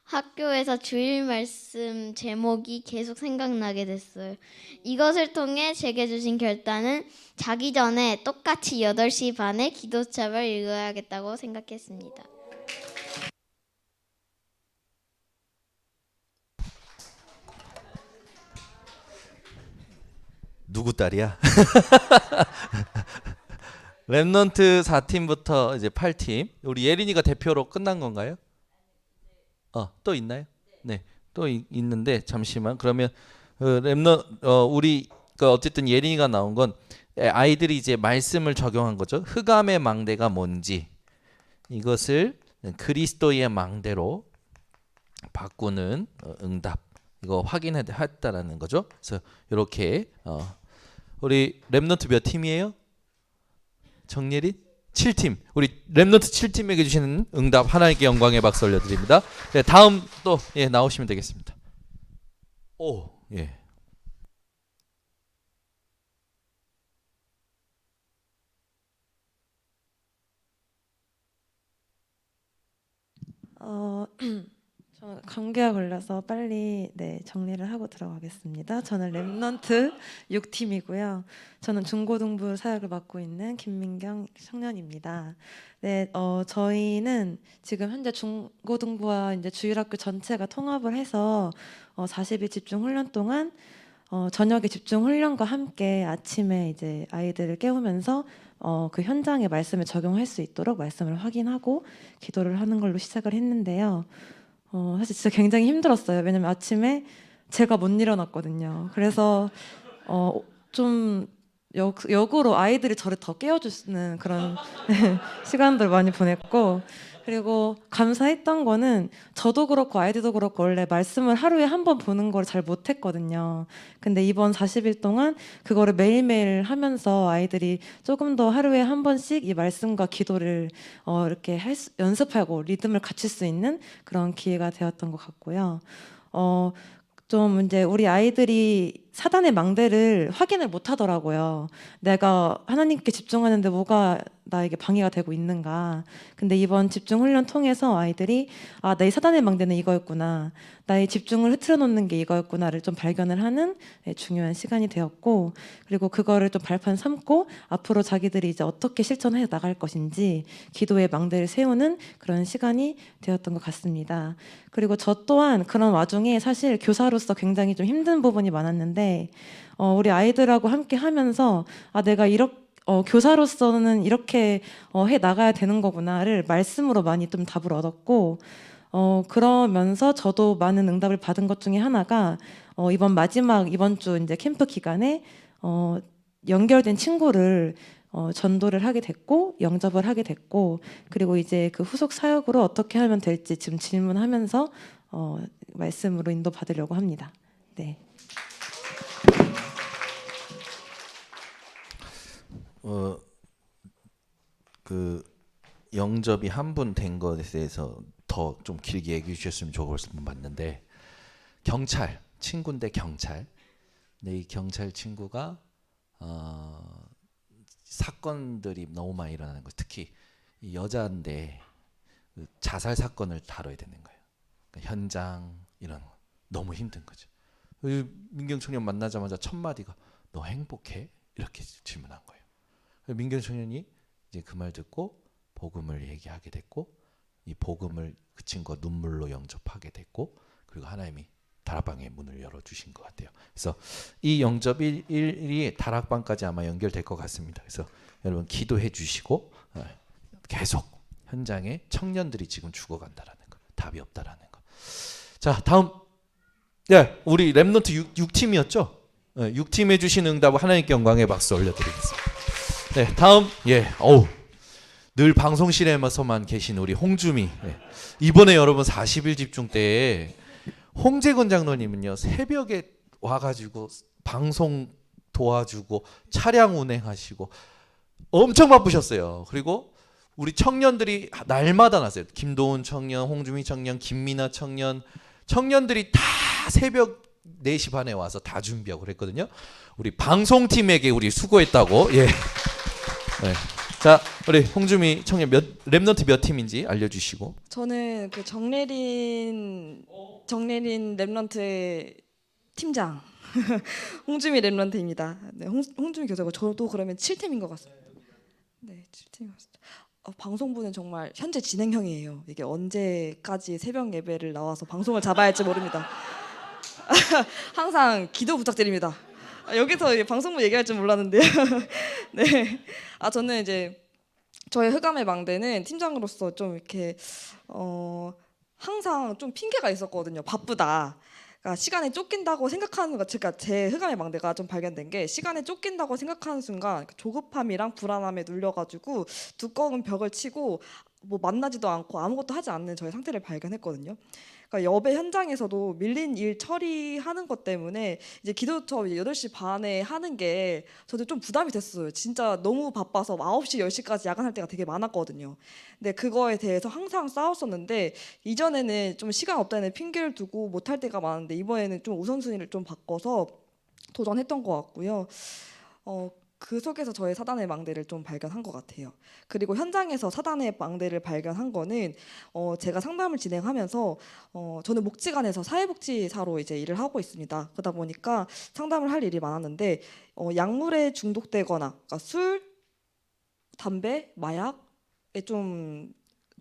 학교에서 주일 말씀 제목이 계속 생각나게 됐어요. 이것을 통해 제게 주신 결단은 자기 전에 똑같이 8시 반에 기도첩을 읽어야겠다고 생각했습니다. 누구 딸이야? 렘넌트 4팀부터 이제 8팀. 우리 예린이가 대표로 끝난 건가요? 또 있나요? 네, 또 있는데 잠시만. 그러면 우리 어쨌든 예린이가 나온 건 아이들이 이제 말씀을 적용한 거죠. 흑암의 망대가 뭔지 이것을 그리스도의 망대로 바꾸는 응답, 이거 확인했다라는 거죠. 그래서 이렇게 우리 렘넌트 몇 팀이에요? 정예린? 7팀. 우리 렘넌트 7팀에게 주시는 응답 하나님께 영광의 박수 올려드립니다. 네, 다음 또 나오시면 되겠습니다. 오, 예. 저 감기가 걸려서 빨리 정리를 하고 들어가겠습니다. 저는 랩넌트 6팀이고요. 저는 중고등부 사역을 맡고 있는 김민경 청년입니다. 네, 저희는 지금 현재 중고등부와 이제 주일학교 전체가 통합을 해서 40일 집중 훈련 동안 저녁에 집중 훈련과 함께 아침에 이제 아이들을 깨우면서 그 현장의 말씀을 적용할 수 있도록 말씀을 확인하고 기도를 하는 걸로 시작을 했는데요. 사실 진짜 굉장히 힘들었어요. 왜냐면 아침에 제가 못 일어났거든요. 그래서 좀 역으로 아이들이 저를 더 깨워주는 그런 시간들을 많이 보냈고, 그리고 감사했던 거는 저도 그렇고 아이들도 그렇고 원래 말씀을 하루에 한 번 보는 걸 잘 못했거든요. 근데 이번 40일 동안 그거를 매일매일 하면서 아이들이 조금 더 하루에 한 번씩 이 말씀과 기도를 이렇게 연습하고 리듬을 갖출 수 있는 그런 기회가 되었던 것 같고요. 좀 이제 우리 아이들이 사단의 망대를 확인을 못 하더라고요. 내가 하나님께 집중하는데 뭐가 나에게 방해가 되고 있는가. 근데 이번 집중 훈련 통해서 아이들이 아, 내 사단의 망대는 이거였구나. 나의 집중을 흐트러 놓는 게 이거였구나를 좀 발견을 하는 중요한 시간이 되었고, 그리고 그거를 좀 발판 삼고 앞으로 자기들이 이제 어떻게 실천해 나갈 것인지 기도의 망대를 세우는 그런 시간이 되었던 것 같습니다. 그리고 저 또한 그런 와중에 사실 교사로서 굉장히 좀 힘든 부분이 많았는데 우리 아이들하고 함께 하면서 아, 내가 이렇게 교사로서는 이렇게 해 나가야 되는 거구나를 말씀으로 많이 좀 답을 얻었고, 그러면서 저도 많은 응답을 받은 것 중에 하나가 이번 주 이제 캠프 기간에 연결된 친구를 전도를 하게 됐고 영접을 하게 됐고, 그리고 이제 그 후속 사역으로 어떻게 하면 될지 지금 질문하면서 말씀으로 인도 받으려고 합니다. 네. 그 영접이 한 분 된 것에 대해서 더 좀 길게 얘기해 주셨으면 좋겠을 분 봤는데, 경찰 친구인데 경찰. 근데 이 경찰 친구가 사건들이 너무 많이 일어나는 거, 특히 이 여자인데 그 자살 사건을 다뤄야 되는 거예요. 그러니까 현장 이런 거 너무 힘든 거죠. 민경 청년 만나자마자 첫 마디가 너 행복해? 이렇게 질문한 거예요. 민경 청년이 이제 그 말 듣고 복음을 얘기하게 됐고, 이 복음을 그 친구가 눈물로 영접하게 됐고, 그리고 하나님이 다락방의 문을 열어주신 것 같아요. 그래서 이 영접 일이 다락방까지 아마 연결될 것 같습니다. 그래서 여러분 기도해 주시고 계속 현장에 청년들이 지금 죽어간다라는 거, 답이 없다라는 거. 자, 다음, 우리 랩넌트 6팀이었죠? 6팀 해주신 응답 하나님께 영광의 박수 올려드리겠습니다. 네, 다음, 늘 방송실에서만 계신 우리 홍주미. 이번에 여러분 40일 집중 때에 홍재건 장로님은요, 새벽에 와가지고 방송 도와주고 차량 운행하시고 엄청 바쁘셨어요. 그리고 우리 청년들이 날마다 났어요. 김도훈 청년, 홍주미 청년, 김민아 청년들이 다 새벽 4시 반에 와서 다 준비하고 그랬거든요. 우리 방송팀에게 우리 수고했다고. 예. 네. 자, 우리 홍주미 청년 랩넌트 몇 팀인지 알려주시고. 저는 그 정래린 랩넌트의 팀장 홍주미 랩넌트입니다. 네, 홍주미 교사고 저도 그러면 7팀인 것 같습니다. 네, 7팀인 것 같습니다. 방송부는 정말 현재 진행형이에요. 이게 언제까지 새벽 예배를 나와서 방송을 잡아야 할지 모릅니다. 항상 기도 부탁드립니다. 여기서 방송부 얘기할 줄 몰랐는데요. 네, 저는 이제 저의 흑암의 망대는 팀장으로서 좀 이렇게 항상 좀 핑계가 있었거든요. 바쁘다. 그러니까 시간에 쫓긴다고 생각하는 것, 그러니까 제 흑암의 망대가 좀 발견된 게 시간에 쫓긴다고 생각하는 순간 조급함이랑 불안함에 눌려가지고 두꺼운 벽을 치고 뭐 만나지도 않고 아무것도 하지 않는 저의 상태를 발견했거든요. 그러니까 여배 현장에서도 밀린 일 처리하는 것 때문에 이제 기도 수업 8시 반에 하는 게 저도 좀 부담이 됐어요. 진짜 너무 바빠서 9시, 10시까지 야간할 때가 되게 많았거든요. 근데 그거에 대해서 항상 싸웠었는데, 이전에는 좀 시간 없다는 핑계를 두고 못할 때가 많은데 이번에는 좀 우선순위를 좀 바꿔서 도전했던 것 같고요. 그 속에서 저의 사단의 망대를 좀 발견한 것 같아요. 그리고 현장에서 사단의 망대를 발견한 거는 제가 상담을 진행하면서 저는 목지관에서 사회복지사로 이제 일을 하고 있습니다. 그러다 보니까 상담을 할 일이 많았는데 약물에 중독되거나, 그러니까 술, 담배, 마약에 좀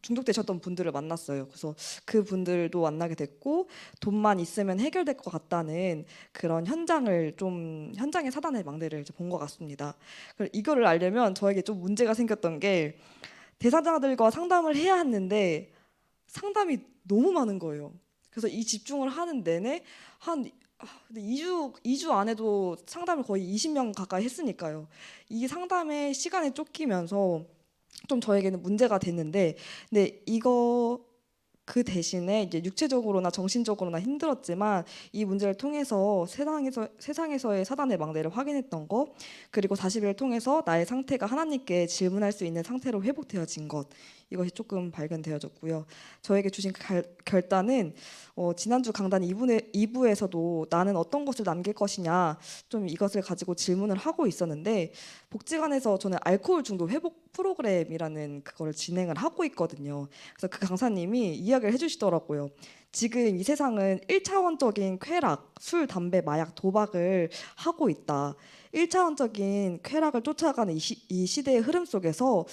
중독되셨던 분들을 만났어요. 그래서 그 분들도 만나게 됐고, 돈만 있으면 해결될 것 같다는 그런 현장의 사단의 망대를 본 것 같습니다. 이거를 알려면 저에게 좀 문제가 생겼던 게, 대상자들과 상담을 해야 했는데 상담이 너무 많은 거예요. 그래서 이 집중을 하는 내내 근데 2주 안에도 상담을 거의 20명 가까이 했으니까요. 이 상담의 시간에 쫓기면서 좀 저에게는 문제가 됐는데, 근데 그 대신에 이제 육체적으로나 정신적으로나 힘들었지만 이 문제를 통해서 세상에서의 사단의 망대를 확인했던 것, 그리고 40일을 통해서 나의 상태가 하나님께 질문할 수 있는 상태로 회복되어진 것, 이것이 조금 발견되어졌고요. 저에게 주신 결단은 지난주 강단 2부에서도 나는 어떤 것을 남길 것이냐 좀 이것을 가지고 질문을 하고 있었는데, 복지관에서 저는 알코올 중독 회복 프로그램이라는 그거를 진행을 하고 있거든요. 그래서 그 강사님이 이야기를 해주시더라고요. 지금 이 세상은 1차원적인 쾌락, 술, 담배, 마약, 도박을 하고 있다. 1차원적인 쾌락을 쫓아가는 이 시대의 흐름 속에서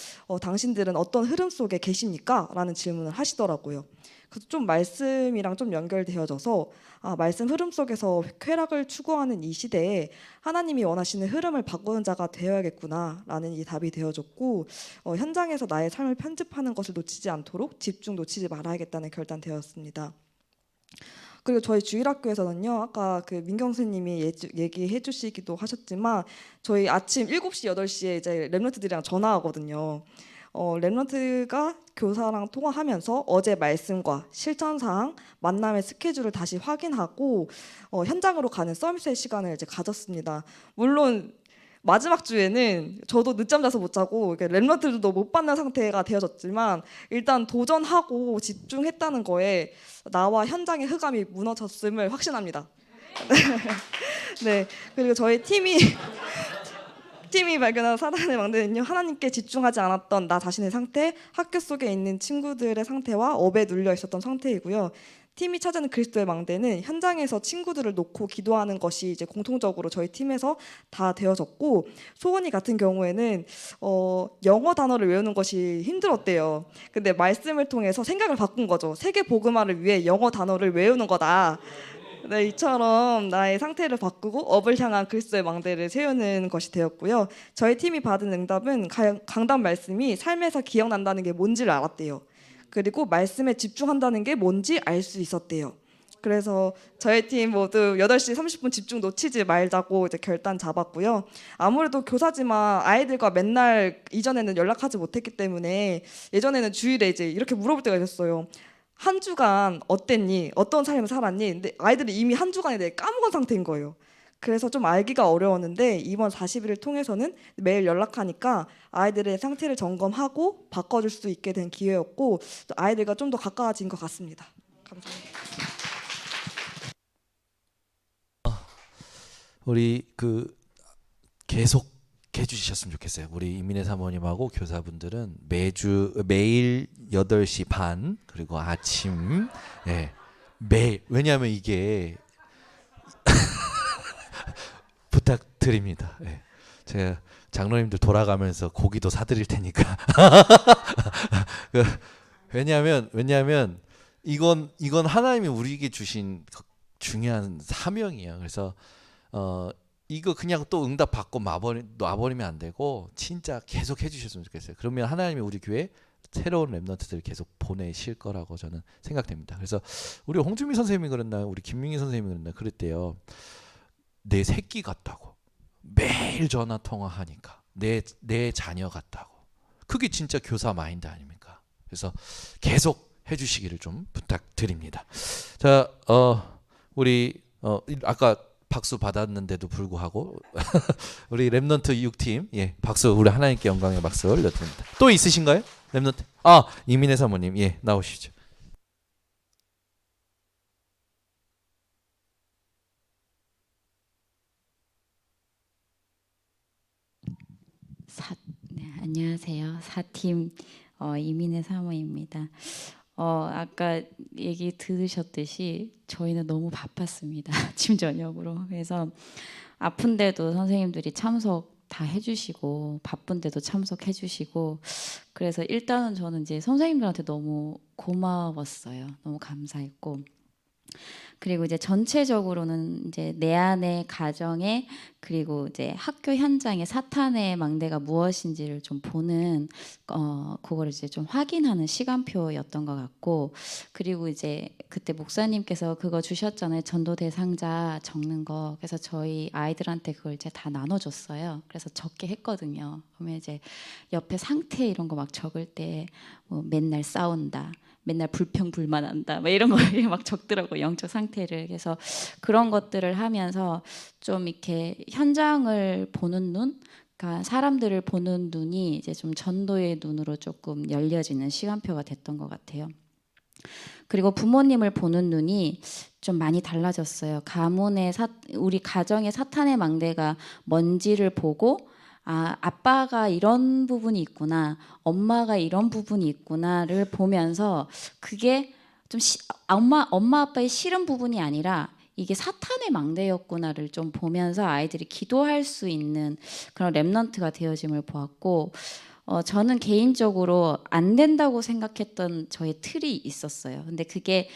당신들은 어떤 흐름 속에 계십니까? 라는 질문을 하시더라고요. 그래서 좀 말씀이랑 좀 연결되어져서 말씀 흐름 속에서 쾌락을 추구하는 이 시대에 하나님이 원하시는 흐름을 바꾸는 자가 되어야겠구나라는 이 답이 되어졌고, 현장에서 나의 삶을 편집하는 것을 놓치지 않도록 집중 놓치지 말아야겠다는 결단되었습니다. 그리고 저희 주일학교에서는요, 아까 그 민경 선생님이 얘기해 주시기도 하셨지만 저희 아침 7시, 8시에 이제 랩런트들이랑 전화하거든요. 랩런트가 교사랑 통화하면서 어제 말씀과 실천 사항, 만남의 스케줄을 다시 확인하고 현장으로 가는 서밋의 시간을 이제 가졌습니다. 물론 마지막 주에는 저도 늦잠 자서 못 자고 랩런트들도 못 받는 상태가 되어졌지만 일단 도전하고 집중했다는 거에 나와 현장의 흑암이 무너졌음을 확신합니다. 네, 그리고 저희 팀이 발견한 사단의 망대는요, 하나님께 집중하지 않았던 나 자신의 상태, 학교 속에 있는 친구들의 상태와 업에 눌려 있었던 상태이고요. 팀이 찾아낸 그리스도의 망대는 현장에서 친구들을 놓고 기도하는 것이 이제 공통적으로 저희 팀에서 다 되어졌고, 소원이 같은 경우에는 영어 단어를 외우는 것이 힘들었대요. 근데 말씀을 통해서 생각을 바꾼 거죠. 세계 복음화를 위해 영어 단어를 외우는 거다. 네, 이처럼 나의 상태를 바꾸고 업을 향한 그리스도의 망대를 세우는 것이 되었고요. 저희 팀이 받은 응답은 강단 말씀이 삶에서 기억난다는 게 뭔지를 알았대요. 그리고 말씀에 집중한다는 게 뭔지 알 수 있었대요. 그래서 저희 팀 모두 8시 30분 집중 놓치지 말자고 이제 결단 잡았고요. 아무래도 교사지만 아이들과 맨날 이전에는 연락하지 못했기 때문에 예전에는 주일에 이제 이렇게 물어볼 때가 있었어요. 한 주간 어땠니? 어떤 삶을 살았니? 근데 아이들이 이미 한 주간에 대해 까먹은 상태인 거예요. 그래서 좀 알기가 어려웠는데 이번 40일을 통해서는 매일 연락하니까 아이들의 상태를 점검하고 바꿔줄 수 있게 된 기회였고, 또 아이들과 좀 더 가까워진 것 같습니다. 감사합니다. 우리 계속 해주셨으면 좋겠어요. 우리 이민혜 사모님하고 교사분들은 매일 8시 반 그리고 아침 매일, 왜냐하면 이게 부탁드립니다. 제가 장로님들 돌아가면서 고기도 사드릴 테니까. 왜냐하면 이건 하나님이 우리에게 주신 중요한 사명이에요. 그래서 이거 그냥 또 응답 받고 놔버리면 안 되고 진짜 계속 해주셨으면 좋겠어요. 그러면 하나님이 우리 교회 새로운 랩런트들을 계속 보내실 거라고 저는 생각됩니다. 그래서 우리 홍준미 선생님이 그랬나, 우리 김민희 선생님이 그랬나 그랬대요. 내 새끼 같다고. 매일 전화 통화하니까 내 자녀 같다고. 그게 진짜 교사 마인드 아닙니까? 그래서 계속 해주시기를 좀 부탁드립니다. 자, 우리 아까 박수 받았는데도 불구하고 우리 랩넌트 6팀 박수, 우리 하나님께 영광의 박수 올려드립니다. 또 있으신가요? 랩넌트? 이민혜 사모님 나오시죠. 네, 안녕하세요. 4팀 이민혜 사모입니다. 아까 얘기 들으셨듯이 저희는 너무 바빴습니다. 아침 저녁으로. 그래서 아픈데도 선생님들이 참석 다 해주시고 바쁜데도 참석해주시고, 그래서 일단은 저는 이제 선생님들한테 너무 고마웠어요. 너무 감사했고, 그리고 이제 전체적으로는 이제 내 안의 가정에, 그리고 이제 학교 현장의 사탄의 망대가 무엇인지를 좀 보는 그거를 이제 좀 확인하는 시간표였던 것 같고, 그리고 이제 그때 목사님께서 그거 주셨잖아요. 전도 대상자 적는 거. 그래서 저희 아이들한테 그걸 이제 다 나눠줬어요. 그래서 적게 했거든요. 그러면 이제 옆에 상태 이런 거 막 적을 때 뭐 맨날 싸운다, 맨날 불평불만한다 막 이런 거에 막 적더라고요. 영적 상태를. 그래서 그런 것들을 하면서 좀 이렇게 현장을 보는 눈, 그러니까 사람들을 보는 눈이 이제 좀 전도의 눈으로 조금 열려지는 시간표가 됐던 것 같아요. 그리고 부모님을 보는 눈이 좀 많이 달라졌어요. 우리 가정의 사탄의 망대가 뭔지를 보고 아빠가 이런 부분이 있구나, 엄마가 이런 부분이 있구나를 보면서 그게 좀 엄마 아빠의 싫은 부분이 아니라 이게 사탄의 망대였구나를 좀 보면서 아이들이 기도할 수 있는 그런 렘넌트가 되어짐을 보았고, 저는 개인적으로 안 된다고 생각했던 저의 틀이 있었어요. 근데 그게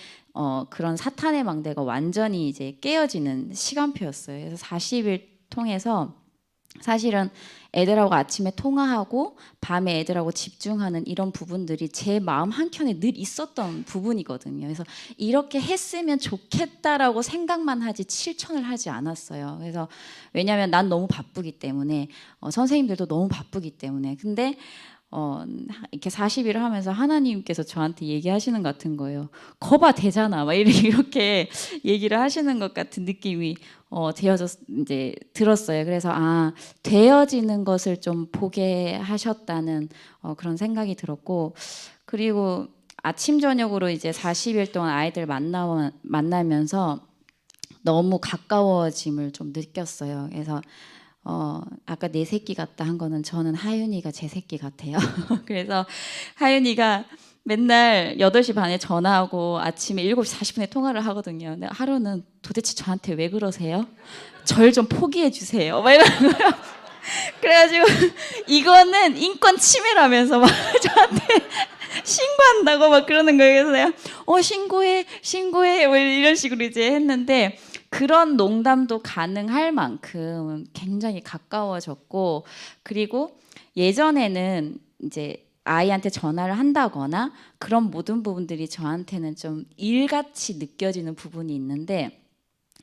그런 사탄의 망대가 완전히 이제 깨어지는 시간표였어요. 그래서 40일 통해서 사실은 애들하고 아침에 통화하고 밤에 애들하고 집중하는 이런 부분들이 제 마음 한켠에 늘 있었던 부분이거든요. 그래서 이렇게 했으면 좋겠다라고 생각만 하지 실천을 하지 않았어요. 그래서 왜냐하면 난 너무 바쁘기 때문에, 선생님들도 너무 바쁘기 때문에. 근데 이렇게 40일을 하면서 하나님께서 저한테 얘기하시는 것 같은 거예요. 거봐 되잖아, 막 이렇게 얘기를 하시는 것 같은 느낌이 이제 들었어요. 그래서 되어지는 것을 좀 보게 하셨다는 그런 생각이 들었고, 그리고 아침 저녁으로 이제 40일 동안 아이들 만나면서 너무 가까워짐을 좀 느꼈어요. 그래서 아까 내 새끼 같다 한 거는 저는 하윤이가 제 새끼 같아요. 그래서 하윤이가 맨날 8시 반에 전화하고 아침에 7시 40분에 통화를 하거든요. 근데 하루는 도대체 저한테 왜 그러세요? 절 좀 포기해 주세요. 막 이러는 거예요. 그래가지고 이거는 인권 침해라면서 막 저한테 신고한다고 막 그러는 거예요. 그래서 내가 신고해 뭐 이런 식으로 이제 했는데, 그런 농담도 가능할 만큼 굉장히 가까워졌고, 그리고 예전에는 이제 아이한테 전화를 한다거나 그런 모든 부분들이 저한테는 좀 일같이 느껴지는 부분이 있는데,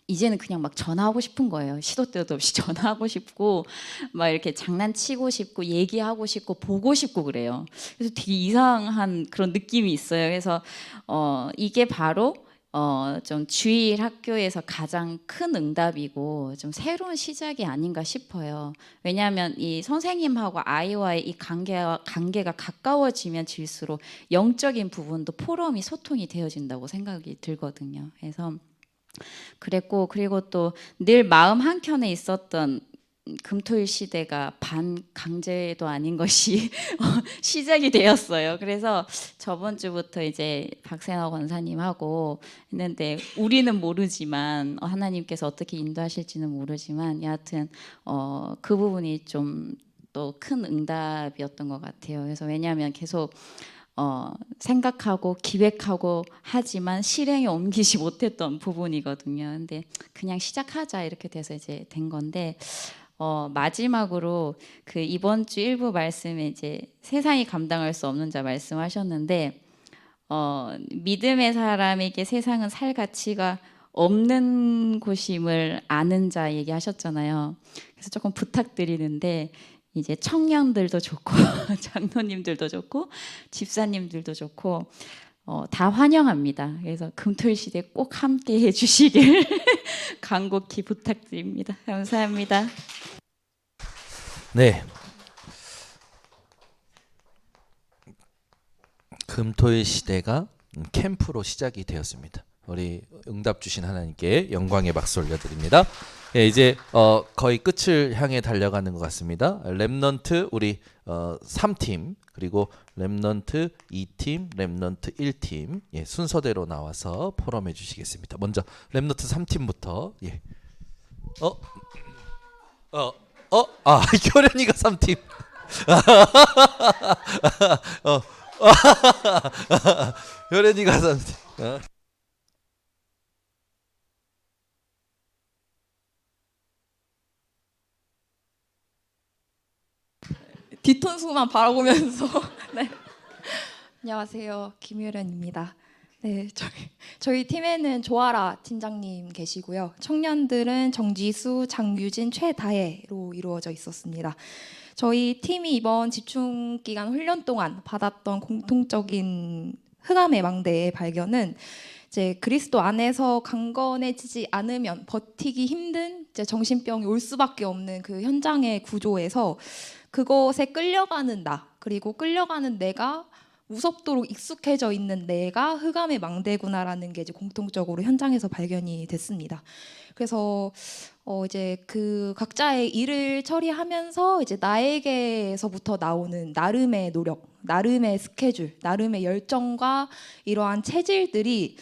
이제는 그냥 막 전화하고 싶은 거예요. 시도 때도 없이 전화하고 싶고 막 이렇게 장난치고 싶고 얘기하고 싶고 보고 싶고 그래요. 그래서 되게 이상한 그런 느낌이 있어요. 그래서 이게 바로 좀 주일 학교에서 가장 큰 응답이고 좀 새로운 시작이 아닌가 싶어요. 왜냐하면 이 선생님하고 아이와의 이 관계가 가까워지면 질수록 영적인 부분도 포럼이 소통이 되어진다고 생각이 들거든요. 그래서 그랬고, 그리고 또 늘 마음 한켠에 있었던 금토일 시대가 반강제도 아닌 것이 시작이 되었어요. 그래서 저번 주부터 이제 박세나 권사님하고 했는데, 우리는 모르지만 하나님께서 어떻게 인도하실지는 모르지만 여하튼 그 부분이 좀 또 큰 응답이었던 것 같아요. 그래서 왜냐하면 계속 생각하고 기획하고 하지만 실행에 옮기지 못했던 부분이거든요. 근데 그냥 시작하자 이렇게 돼서 이제 된 건데, 마지막으로 그 이번 주 일부 말씀에 이제 세상이 감당할 수 없는 자 말씀하셨는데, 믿음의 사람에게 세상은 살 가치가 없는 곳임을 아는 자 얘기하셨잖아요. 그래서 조금 부탁드리는데, 이제 청년들도 좋고 장로님들도 좋고 집사님들도 좋고 다 환영합니다. 그래서 금토일 시대 꼭 함께 해주시길 간곡히 부탁드립니다. 감사합니다. 네. 금토일 시대가 캠프로 시작이 되었습니다. 우리 응답 주신 하나님께 영광의 박수 올려드립니다. 예, 이제 거의 끝을 향해 달려가는 것 같습니다. 렘넌트 우리 3팀, 그리고 렘넌트 2팀, 렘넌트 1팀, 예, 순서대로 나와서 포럼해 주시겠습니다. 먼저 렘넌트 3팀부터. 예. 효련이가 3팀. 효련이가 3팀. 뒤통수만 바라보면서 네. 안녕하세요, 김효련입니다. 네, 저희 팀에는 조아라 팀장님 계시고요. 청년들은 정지수, 장유진, 최다혜로 이루어져 있었습니다. 저희 팀이 이번 집중기간 훈련 동안 받았던 공통적인 흑암의 망대의 발견은 이제 그리스도 안에서 강건해지지 않으면 버티기 힘든 이제 정신병이 올 수밖에 없는 그 현장의 구조에서 그것에 끌려가는 나, 그리고 끌려가는 내가 무섭도록 익숙해져 있는 내가 흑암의 망대구나라는 게 이제 공통적으로 현장에서 발견이 됐습니다. 그래서 이제 그 각자의 일을 처리하면서 이제 나에게서부터 나오는 나름의 노력, 나름의 스케줄, 나름의 열정과 이러한 체질들이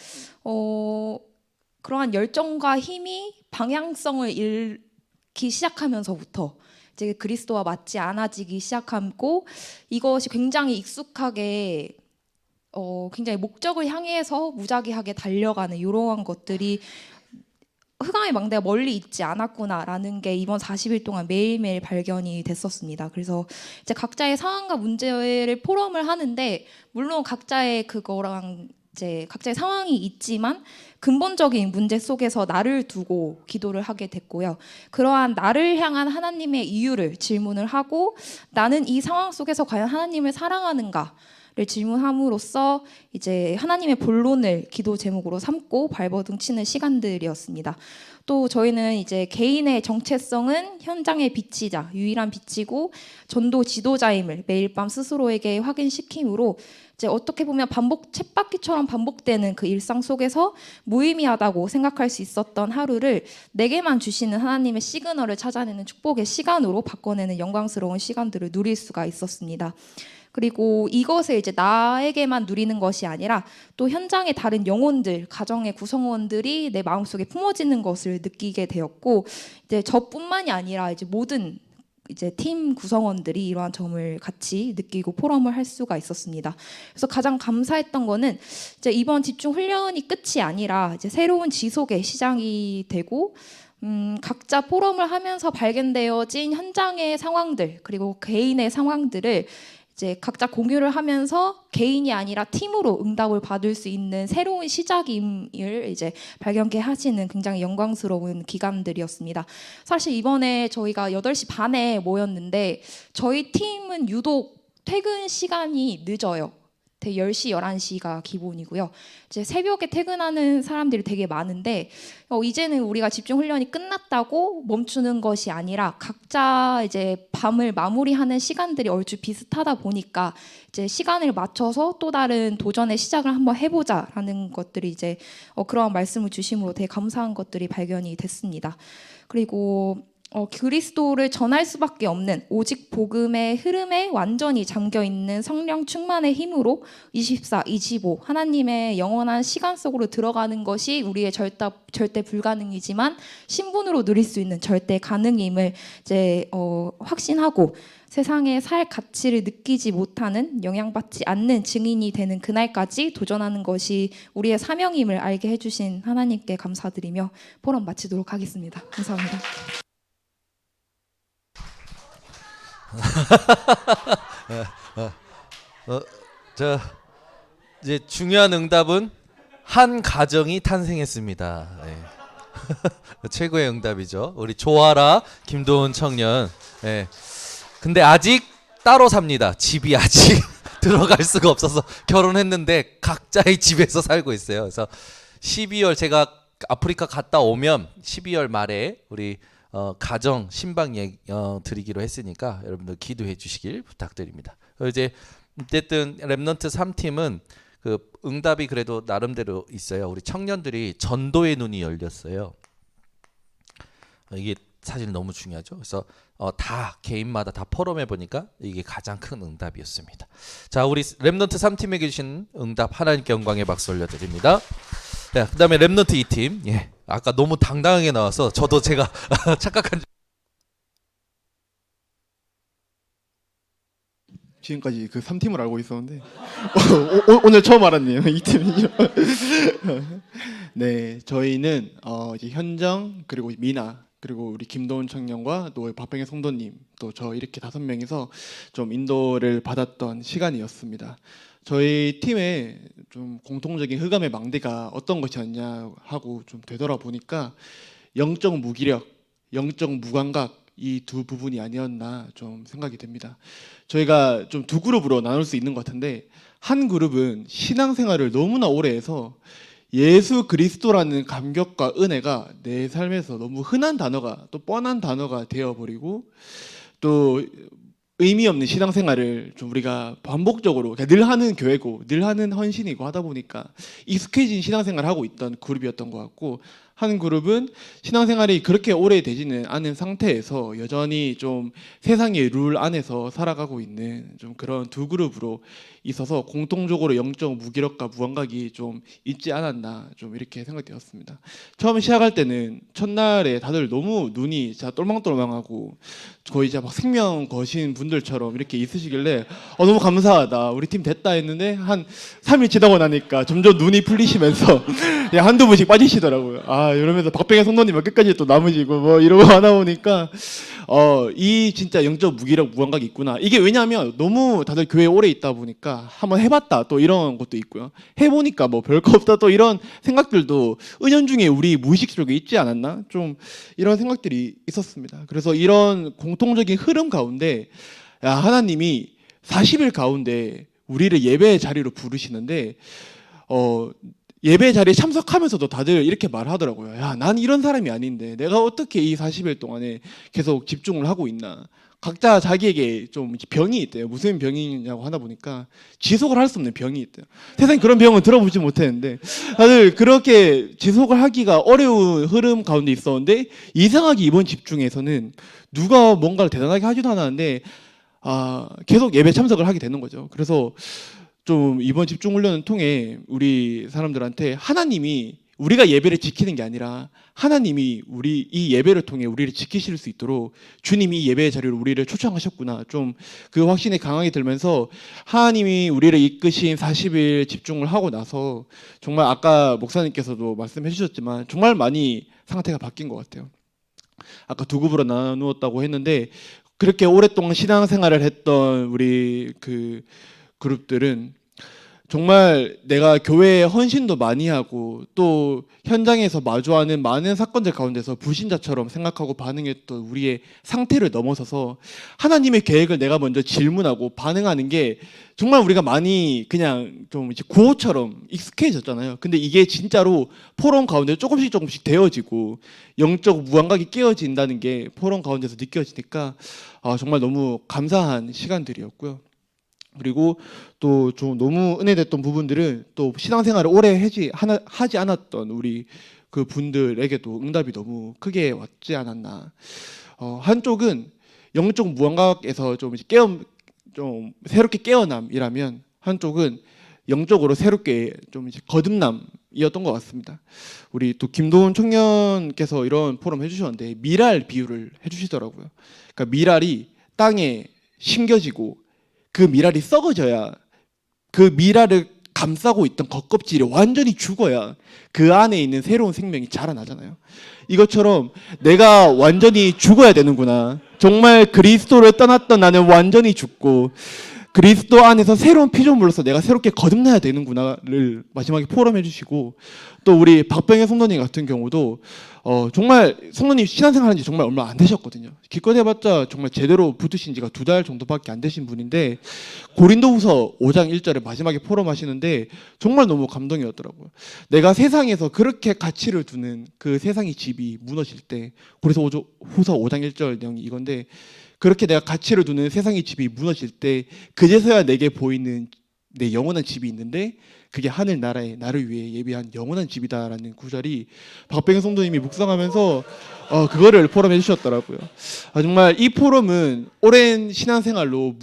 그러한 열정과 힘이 방향성을 잃기 시작하면서부터 이제 그리스도와 맞지 않아지기 시작하고 이것이 굉장히 익숙하게 굉장히 목적을 향해서 무작위하게 달려가는 이러한 것들이 흑암의 망대가 멀리 있지 않았구나라는 게 이번 40일 동안 매일매일 발견이 됐었습니다. 그래서 이제 각자의 상황과 문제를 포럼을 하는데 물론 각자의 그거랑 이제 각자의 상황이 있지만 근본적인 문제 속에서 나를 두고 기도를 하게 됐고요. 그러한 나를 향한 하나님의 이유를 질문을 하고 나는 이 상황 속에서 과연 하나님을 사랑하는가? 를 질문함으로써 이제 하나님의 본론을 기도 제목으로 삼고 발버둥 치는 시간들이었습니다. 또 저희는 이제 개인의 정체성은 현장의 빛이자 유일한 빛이고 전도 지도자임을 매일 밤 스스로에게 확인시킴으로 이제 어떻게 보면 쳇바퀴처럼 반복되는 그 일상 속에서 무의미하다고 생각할 수 있었던 하루를 내게만 주시는 하나님의 시그널을 찾아내는 축복의 시간으로 바꿔내는 영광스러운 시간들을 누릴 수가 있었습니다. 그리고 이것을 이제 나에게만 누리는 것이 아니라 또 현장의 다른 영혼들, 가정의 구성원들이 내 마음속에 품어지는 것을 느끼게 되었고 이제 저뿐만이 아니라 이제 모든 이제 팀 구성원들이 이러한 점을 같이 느끼고 포럼을 할 수가 있었습니다. 그래서 가장 감사했던 거는 이제 이번 집중 훈련이 끝이 아니라 이제 새로운 지속의 시작이 되고 각자 포럼을 하면서 발견되어진 현장의 상황들 그리고 개인의 상황들을 이제 각자 공유를 하면서 개인이 아니라 팀으로 응답을 받을 수 있는 새로운 시작임을 이제 발견케 하시는 굉장히 영광스러운 기간들이었습니다. 사실 이번에 저희가 8시 반에 모였는데 저희 팀은 유독 퇴근 시간이 늦어요. 10시, 11시가 기본이고요. 이제 새벽에 퇴근하는 사람들이 되게 많은데 이제는 우리가 집중 훈련이 끝났다고 멈추는 것이 아니라 각자 이제 밤을 마무리하는 시간들이 얼추 비슷하다 보니까 이제 시간을 맞춰서 또 다른 도전의 시작을 한번 해보자라는 것들이 이제 그러한 말씀을 주심으로 되게 감사한 것들이 발견이 됐습니다. 그리고 그리스도를 전할 수밖에 없는 오직 복음의 흐름에 완전히 잠겨있는 성령 충만의 힘으로 24, 25 하나님의 영원한 시간 속으로 들어가는 것이 우리의 절대 불가능이지만 신분으로 누릴 수 있는 절대 가능임을 이제 확신하고 세상에 살 가치를 느끼지 못하는 영향받지 않는 증인이 되는 그날까지 도전하는 것이 우리의 사명임을 알게 해주신 하나님께 감사드리며 포럼 마치도록 하겠습니다. 감사합니다. 이제 중요한 응답은 한 가정이 탄생했습니다. 네. 최고의 응답이죠. 우리 조아라 김도훈 청년. 네. 근데 아직 따로 삽니다. 집이 아직 들어갈 수가 없어서 결혼했는데 각자의 집에서 살고 있어요. 그래서 12월 제가 아프리카 갔다 오면 12월 말에 우리 가정 신방 드리기로 했으니까 여러분들 기도해 주시길 부탁드립니다. 이제 어쨌든 렘넌트 3팀은 그 응답이 그래도 나름대로 있어요. 우리 청년들이 전도의 눈이 열렸어요. 이게 사실 너무 중요하죠. 그래서 다 개인마다 다 포럼해 보니까 이게 가장 큰 응답이었습니다. 자, 우리 렘넌트 3팀에게 주신 응답 하나님께 영광의 박수 올려드립니다. 네, 그다음에 렘넌트 2팀. 예. 아까 너무 당당하게 나와서 저도 제가 착각한 지금까지 그 3팀을 알고 있었는데 오늘 처음 알았네요. 이 팀이요. 네, 저희는 이제 현정 그리고 미나 그리고 우리 김도훈 청년과 또 박병혜 성도님 또 저 이렇게 5명이서 좀 인도를 받았던 시간이었습니다. 저희 팀의 좀 공통적인 흑암의 망대가 어떤 것이었냐 하고 좀 되돌아보니까 영적 무기력, 영적 무감각, 이 두 부분이 아니었나 좀 생각이 됩니다. 저희가 좀 두 그룹으로 나눌 수 있는 것 같은데, 한 그룹은 신앙생활을 너무나 오래 해서 예수 그리스도라는 감격과 은혜가 내 삶에서 너무 흔한 단어가, 또 뻔한 단어가 되어버리고, 또 의미 없는 신앙생활을 좀 우리가 반복적으로 늘 하는 교회고 늘 하는 헌신이고 하다 보니까 익숙해진 신앙생활을 하고 있던 그룹이었던 것 같고, 한 그룹은 신앙생활이 그렇게 오래 되지는 않은 상태에서 여전히 좀 세상의 룰 안에서 살아가고 있는 좀 그런 두 그룹으로 있어서 공통적으로 영적 무기력과 무감각이 좀 있지 않았나 좀 이렇게 생각되었습니다. 처음 시작할 때는 첫날에 다들 너무 눈이 진짜 똘망똘망하고 거의 이제 막 생명 거신 분들처럼 이렇게 있으시길래 너무 감사하다, 우리 팀 됐다 했는데 한 3일 지나고 나니까 점점 눈이 풀리시면서 그냥 한두 분씩 빠지시더라고요. 이러면서 박병혜 성도님은 끝까지 또 남으시고 뭐 이러고 하다 보니까 이 진짜 영적 무기력 무감각이 있구나. 이게 왜냐하면 너무 다들 교회에 오래 있다 보니까 한번 해봤다 또 이런 것도 있고요. 해보니까 뭐 별거 없다 또 이런 생각들도 은연중에 우리 무의식 속에 있지 않았나, 좀 이런 생각들이 있었습니다. 그래서 이런 공통적인 흐름 가운데 하나님이 40일 가운데 우리를 예배의 자리로 부르시는데 예배 자리에 참석하면서도 다들 이렇게 말하더라고요. 야, 난 이런 사람이 아닌데 내가 어떻게 이 40일 동안에 계속 집중을 하고 있나. 각자 자기에게 좀 병이 있대요. 무슨 병이냐고 하다 보니까 지속을 할 수 없는 병이 있대요. 세상에 그런 병은 들어보지 못했는데 다들 그렇게 지속을 하기가 어려운 흐름 가운데 있었는데, 이상하게 이번 집중에서는 누가 뭔가를 대단하게 하지도 않았는데 계속 예배 참석을 하게 되는 거죠. 그래서 좀 이번 집중 훈련을 통해 우리 사람들한테 하나님이 우리가 예배를 지키는 게 아니라 하나님이 우리 이 예배를 통해 우리를 지키실 수 있도록 주님이 이 예배의 자리로 우리를 초청하셨구나, 좀 그 확신이 강하게 들면서 하나님이 우리를 이끄신 40일 집중을 하고 나서 정말 아까 목사님께서도 말씀해 주셨지만 정말 많이 상태가 바뀐 것 같아요. 아까 두 그룹으로 나누었다고 했는데 그렇게 오랫동안 신앙생활을 했던 우리 그 그룹들은 정말 내가 교회에 헌신도 많이 하고 또 현장에서 마주하는 많은 사건들 가운데서 불신자처럼 생각하고 반응했던 우리의 상태를 넘어서서 하나님의 계획을 내가 먼저 질문하고 반응하는 게 정말 우리가 많이 그냥 좀 이제 구호처럼 익숙해졌잖아요. 근데 이게 진짜로 포럼 가운데 조금씩 되어지고 영적 무감각이 깨어진다는 게 포럼 가운데서 느껴지니까 정말 너무 감사한 시간들이었고요. 그리고 또 좀 너무 은혜됐던 부분들은 또 신앙생활을 오래 하지 않았던 우리 그 분들에게도 응답이 너무 크게 왔지 않았나. 한쪽은 영적 무감각에서 좀 새롭게 깨어남이라면, 한쪽은 영적으로 새롭게 좀 이제 거듭남이었던 것 같습니다. 우리 또 김도훈 청년께서 이런 포럼 해주셨는데 미랄 비유를 해주시더라고요. 그러니까 미랄이 땅에 심겨지고 그 미랄이 썩어져야, 그 미랄을 감싸고 있던 겉껍질이 완전히 죽어야 그 안에 있는 새로운 생명이 자라나잖아요. 이것처럼 내가 완전히 죽어야 되는구나. 정말 그리스도를 떠났던 나는 완전히 죽고 그리스도 안에서 새로운 피조물로서 내가 새롭게 거듭나야 되는구나를 마지막에 포럼해 주시고, 또 우리 박병혜 성도님 같은 경우도 정말 성도님 신앙생활한 지 정말 얼마 안 되셨거든요. 기껏 해봤자 정말 제대로 붙으신 지가 2달 정도밖에 안 되신 분인데 고린도후서 5장 1절에 마지막에 포럼하시는데 정말 너무 감동이었더라고요. 내가 세상에서 그렇게 가치를 두는 그 세상의 집이 무너질 때, 그래서 후서 5장 1절 내용이 이건데, 그렇게 내가 가치를 두는 세상의 집이 무너질 때 그제서야 내게 보이는 내 영원한 집이 있는데 그게 하늘 나라에 나를 위해 예비한 영원한 집이다라는 구절이 박병현 성도님이 묵상하면서 그거를 포럼해 주셨더라고요. 정말 이 포럼은 오랜 신앙생활로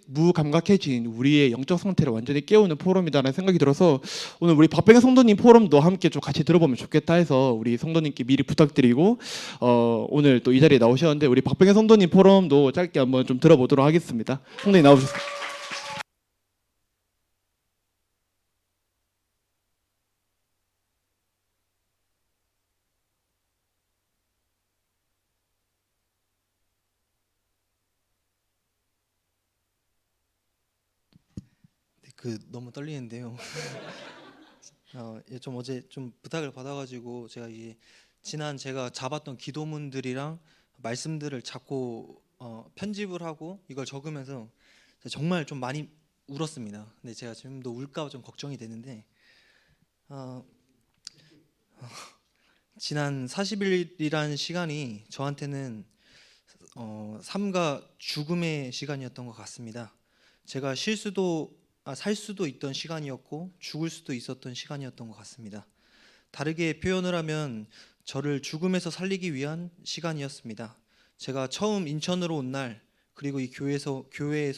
무감각해진 우리의 영적 상태를 완전히 깨우는 포럼이다라는 생각이 들어서 오늘 우리 박병현 성도님 포럼도 함께 좀 같이 들어보면 좋겠다 해서 우리 성도님께 미리 부탁드리고 오늘 또 이 자리에 나오셨는데 우리 박병현 성도님 포럼도 짧게 한번 좀 들어보도록 하겠습니다. 성도님 나오셨습니다. 너무 떨리는데요. 좀 어제 좀 부탁을 받아가지고 제가 이게 지난 제가 잡았던 기도문들이랑 말씀들을 자꾸 편집을 하고 이걸 적으면서 정말 좀 많이 울었습니다. 근데 제가 지금도 울까 좀 걱정이 되는데 지난 40일이라는 시간이 저한테는 삶과 죽음의 시간이었던 것 같습니다. 제가 살 수도 있던 시간이었고 죽을 수도 있었던 시간이었던 것 같습니다. 다르게 표현을 하면 저를 죽음에서 살리기 위한 시간이었습니다. 제가 처음 인천으로 온 날, 그리고 이 교회에서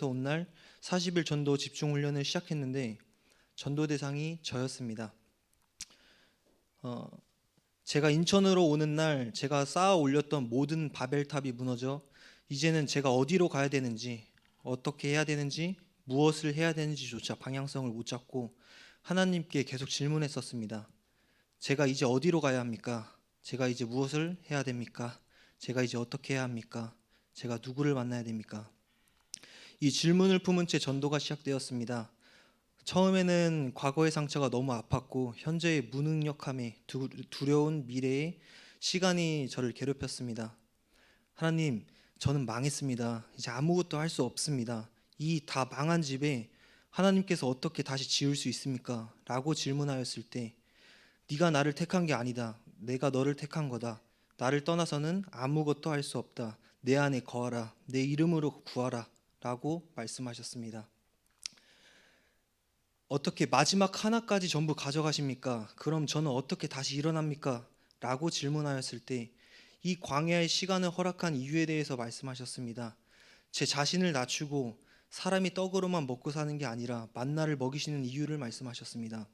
온 날 40일 전도 집중 훈련을 시작했는데 전도 대상이 저였습니다. 제가 인천으로 오는 날 제가 쌓아 올렸던 모든 바벨탑이 무너져 이제는 제가 어디로 가야 되는지, 어떻게 해야 되는지, 무엇을 해야 되는지조차 방향성을 못 잡고 하나님께 계속 질문했었습니다. 제가 이제 어디로 가야 합니까? 제가 이제 무엇을 해야 됩니까? 제가 이제 어떻게 해야 합니까? 제가 누구를 만나야 됩니까? 이 질문을 품은 채 전도가 시작되었습니다. 처음에는 과거의 상처가 너무 아팠고 현재의 무능력함에 두려운 미래에 시간이 저를 괴롭혔습니다. 하나님, 저는 망했습니다. 이제 아무것도 할 수 없습니다. 이 다 망한 집에 하나님께서 어떻게 다시 지을 수 있습니까? 라고 질문하였을 때 네가 나를 택한 게 아니다. 내가 너를 택한 거다. 나를 떠나서는 아무것도 할 수 없다. 내 안에 거하라. 내 이름으로 구하라. 라고 말씀하셨습니다. 어떻게 마지막 하나까지 전부 가져가십니까? 그럼 저는 어떻게 다시 일어납니까? 라고 질문하였을 때 이 광야의 시간을 허락한 이유에 대해서 말씀하셨습니다. 제 자신을 낮추고 사람이 떡으로만 먹고 사는 게 아니라 만나를 먹이시는 이유를 말씀하셨습니다.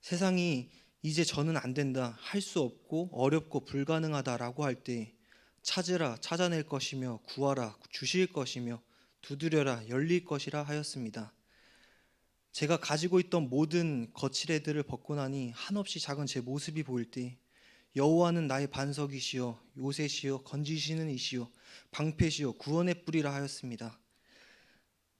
세상이 이제 저는 안 된다, 할 수 없고 어렵고 불가능하다라고 할 때 찾으라, 찾아낼 것이며 구하라, 주실 것이며 두드려라, 열릴 것이라 하였습니다. 제가 가지고 있던 모든 거칠애들을 벗고 나니 한없이 작은 제 모습이 보일 때 여호와는 나의 반석이시여 요새시여 건지시는 이시여 방패시여 구원의 뿌리라 하였습니다.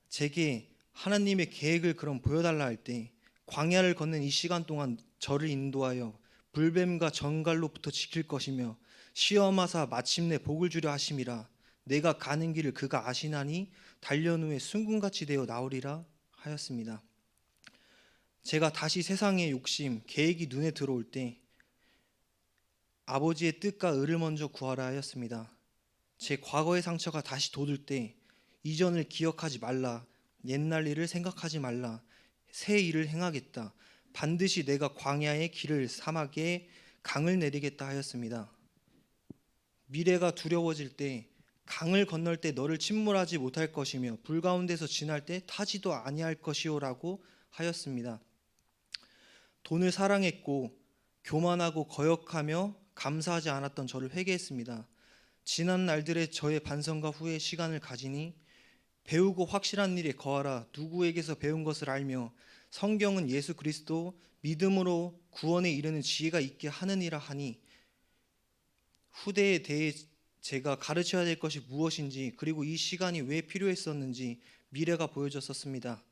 제게 하나님의 계획을 그럼 보여달라 할 때 광야를 걷는 이 시간 동안 저를 인도하여 불뱀과 정갈로부터 지킬 것이며 시험하사 마침내 복을 주려 하심이라. 내가 가는 길을 그가 아시나니 단련 후에 순금같이 되어 나오리라 하였습니다. 제가 다시 세상의 욕심, 계획이 눈에 들어올 때 아버지의 뜻과 의를 먼저 구하라 하였습니다. 제 과거의 상처가 다시 돋을 때 이전을 기억하지 말라, 옛날 일을 생각하지 말라, 새 일을 행하겠다, 반드시 내가 광야의 길을 사막에 강을 내리겠다 하였습니다. 미래가 두려워질 때 강을 건널 때 너를 침몰하지 못할 것이며 불 가운데서 지날 때 타지도 아니할 것이오라고 하였습니다. 돈을 사랑했고 교만하고 거역하며 감사하지 않았던 저를 회개했습니다. 지난 날들의 저의 반성과 후회의 시간을 가지니 배우고 확실한 일에 거하라. 누구에게서 배운 것을 알며 성경은 예수 그리스도 믿음으로 구원에 이르는 지혜가 있게 하느니라 하니 후대에 대해 제가 가르쳐야 될 것이 무엇인지 그리고 이 시간이 왜 필요했었는지 미래가 보여졌었습니다.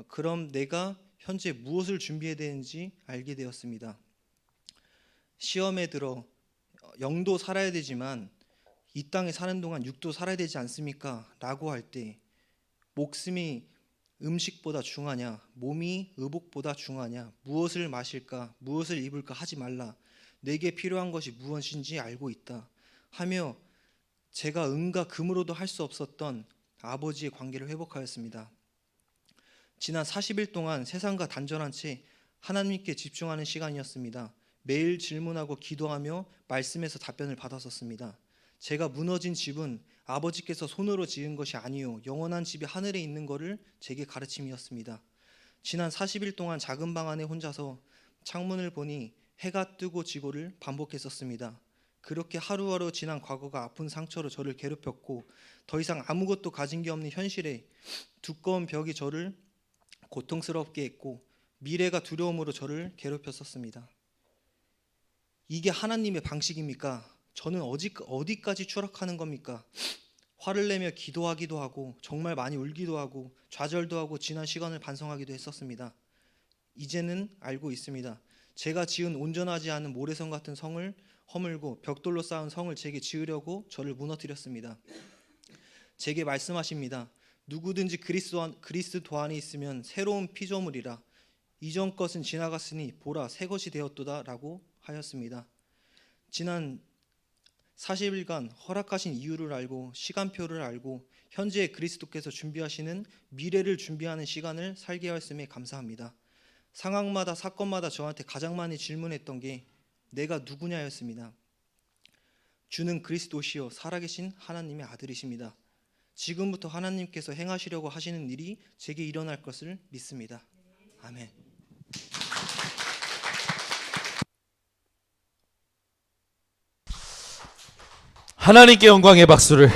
그럼 내가 현재 무엇을 준비해야 되는지 알게 되었습니다. 시험에 들어 영도 살아야 되지만 이 땅에 사는 동안 육도 살아야 되지 않습니까? 라고 할 때 목숨이 음식보다 중하냐, 몸이 의복보다 중하냐, 무엇을 마실까, 무엇을 입을까 하지 말라. 내게 필요한 것이 무엇인지 알고 있다 하며 제가 은과 금으로도 할 수 없었던 아버지의 관계를 회복하였습니다. 지난 40일 동안 세상과 단절한 채 하나님께 집중하는 시간이었습니다. 매일 질문하고 기도하며 말씀에서 답변을 받았었습니다. 제가 무너진 집은 아버지께서 손으로 지은 것이 아니요 영원한 집이 하늘에 있는 것을 제게 가르침이었습니다. 지난 40일 동안 작은 방 안에 혼자서 창문을 보니 해가 뜨고 지고를 반복했었습니다. 그렇게 하루하루 지난 과거가 아픈 상처로 저를 괴롭혔고 더 이상 아무것도 가진 게 없는 현실에 두꺼운 벽이 저를 고통스럽게 했고 미래가 두려움으로 저를 괴롭혔었습니다. 이게 하나님의 방식입니까? 저는 어디까지 추락하는 겁니까? 화를 내며 기도하기도 하고 정말 많이 울기도 하고 좌절도 하고 지난 시간을 반성하기도 했었습니다. 이제는 알고 있습니다. 제가 지은 온전하지 않은 모래성 같은 성을 허물고 벽돌로 쌓은 성을 제게 지으려고 저를 무너뜨렸습니다. 제게 말씀하십니다. 누구든지 그리스도 안에 있으면 새로운 피조물이라. 이전 것은 지나갔으니 보라 새 것이 되었도다 라고 하였습니다. 지난 40일간 허락하신 이유를 알고 시간표를 알고 현재 그리스도께서 준비하시는 미래를 준비하는 시간을 살게 하였음에 감사합니다. 상황마다 사건마다 저한테 가장 많이 질문했던 게 내가 누구냐였습니다. 주는 그리스도시요 살아계신 하나님의 아들이십니다. 지금부터 하나님께서 행하시려고 하시는 일이 제게 일어날 것을 믿습니다. 아멘. 하나님께 영광의 박수를.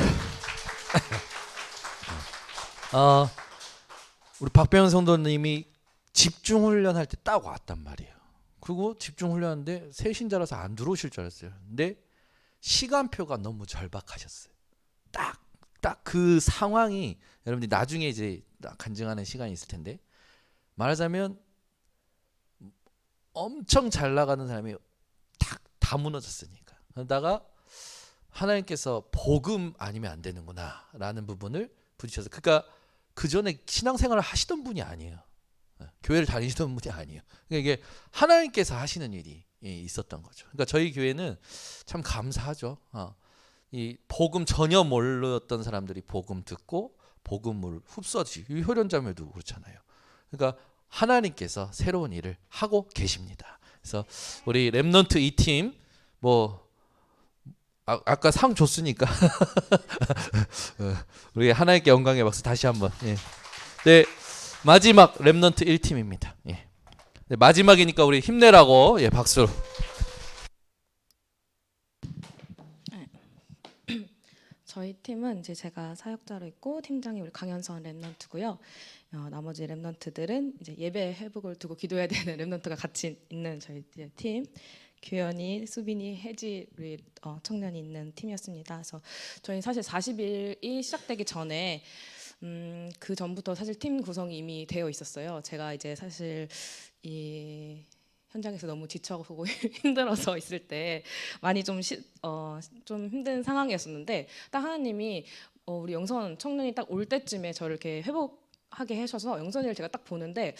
우리 박병현 성도님이 집중 훈련할 때 딱 왔단 말이에요. 그리고 집중 훈련하는데 새 신자라서 안 들어오실 줄 알았어요. 근데 시간표가 너무 절박하셨어요. 딱 그 상황이 여러분들이 나중에 이제 간증하는 시간이 있을 텐데 말하자면 엄청 잘 나가는 사람이 다 무너졌으니까. 그러다가 하나님께서 복음 아니면 안 되는구나 라는 부분을 부딪혀서 그러니까 그 전에 신앙생활을 하시던 분이 아니에요. 교회를 다니시던 분이 아니에요. 그러니까 이게 하나님께서 하시는 일이 있었던 거죠. 그러니까 저희 교회는 참 감사하죠. 이 복음 전혀 몰랐던 사람들이 복음 듣고 복음을 흡수하듯이 효련자매도 그렇잖아요. 그러니까 하나님께서 새로운 일을 하고 계십니다. 그래서 우리 렘넌트 2팀 뭐 아까 상 줬으니까 우리 하나님께 영광의 박수 다시 한번. 예. 네, 마지막 렘넌트 1팀입니다. 예. 네, 마지막이니까 우리 힘내라고 박수. 저희 팀은 이제 제가 사역자로 있고 팀장이 우리 강현선 랩넌트고요. 나머지 랩넌트들은 이제 예배 회복을 두고 기도해야 되는 랩넌트가 같이 있는 저희 팀. 규현이, 수빈이, 혜지 우리 청년이 있는 팀이었습니다. 그래서 저희 사실 40일이 시작되기 전에 그 전부터 사실 팀 구성이 이미 되어 있었어요. 제가 이제 사실 이 현장에서 너무 지쳐가고 힘들어서 있을 때 많이 좀 힘든 상황이었었는데 딱 하나님이 우리 영선 청년이 딱 올 때쯤에 저를 이렇게 회복하게 하셔서 영선이를 제가 딱 보는데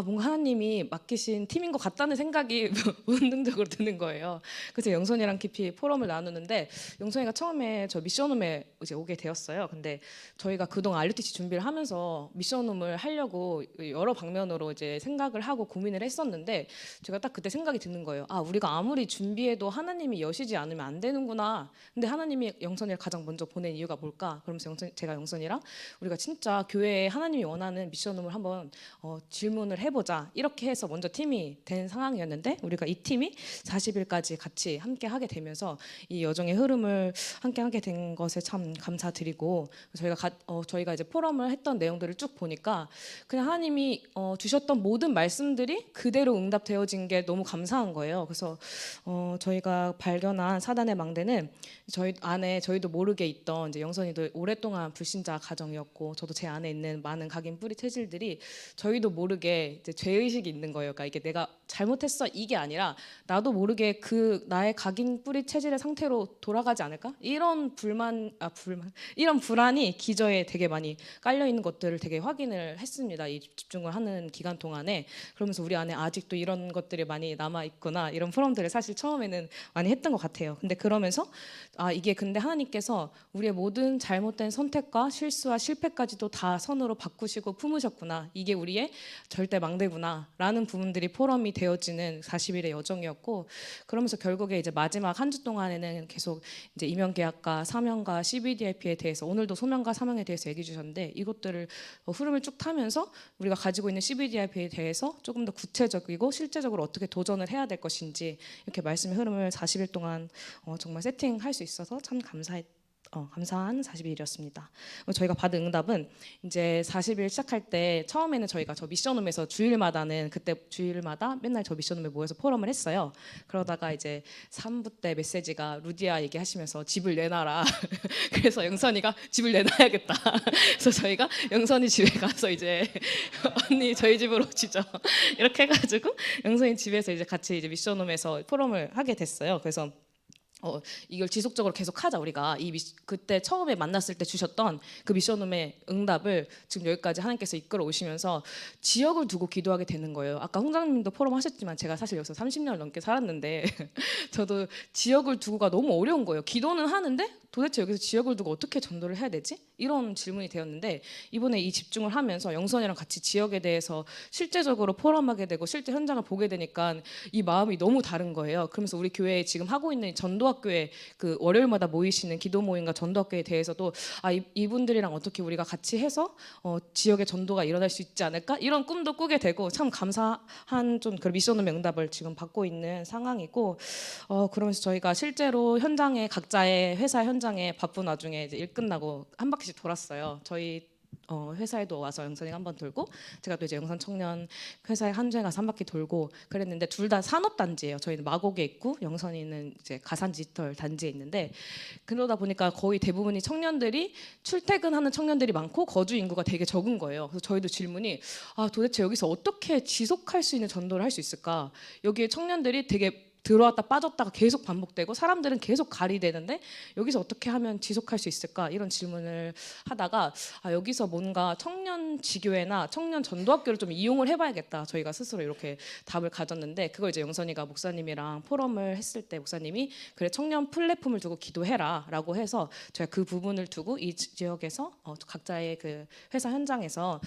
뭔가 하나님이 맡기신 팀인 것 같다는 생각이 본능적으로 드는 거예요. 그래서 영선이랑 깊이 포럼을 나누는데 영선이가 처음에 저 미션홈에 이제 오게 되었어요. 근데 저희가 그동안 RUTC 준비를 하면서 미션홈을 하려고 여러 방면으로 이제 생각을 하고 고민을 했었는데 제가 딱 그때 생각이 드는 거예요. 우리가 아무리 준비해도 하나님이 여시지 않으면 안 되는구나. 근데 하나님이 영선이를 가장 먼저 보낸 이유가 뭘까? 그러면서 제가 영선이랑 우리가 진짜 교회에 하나님이 원하는 미션홈을 한번 질문을 해보자 이렇게 해서 먼저 팀이 된 상황이었는데 우리가 이 팀이 40일까지 같이 함께 하게 되면서 이 여정의 흐름을 함께 하게 된 것에 참 감사드리고 저희가 이제 포럼을 했던 내용들을 쭉 보니까 그냥 하나님이 주셨던 모든 말씀들이 그대로 응답되어진 게 너무 감사한 거예요. 그래서 저희가 발견한 사단의 망대는 저희 안에 저희도 모르게 있던 이제 영선이도 오랫동안 불신자 가정이었고 저도 제 안에 있는 많은 각인 뿌리 체질들이 저희도 모르게 이제 죄의식이 있는 거예요. 그러니까 이게 내가 잘못했어 이게 아니라 나도 모르게 그 나의 각인 뿌리 체질의 상태로 돌아가지 않을까? 이런 이런 불안이 기저에 되게 많이 깔려 있는 것들을 되게 확인을 했습니다. 이 집중을 하는 기간 동안에. 그러면서 우리 안에 아직도 이런 것들이 많이 남아 있구나. 이런 포럼들을 사실 처음에는 많이 했던 것 같아요. 근데 그러면서 이게 근데 하나님께서 우리의 모든 잘못된 선택과 실수와 실패까지도 다 선으로 바꾸시고 품으셨구나. 이게 우리의 절대 망대구나라는 부분들이 포럼이 되어지는 40일의 여정이었고 그러면서 결국에 이제 마지막 한 주 동안에는 계속 이제 임용계약과 사명과 CBDIP에 대해서 오늘도 소명과 사명에 대해서 얘기해 주셨는데 이것들을 흐름을 쭉 타면서 우리가 가지고 있는 CBDIP에 대해서 조금 더 구체적이고 실제적으로 어떻게 도전을 해야 될 것인지 이렇게 말씀의 흐름을 40일 동안 정말 세팅할 수 있어서 참 감사한 40일이었습니다. 저희가 받은 응답은 이제 40일 시작할 때 처음에는 저희가 저 미션홈에서 주일마다 맨날 저 미션홈에 모여서 포럼을 했어요. 그러다가 이제 3부 때 메시지가 루디아 얘기하시면서 집을 내놔라. 그래서 영선이가 집을 내놔야겠다. 그래서 저희가 영선이 집에 가서 이제 언니 저희 집으로 오시죠. 이렇게 해가지고 영선이 집에서 이제 같이 이제 미션홈에서 포럼을 하게 됐어요. 그래서 이걸 지속적으로 계속 하자. 우리가 그때 처음에 만났을 때 주셨던 그 미션홈의 응답을 지금 여기까지 하나님께서 이끌어 오시면서 지역을 두고 기도하게 되는 거예요. 아까 홍장님도 포럼 하셨지만 제가 사실 여기서 30년을 넘게 살았는데 저도 지역을 두고가 너무 어려운 거예요. 기도는 하는데 도대체 여기서 지역을 두고 어떻게 전도를 해야 되지? 이런 질문이 되었는데 이번에 이 집중을 하면서 영선이랑 같이 지역에 대해서 실제적으로 포럼하게 되고 실제 현장을 보게 되니까 이 마음이 너무 다른 거예요. 그러면서 우리 교회에 지금 하고 있는 전도학교에 그 월요일마다 모이시는 기도 모임과 전도학교에 대해서도 이분들이랑 어떻게 우리가 같이 해서 지역의 전도가 일어날 수 있지 않을까? 이런 꿈도 꾸게 되고 참 감사한 좀 그런 미션홈 응답을 지금 받고 있는 상황이고 그러면서 저희가 실제로 현장에 각자의 회사 현장에 바쁜 와중에 이제 일 끝나고 한 바퀴씩 돌았어요. 저희 회사에도 와서 영선이가 한번 돌고 제가 또 이제 영산 청년 회사에 한 주에 가서 한 바퀴 돌고 그랬는데 둘 다 산업단지예요. 저희는 마곡에 있고 영선이는 이제 가산 디지털 단지에 있는데 그러다 보니까 거의 대부분이 청년들이 출퇴근하는 청년들이 많고 거주 인구가 되게 적은 거예요. 그래서 저희도 질문이 도대체 여기서 어떻게 지속할 수 있는 전도를 할 수 있을까? 여기에 청년들이 되게 들어왔다 빠졌다가 계속 반복되고 사람들은 계속 가리되는데 여기서 어떻게 하면 지속할 수 있을까 이런 질문을 하다가 여기서 뭔가 청년 지교회나 청년 전도학교를 좀 이용을 해봐야겠다 저희가 스스로 이렇게 답을 가졌는데 그걸 이제 영선이가 목사님이랑 포럼을 했을 때 목사님이 그래 청년 플랫폼을 두고 기도해라 라고 해서 저희가 그 부분을 두고 이 지역에서 각자의 그 회사 현장에서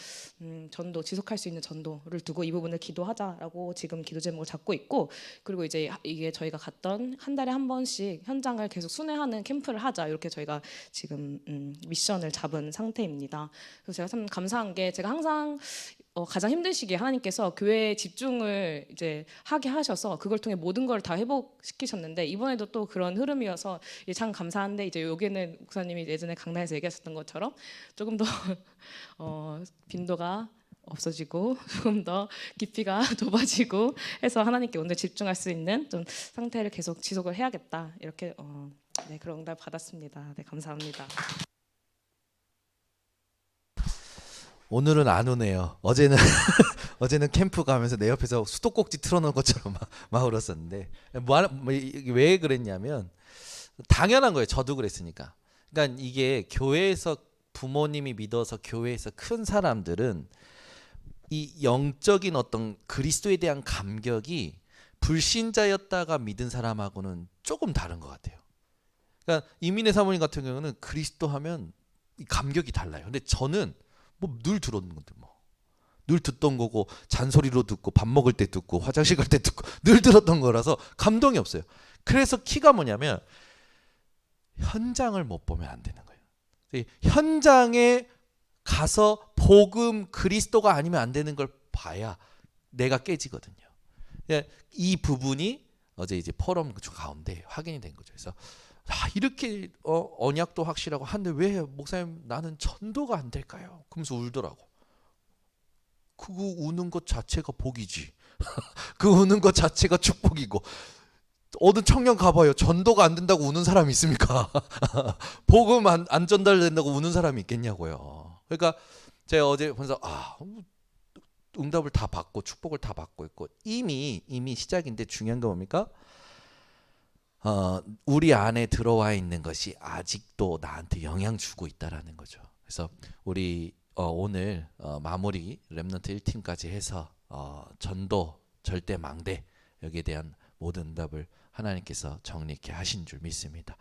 전도 지속할 수 있는 전도를 두고 이 부분을 기도하자라고 지금 기도 제목을 잡고 있고 그리고 이제 이게 저희가 갔던 한 달에 한 번씩 현장을 계속 순회하는 캠프를 하자 이렇게 저희가 지금 미션을 잡은 상태입니다. 그래서 제가 참 감사한 게 제가 항상 가장 힘든 시기에 하나님께서 교회에 집중을 이제 하게 하셔서 그걸 통해 모든 걸 다 회복시키셨는데 이번에도 또 그런 흐름이어서 참 감사한데 이제 여기는 목사님이 예전에 강단에서 얘기하셨던 것처럼 조금 더 빈도가 없어지고 조금 더 깊이가 좁아지고 해서 하나님께 오늘 집중할 수 있는 좀 상태를 계속 지속을 해야겠다 이렇게 네, 그런 응답 받았습니다. 네, 감사합니다. 오늘은 안 우네요. 어제는 어제는 캠프 가면서 내 옆에서 수도꼭지 틀어놓은 것처럼 막 울었었는데 왜 그랬냐면 당연한 거예요. 저도 그랬으니까. 그러니까 이게 교회에서 부모님이 믿어서 교회에서 큰 사람들은 이 영적인 어떤 그리스도에 대한 감격이 불신자였다가 믿은 사람하고는 조금 다른 것 같아요. 그러니까 이민혜 사모님 같은 경우는 그리스도 하면 이 감격이 달라요. 근데 저는 뭐 늘 들었는 건데 늘 듣던 거고 잔소리로 듣고 밥 먹을 때 듣고 화장실 갈 때 듣고 늘 들었던 거라서 감동이 없어요. 그래서 키가 뭐냐면 현장을 못 보면 안 되는 거예요. 현장에 가서 복음 그리스도가 아니면 안 되는 걸 봐야 내가 깨지거든요. 이 부분이 어제 이제 포럼 가운데 확인이 된 거죠. 그래서 이렇게 언약도 확실하고 한데 왜 목사님 나는 전도가 안 될까요? 그러면서 울더라고. 그거 우는 것 자체가 복이지. 그 우는 것 자체가 축복이고. 어느 청년 가봐요. 전도가 안 된다고 우는 사람이 있습니까? 복음 안 전달된다고 우는 사람이 있겠냐고요. 그러니까 제가 어제 보면서 응답을 다 받고 축복을 다 받고 있고 이미 시작인데 중요한 게 뭡니까? 우리 안에 들어와 있는 것이 아직도 나한테 영향 주고 있다라는 거죠. 그래서 우리 오늘 마무리 렘넌트 1팀까지 해서 전도 절대 망대 여기에 대한 모든 응답을 하나님께서 정리 있게 하신 줄 믿습니다.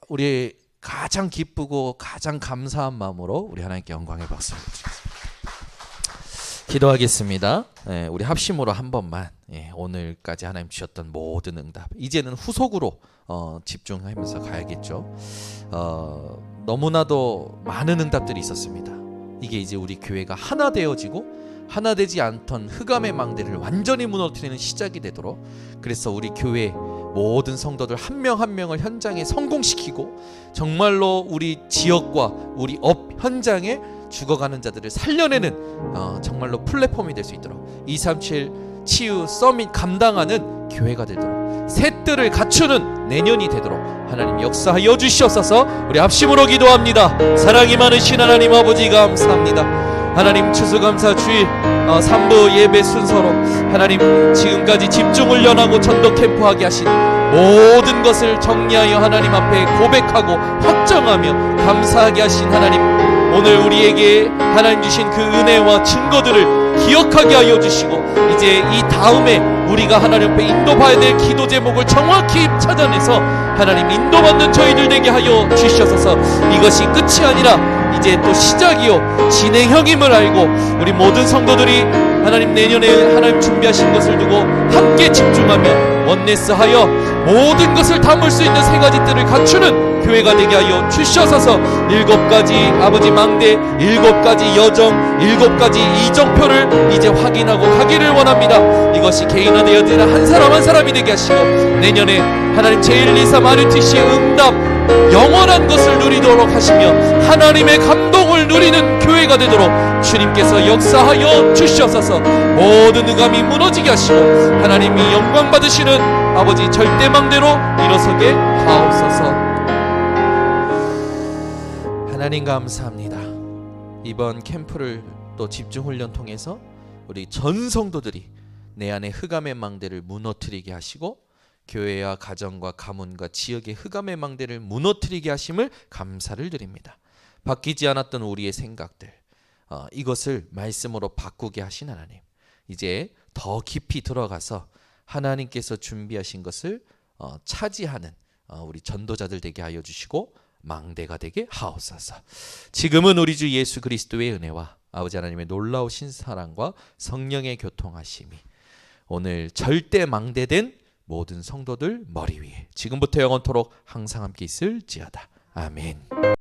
우리 가장 기쁘고 가장 감사한 마음으로 우리 하나님께 영광의 박수를 드리겠습니다. 기도하겠습니다. 우리 합심으로 한 번만 오늘까지 하나님 주셨던 모든 응답 이제는 후속으로 집중하면서 가야겠죠. 너무나도 많은 응답들이 있었습니다. 이게 이제 우리 교회가 하나 되어지고 하나 되지 않던 흑암의 망대를 완전히 무너뜨리는 시작이 되도록 그래서 우리 교회 모든 성도들 한 명 한 명을 현장에 성공시키고 정말로 우리 지역과 우리 업 현장에 죽어가는 자들을 살려내는 정말로 플랫폼이 될 수 있도록 237 치유 서밋 감당하는 교회가 되도록 새 뜰을 갖추는 내년이 되도록 하나님 역사하여 주시옵소서. 우리 합심으로 기도합니다. 사랑이 많으신 하나님 아버지 감사합니다. 하나님 추수감사 주일 3부 예배 순서로 하나님 지금까지 집중훈련하고 전도 캠프하게 하신 모든 것을 정리하여 하나님 앞에 고백하고 확정하며 감사하게 하신 하나님, 오늘 우리에게 하나님 주신 그 은혜와 증거들을 기억하게 하여 주시고 이제 이 다음에 우리가 하나님 앞에 인도받아야 될 기도 제목을 정확히 찾아내서 하나님 인도받는 저희들 되게 하여 주시옵소서. 이것이 끝이 아니라 이제 또 시작이요 진행형임을 알고 우리 모든 성도들이 하나님 내년에 하나님 준비하신 것을 두고 함께 집중하며 원네스하여 모든 것을 담을 수 있는 세 가지 뜰을 갖추는 교회가 되게 하여 주시옵소서. 7가지 아버지 망대, 7가지 여정, 7가지 이정표를 이제 확인하고 가기를 원합니다. 이것이 개인화되어야 되는 한 사람 한 사람이 되게 하시고 내년에 하나님 제123 RUTC의 응답 영원한 것을 누리도록 하시며 하나님의 감동을 누리는 교회가 되도록 주님께서 역사하여 주시옵소서. 모든 의감이 무너지게 하시고 하나님이 영광 받으시는 아버지 절대망대로 일어서게 하옵소서. 하나님 감사합니다. 이번 캠프를 또 집중훈련 통해서 우리 전 성도들이 내 안에 흑암의 망대를 무너뜨리게 하시고 교회와 가정과 가문과 지역의 흑암의 망대를 무너뜨리게 하심을 감사를 드립니다. 바뀌지 않았던 우리의 생각들 이것을 말씀으로 바꾸게 하신 하나님, 이제 더 깊이 들어가서 하나님께서 준비하신 것을 차지하는 우리 전도자들 되게 하여 주시고 망대가 되게 하옵소서. 지금은 우리 주 예수 그리스도의 은혜와 아버지 하나님의 놀라우신 사랑과 성령의 교통하심이 오늘 절대 망대된 모든 성도들 머리 위에 지금부터 영원토록 항상 함께 있을지어다. 아멘.